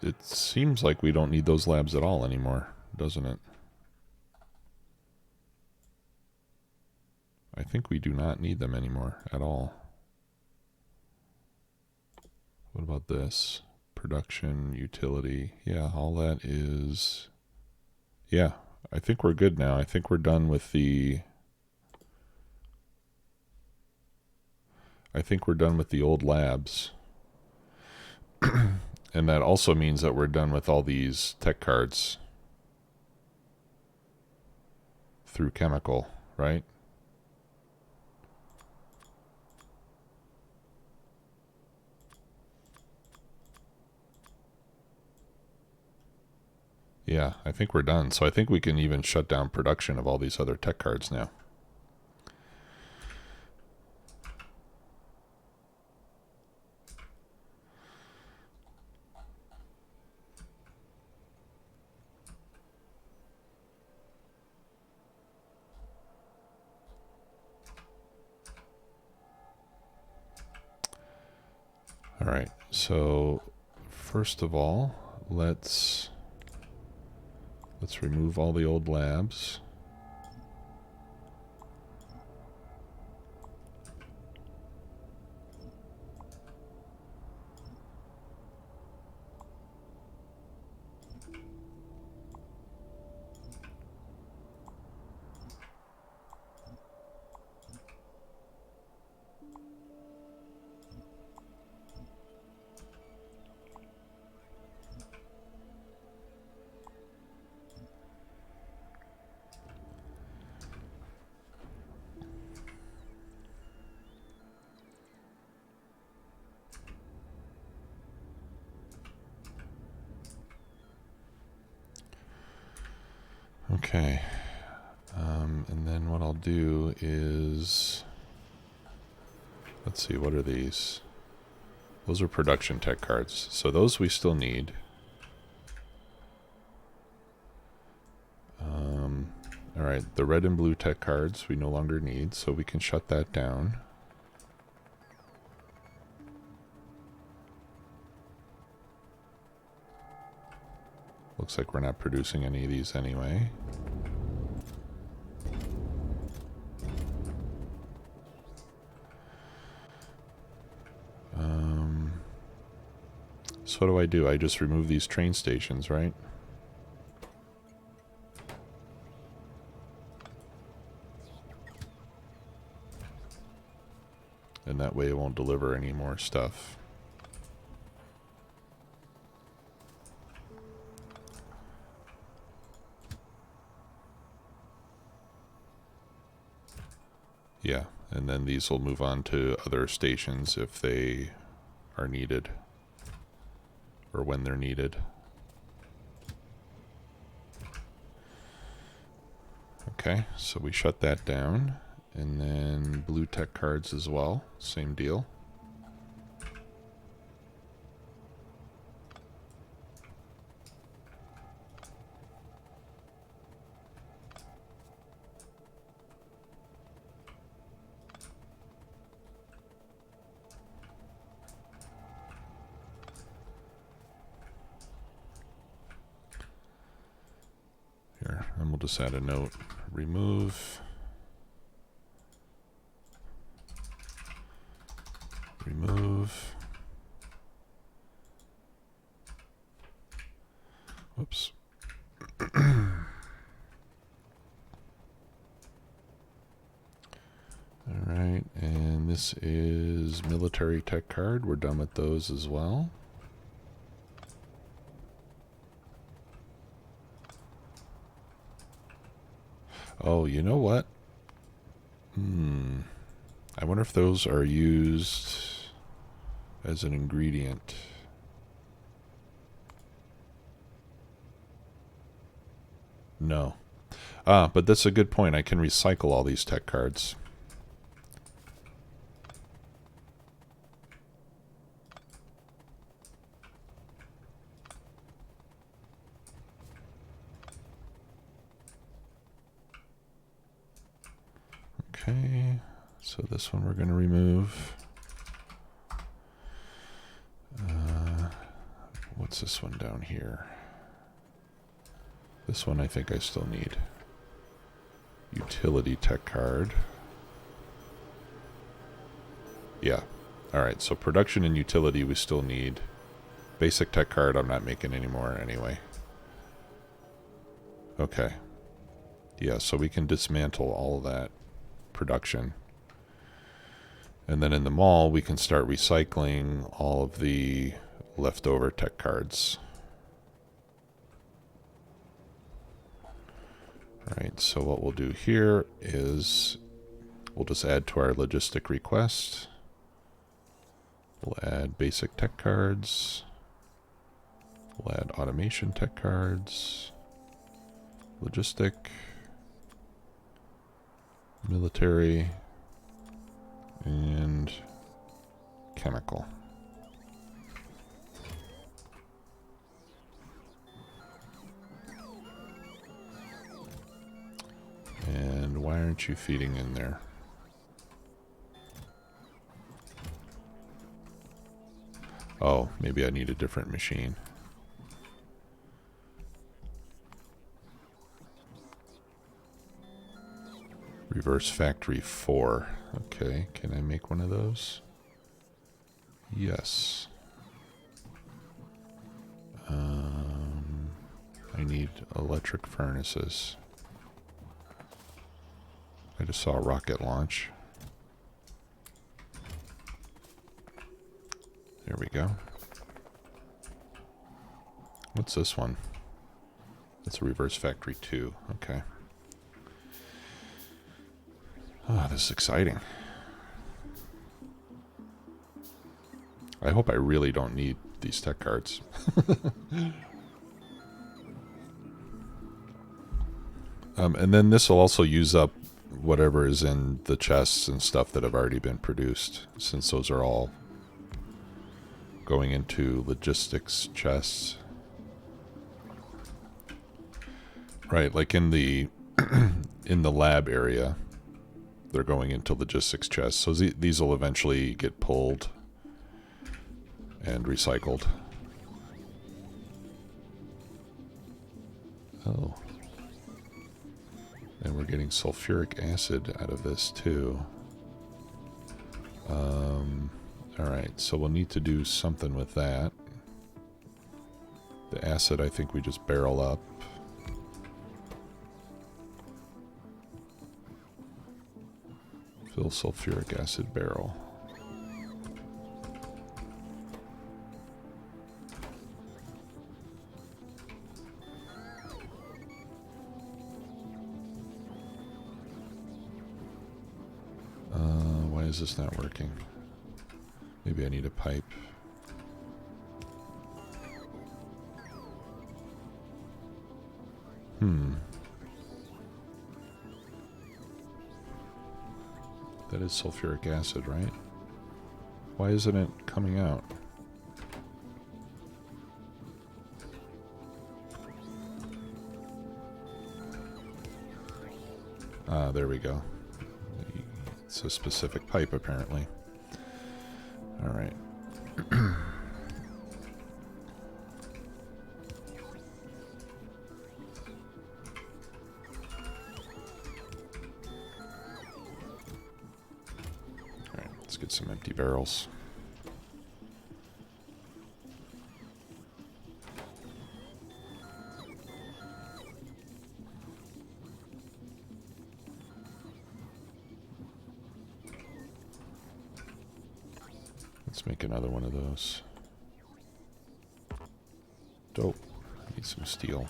it seems like we don't need those labs at all anymore, doesn't it? I think we do not need them anymore at all. What about this? Production, utility. Yeah, all that is... Yeah, I think we're good now. I think we're done with the... I think we're done with the old labs. And that also means that we're done with all these tech cards through chemical, right? Yeah, I think we're done. So I think we can even shut down production of all these other tech cards now. All right, so first of all, let's remove all the old labs. Okay. And then what I'll do is... Let's see, what are these? Those are production tech cards. So those we still need. Alright, the red and blue tech cards we no longer need, so we can shut that down. Looks like we're not producing any of these anyway. So what do I do? I just remove these train stations, right? And that way it won't deliver any more stuff. Yeah, and then these will move on to other stations if they are needed. Or when they're needed. Okay, so we shut that down. And then blue tech cards as well. Same deal. Here, and we'll just add a note. Remove. Remove. Whoops. Alright, and this is military tech card. We're done with those as well. Oh, you know what? I wonder if those are used as an ingredient. No. But that's a good point. I can recycle all these tech cards. Okay, so this one we're going to remove. What's this one down here? This one I think I still need. Utility tech card. Yeah. Alright, so production and utility we still need. Basic tech card I'm not making anymore anyway. Okay. Yeah, so we can dismantle all of that production. And then in the mall we can start recycling all of the leftover tech cards. Alright, so what we'll do here is we'll just add to our logistic request. We'll add basic tech cards. We'll add automation tech cards. Logistic. Military. And chemical. And why aren't you feeding in there? Oh, maybe I need a different machine. Reverse factory 4. Okay, can I make one of those? Yes. I need electric furnaces. I just saw a rocket launch. There we go. What's this one? It's a reverse factory 2. Okay. Oh, this is exciting. I hope I really don't need these tech cards. And then this will also use up whatever is in the chests and stuff that have already been produced, since those are all going into logistics chests. Right, like in the in the lab area, they're going into logistics chests. So these will eventually get pulled and recycled. Oh. And we're getting sulfuric acid out of this too. Alright, so we'll need to do something with that. The acid I think we just barrel up. Fill sulfuric acid barrel. Why is this not working? Maybe I need a pipe. That is sulfuric acid, right? Why isn't it coming out? Ah, there we go. It's a specific pipe, apparently. Alright. Alright, let's get some empty barrels. Let's make another one of those. Dope. I need some steel.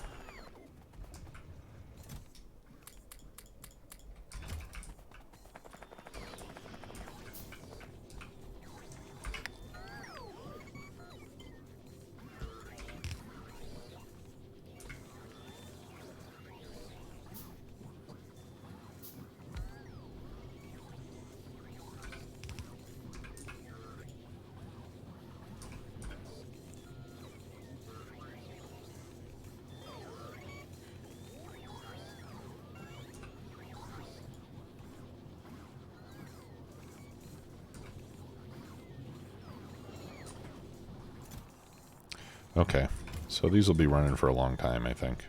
Okay, so these will be running for a long time, I think.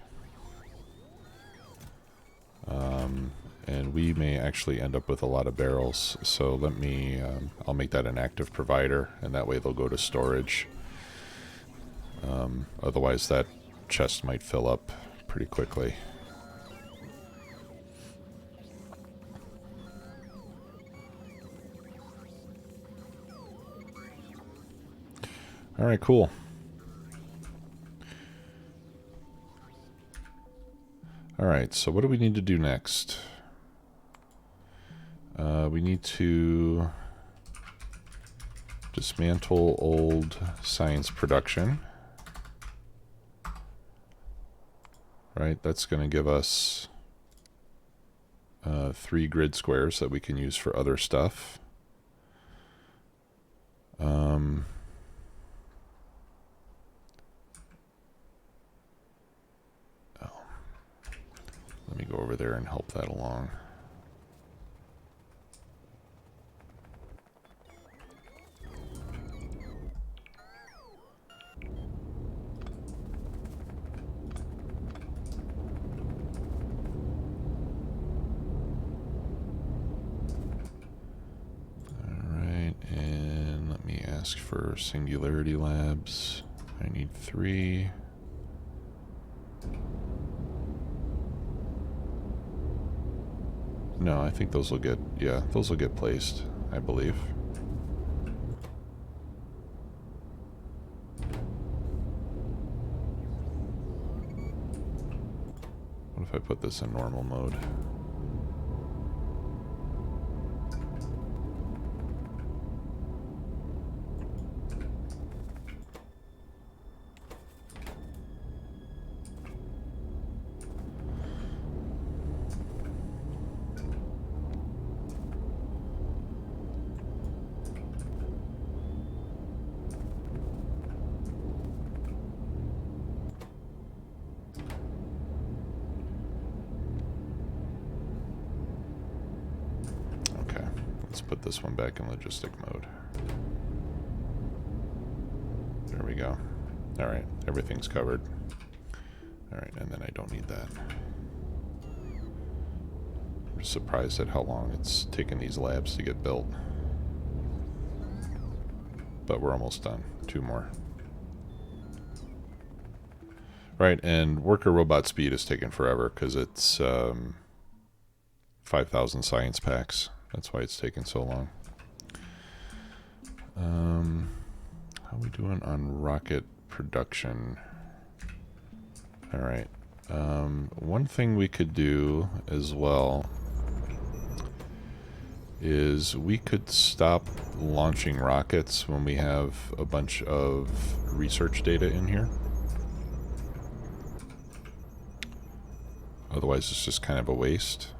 And we may actually end up with a lot of barrels, so let me, I'll make that an active provider, and that way they'll go to storage. Otherwise that chest might fill up pretty quickly. Alright, cool. Alright, so what do we need to do next? We need to dismantle old science production. Right, that's going to give us 3 grid squares that we can use for other stuff. Let me go over there and help that along. Alright, and let me ask for singularity labs. I need 3. No, I think those will get, yeah, those will get placed, I believe. What if I put this in normal mode? Let's put this one back in logistic mode. There we go. Alright, everything's covered. Alright, and then I don't need that. I'm surprised at how long it's taken these labs to get built. But we're almost done. 2 more. Right, and worker robot speed is taking forever because it's 5,000 science packs. That's why it's taking so long. How are we doing on rocket production? Alright. One thing we could do as well is we could stop launching rockets when we have a bunch of research data in here. Otherwise it's just kind of a waste.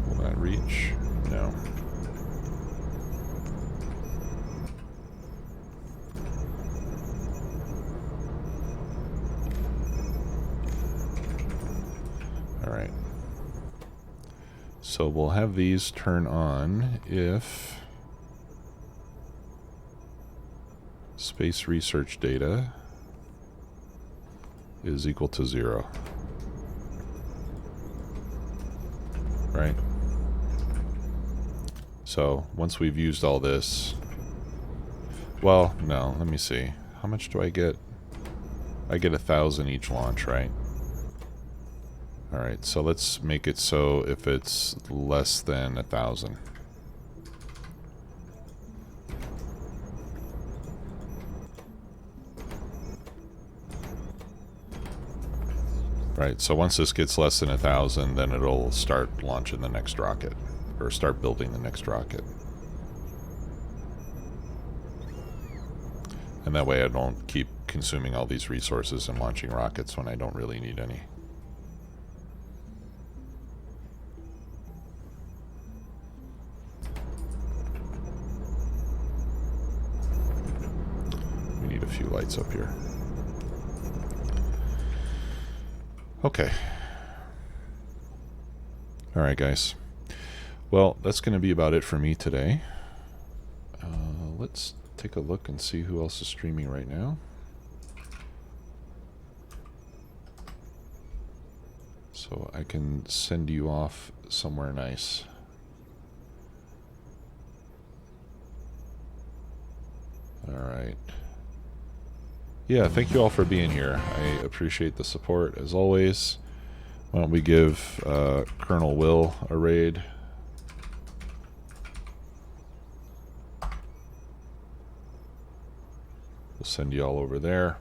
Will that reach? No. Alright. So we'll have these turn on if space research data is equal to 0. Right? So once we've used all this, well, no, let me see. How much do I get? I get 1,000 each launch, right? Alright, so let's make it so if it's less than 1,000. Right, so once this gets less than 1,000, then it'll start launching the next rocket, or start building the next rocket. And that way I don't keep consuming all these resources and launching rockets when I don't really need any. Few lights up here. Okay. Alright, guys. Well, that's going to be about it for me today. Let's take a look and see who else is streaming right now. So I can send you off somewhere nice. Alright. Yeah, thank you all for being here. I appreciate the support as always. Why don't we give Colonel Will a raid? We'll send you all over there.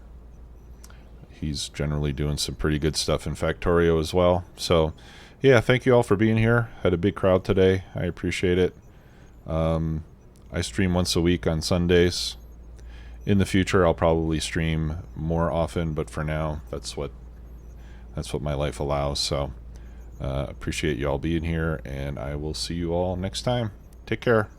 He's generally doing some pretty good stuff in Factorio as well. So, yeah, thank you all for being here. Had a big crowd today. I appreciate it. I stream once a week on Sundays. In the future, I'll probably stream more often, but for now, that's what my life allows. So, appreciate you all being here, and I will see you all next time. Take care.